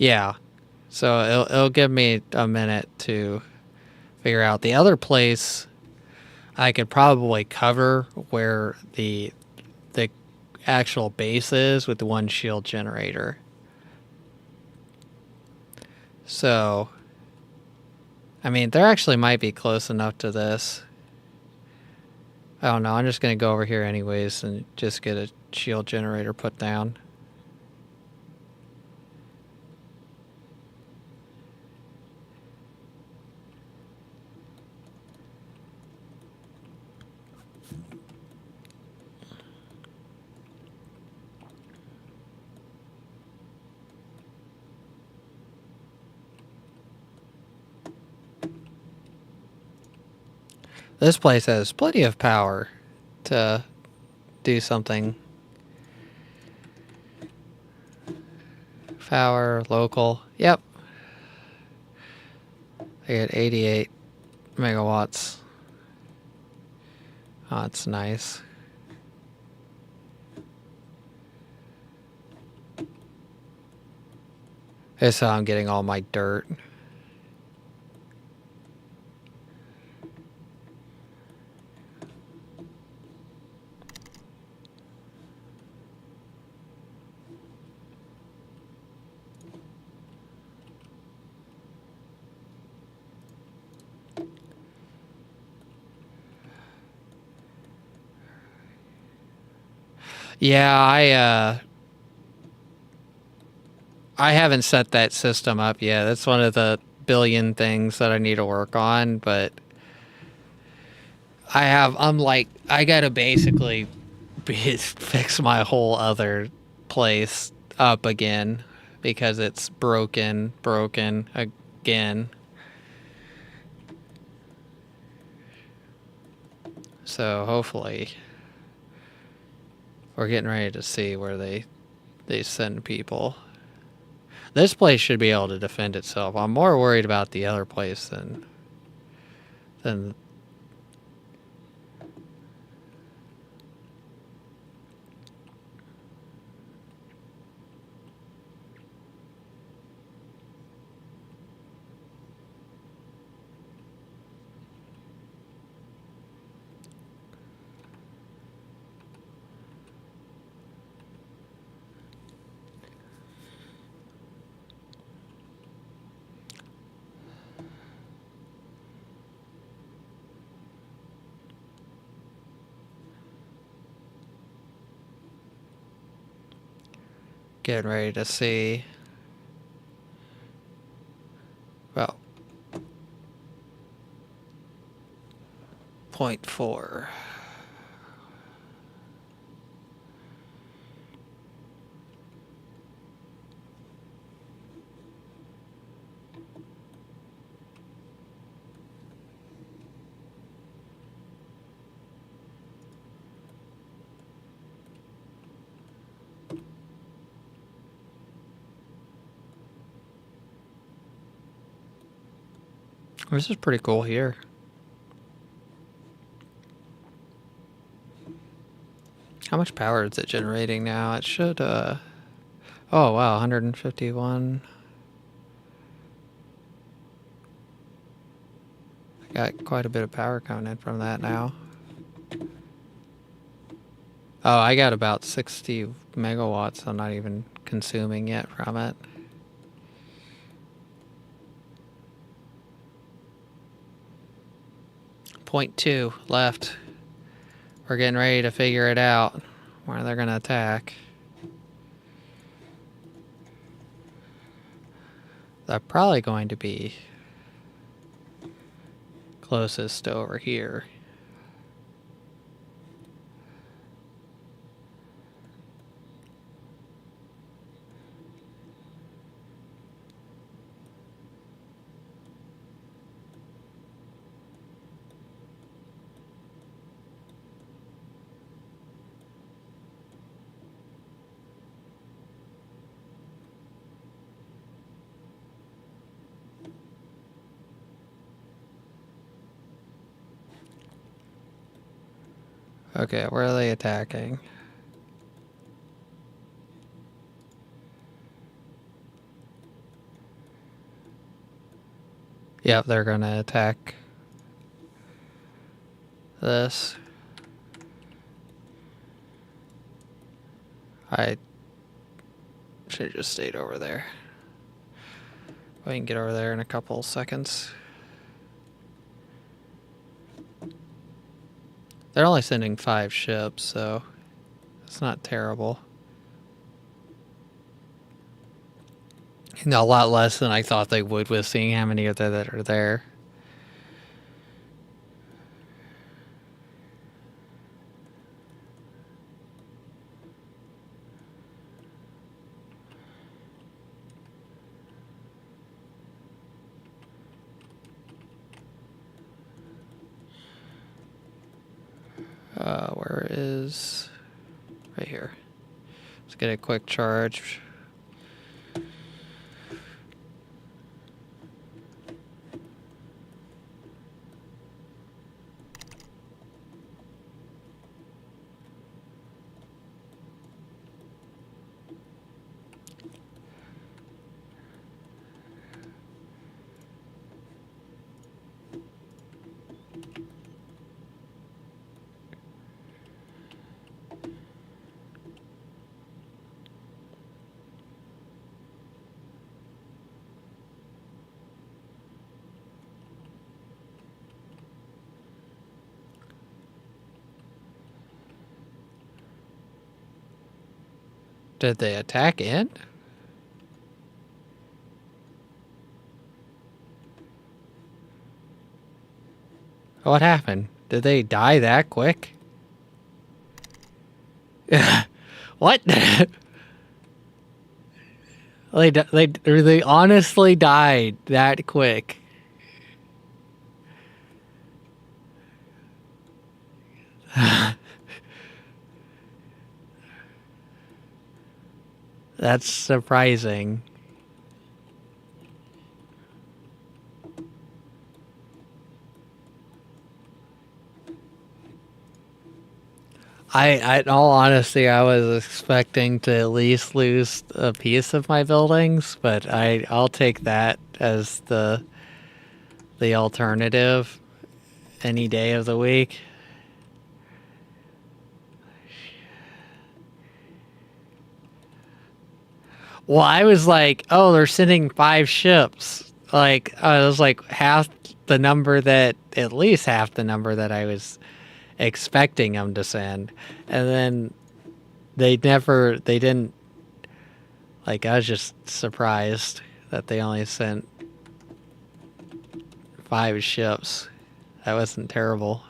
Yeah. So it'll give me a minute to figure out. The other place I could probably cover where the actual base is with the one shield generator. So, I mean, there actually might be close enough to this. I don't know. I'm just going to go over here anyways and just get a shield generator put down. This place has plenty of power to do something. Power, local. Yep. I get 88 megawatts. Oh, that's nice. This is how I'm getting all my dirt. Yeah, I haven't set that system up yet. That's one of the billion things that I need to work on, but I gotta basically fix my whole other place up again because it's broken again. So hopefully we're getting ready to see where they send people. This place should be able to defend itself. I'm more worried about the other place than getting ready to see. Well, 0.4. This is pretty cool here. How much power is it generating now? It should, oh wow, 151. I got quite a bit of power coming in from that now. Oh, I got about 60 megawatts I'm not even consuming yet from it. Point 2 left. We're getting ready to figure it out where they're going to attack. They're probably going to be closest to over here. Okay, where are they attacking? Yep, they're gonna attack this. I should have just stayed over there. We can get over there in a couple seconds. They're only sending 5 ships, so it's not terrible. A lot less than I thought they would with seeing how many of them that are there. Where is... Right here. Let's get a quick charge. Did they attack in? What happened? Did they die that quick? What? They honestly died that quick. That's surprising. In all honesty, I was expecting to at least lose a piece of my buildings, but I'll take that as the alternative any day of the week. Well, I was like, oh, they're sending 5 ships. Like, I was like half the number that, at least half the number that I was expecting them to send. And then they didn't, like, I was just surprised that they only sent 5 ships. That wasn't terrible.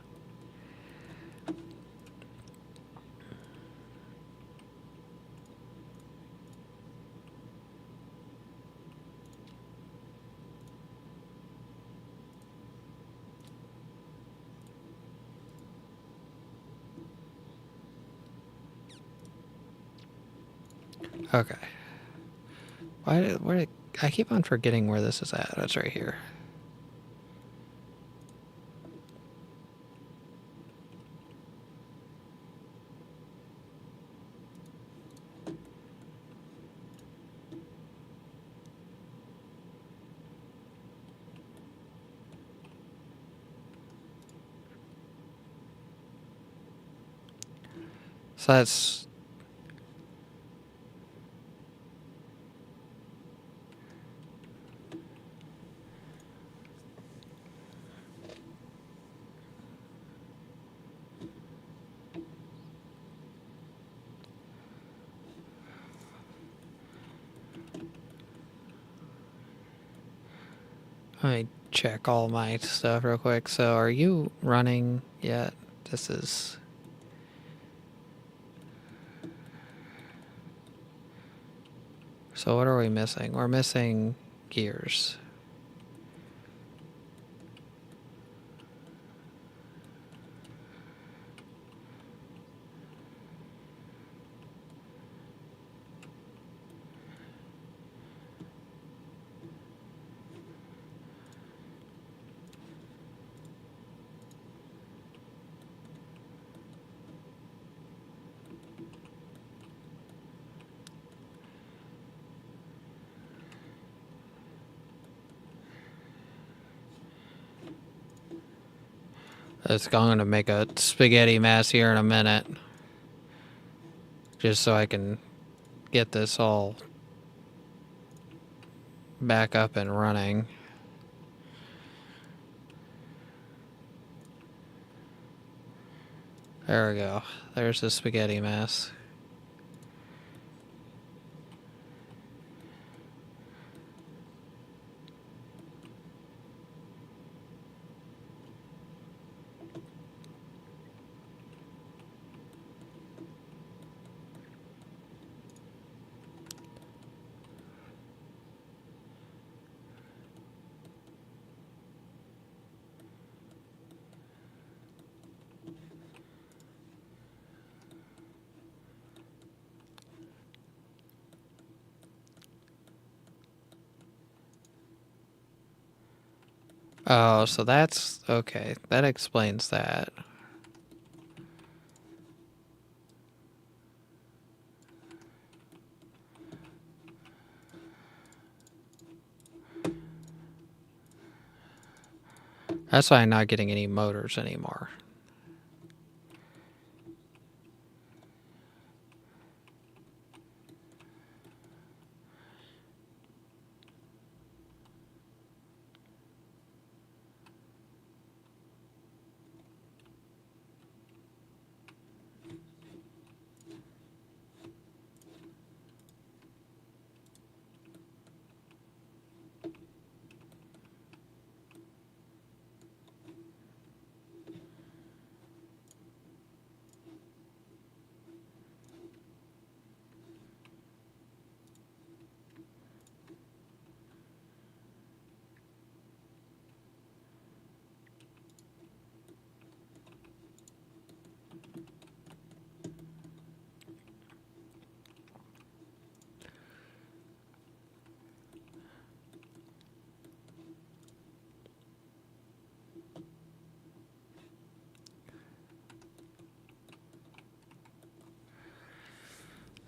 Okay. Where did I keep on forgetting where this is at? It's right here. So that's... Let me check all my stuff real quick. So are you running yet? This is... So what are we missing? We're missing gears. It's going to make a spaghetti mess here in a minute. Just so I can get this all back up and running. There we go. There's the spaghetti mess. Oh, so that's... okay, that explains that. That's why I'm not getting any motors anymore.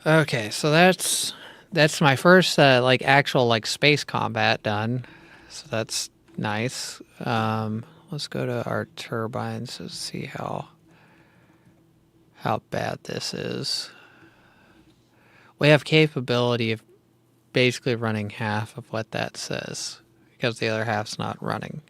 Okay, so that's my first like actual like space combat done. So that's nice. Let's go to our turbines to see how bad this is. We have capability of basically running half of what that says because the other half's not running.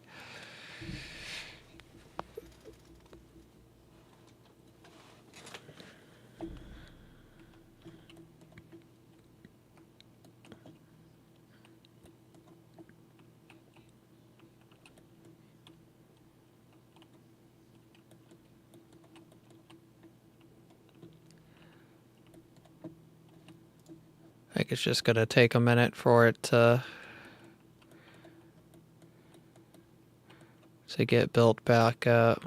I think it's just going to take a minute for it to get built back up.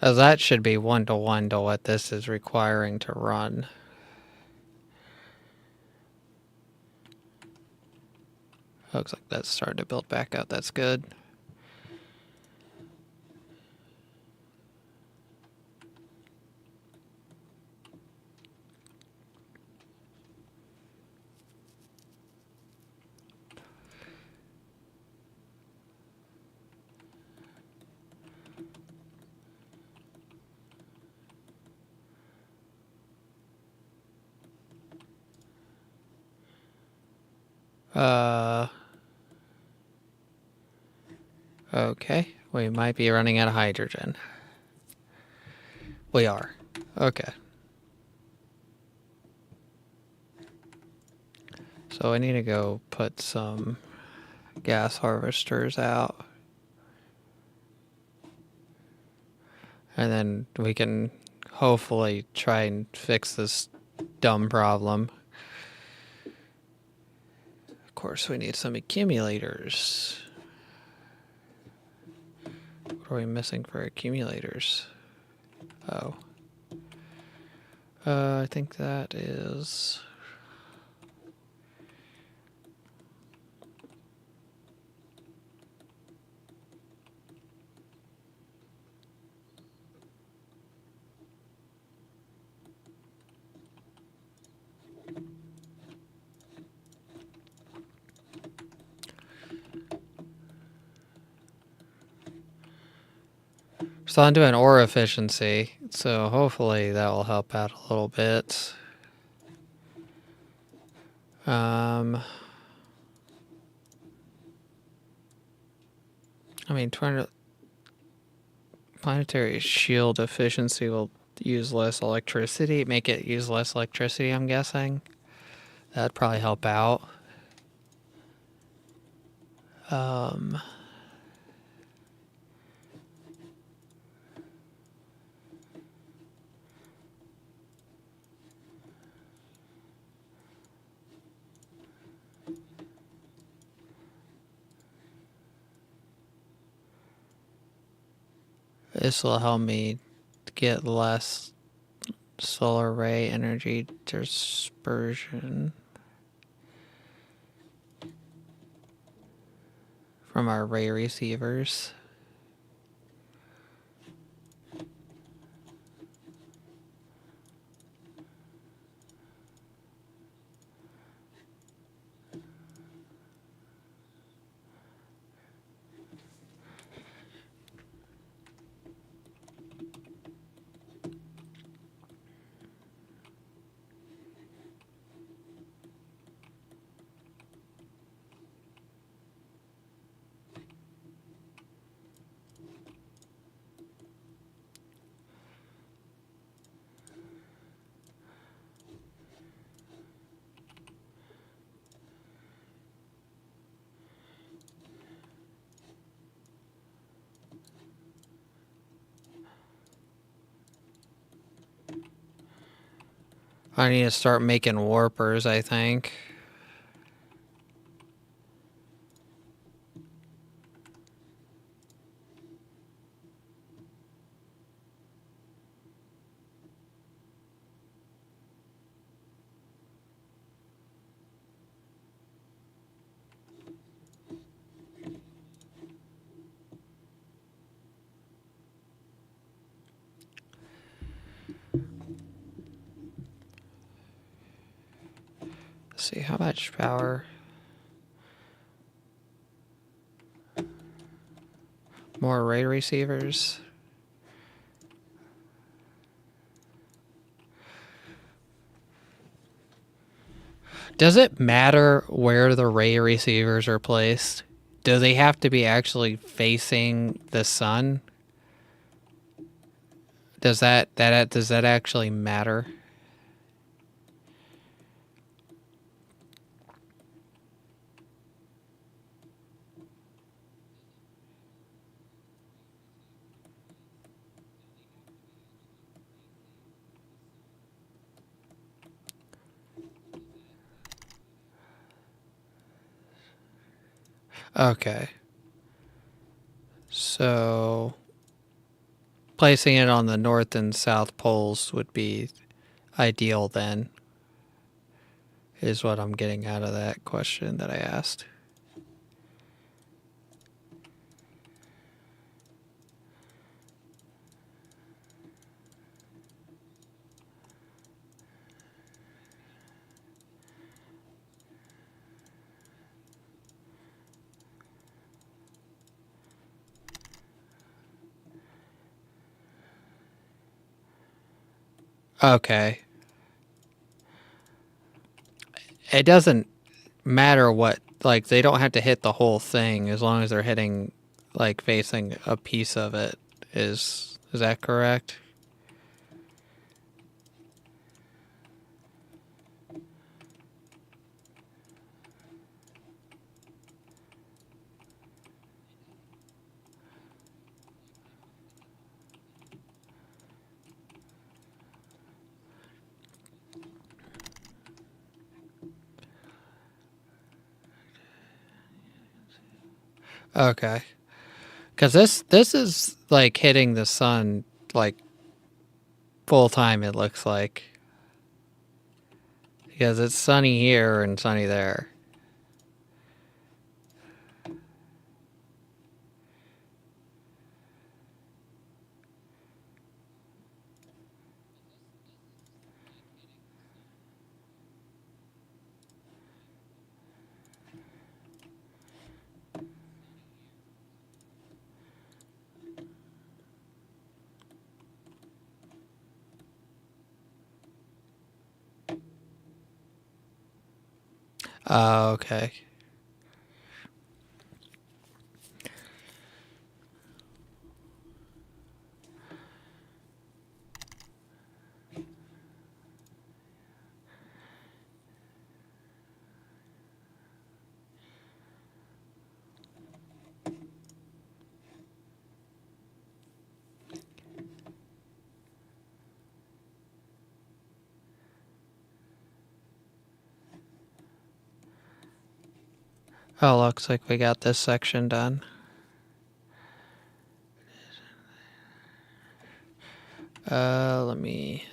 Oh, that should be 1-to-1 to what this is requiring to run. Looks like that's starting to build back up. That's good. Okay. We might be running out of hydrogen. We are. Okay. So I need to go put some gas harvesters out. And then we can hopefully try and fix this dumb problem. Of course, we need some accumulators. What are we missing for accumulators? Oh. I think that is... So I'm doing ore efficiency, so hopefully that will help out a little bit. I mean, planetary shield efficiency will use less electricity, make it use less electricity, I'm guessing. That'd probably help out. This will help me get less solar ray energy dispersion from our ray receivers. I need to start making warpers, I think. Let's see how much power. More ray receivers. Does it matter where the ray receivers are placed? Do they have to be actually facing the sun? Does that actually matter? Okay. So placing it on the north and south poles would be ideal then, is what I'm getting out of that question that I asked. Okay. It doesn't matter what, like, they don't have to hit the whole thing as long as they're hitting, like, facing a piece of it. Is that correct? Okay. Because this is like hitting the sun like full time, it looks like. Because it's sunny here and sunny there. Oh, okay. Oh, looks like we got this section done. Let me...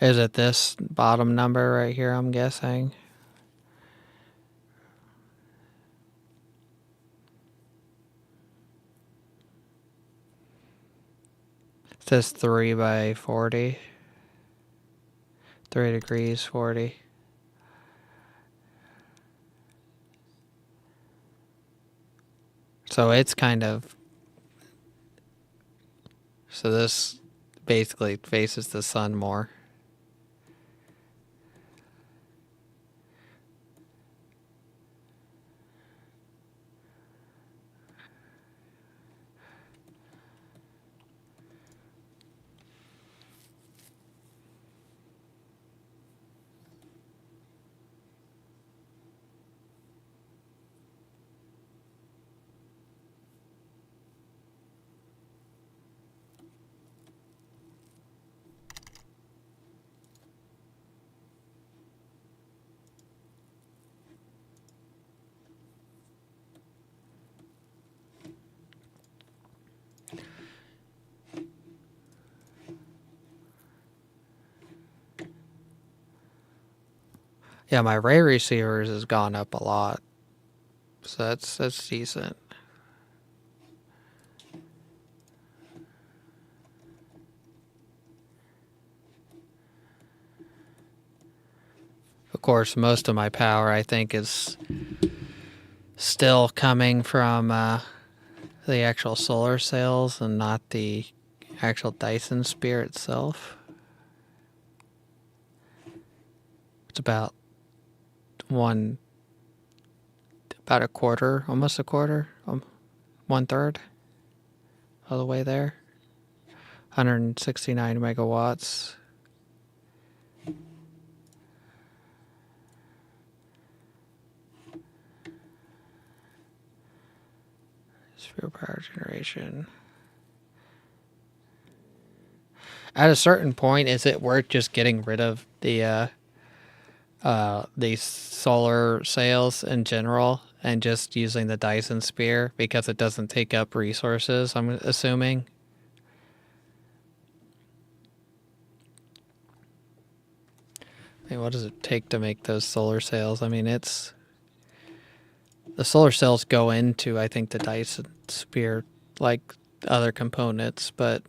Is it this bottom number right here, I'm guessing? It says 3 by 40. 3 degrees, 40. So it's kind of... So this basically faces the sun more. Yeah, my ray receivers has gone up a lot. So that's decent. Of course, most of my power, I think, is still coming from the actual solar cells and not the actual Dyson Sphere itself. It's about about a quarter, almost a quarter, 1/3 of the way there. 169 megawatts. Sphere power generation. At a certain point, is it worth just getting rid of the solar sails in general and just using the Dyson Sphere because it doesn't take up resources, I'm assuming? I mean, what does it take to make those solar sails? I mean, it's... The solar cells go into, I think, the Dyson Sphere like other components, but...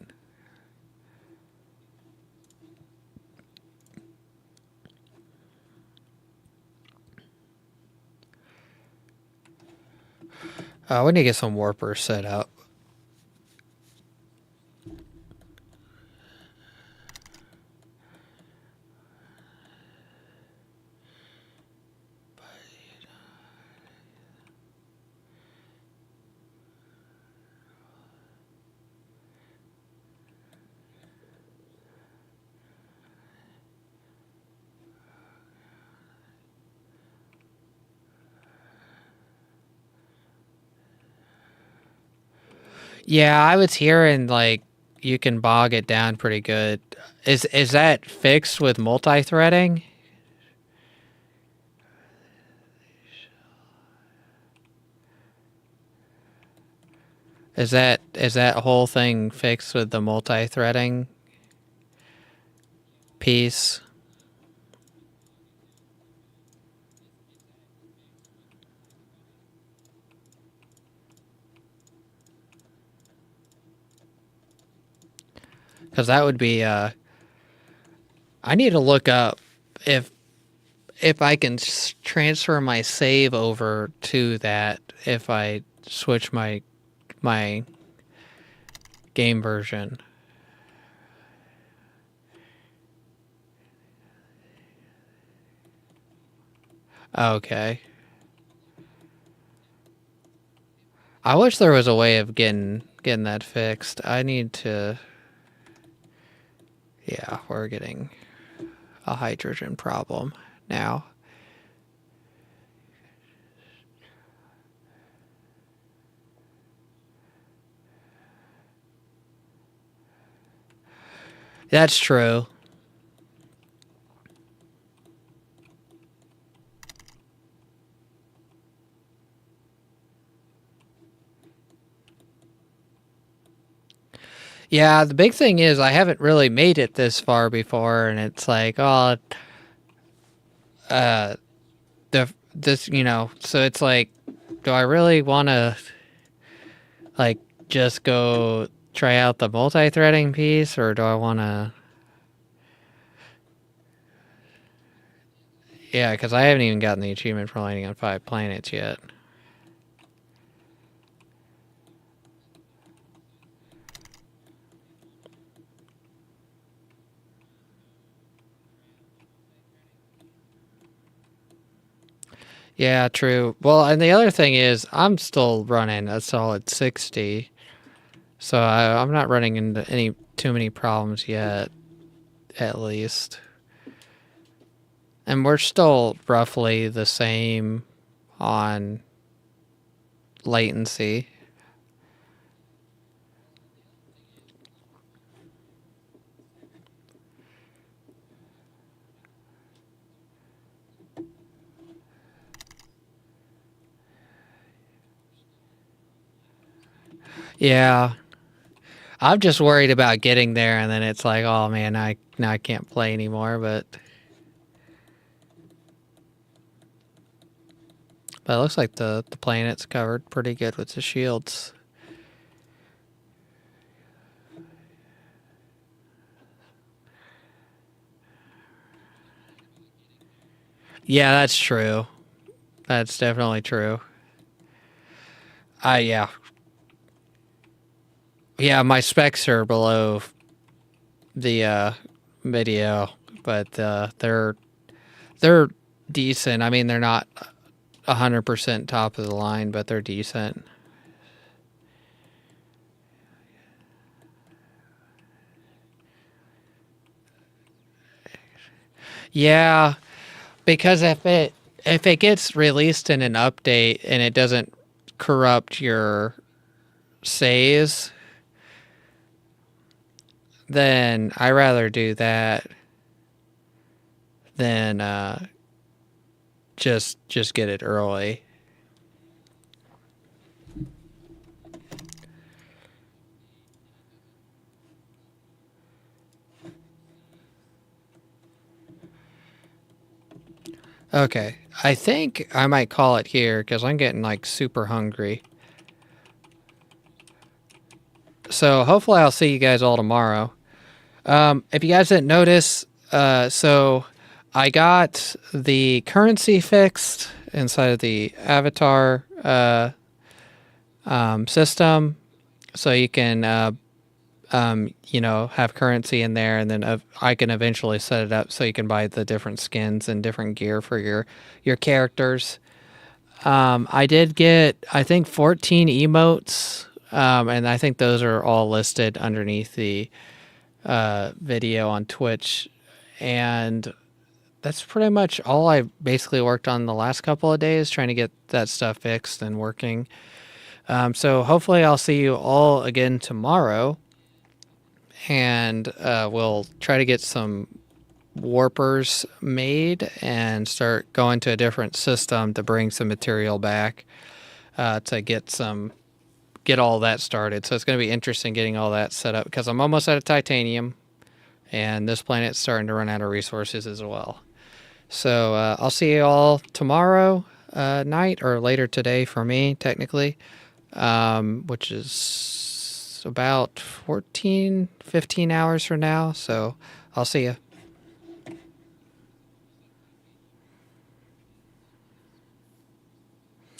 we need to get some warpers set up. Yeah, I was hearing, like, you can bog it down pretty good. Is that fixed with multi-threading? Is that whole thing fixed with the multi-threading piece? Because that would be. I need to look up if I can transfer my save over to that if I switch my game version. Okay. I wish there was a way of getting that fixed. I need to. Yeah, we're getting a hydrogen problem now. That's true. Yeah, the big thing is I haven't really made it this far before, and it's like, oh, this, so it's like, do I really want to, like, just go try out the multi-threading piece, or do I want to? Yeah, because I haven't even gotten the achievement for landing on 5 planets yet. Yeah, true. Well, and the other thing is, I'm still running a solid 60, so I'm not running into any too many problems yet, at least. And we're still roughly the same on latency. Yeah, I'm just worried about getting there, and then it's like, oh man, now I can't play anymore. But it looks like the planet's covered pretty good with the shields. Yeah, that's true. That's definitely true. Yeah. Yeah, my specs are below the video, but they're decent. I mean, they're not 100% top of the line, but they're decent. Yeah, because if it gets released in an update and it doesn't corrupt your saves, then I rather do that than just get it early. Okay, I think I might call it here because I'm getting like super hungry. So hopefully I'll see you guys all tomorrow. If you guys didn't notice, so I got the currency fixed inside of the avatar system, so you can have currency in there, and then I can eventually set it up so you can buy the different skins and different gear for your characters. I did get, I think, 14 emotes, and I think those are all listed underneath the video on Twitch, and that's pretty much all I basically worked on the last couple of days, trying to get that stuff fixed and working. So hopefully I'll see you all again tomorrow. and we'll try to get some warpers made and start going to a different system to bring some material back to get all that started. So it's going to be interesting getting all that set up because I'm almost out of titanium, and this planet's starting to run out of resources as well. So I'll see you all tomorrow night, or later today for me, technically, which is about 15 hours from now. So I'll see you.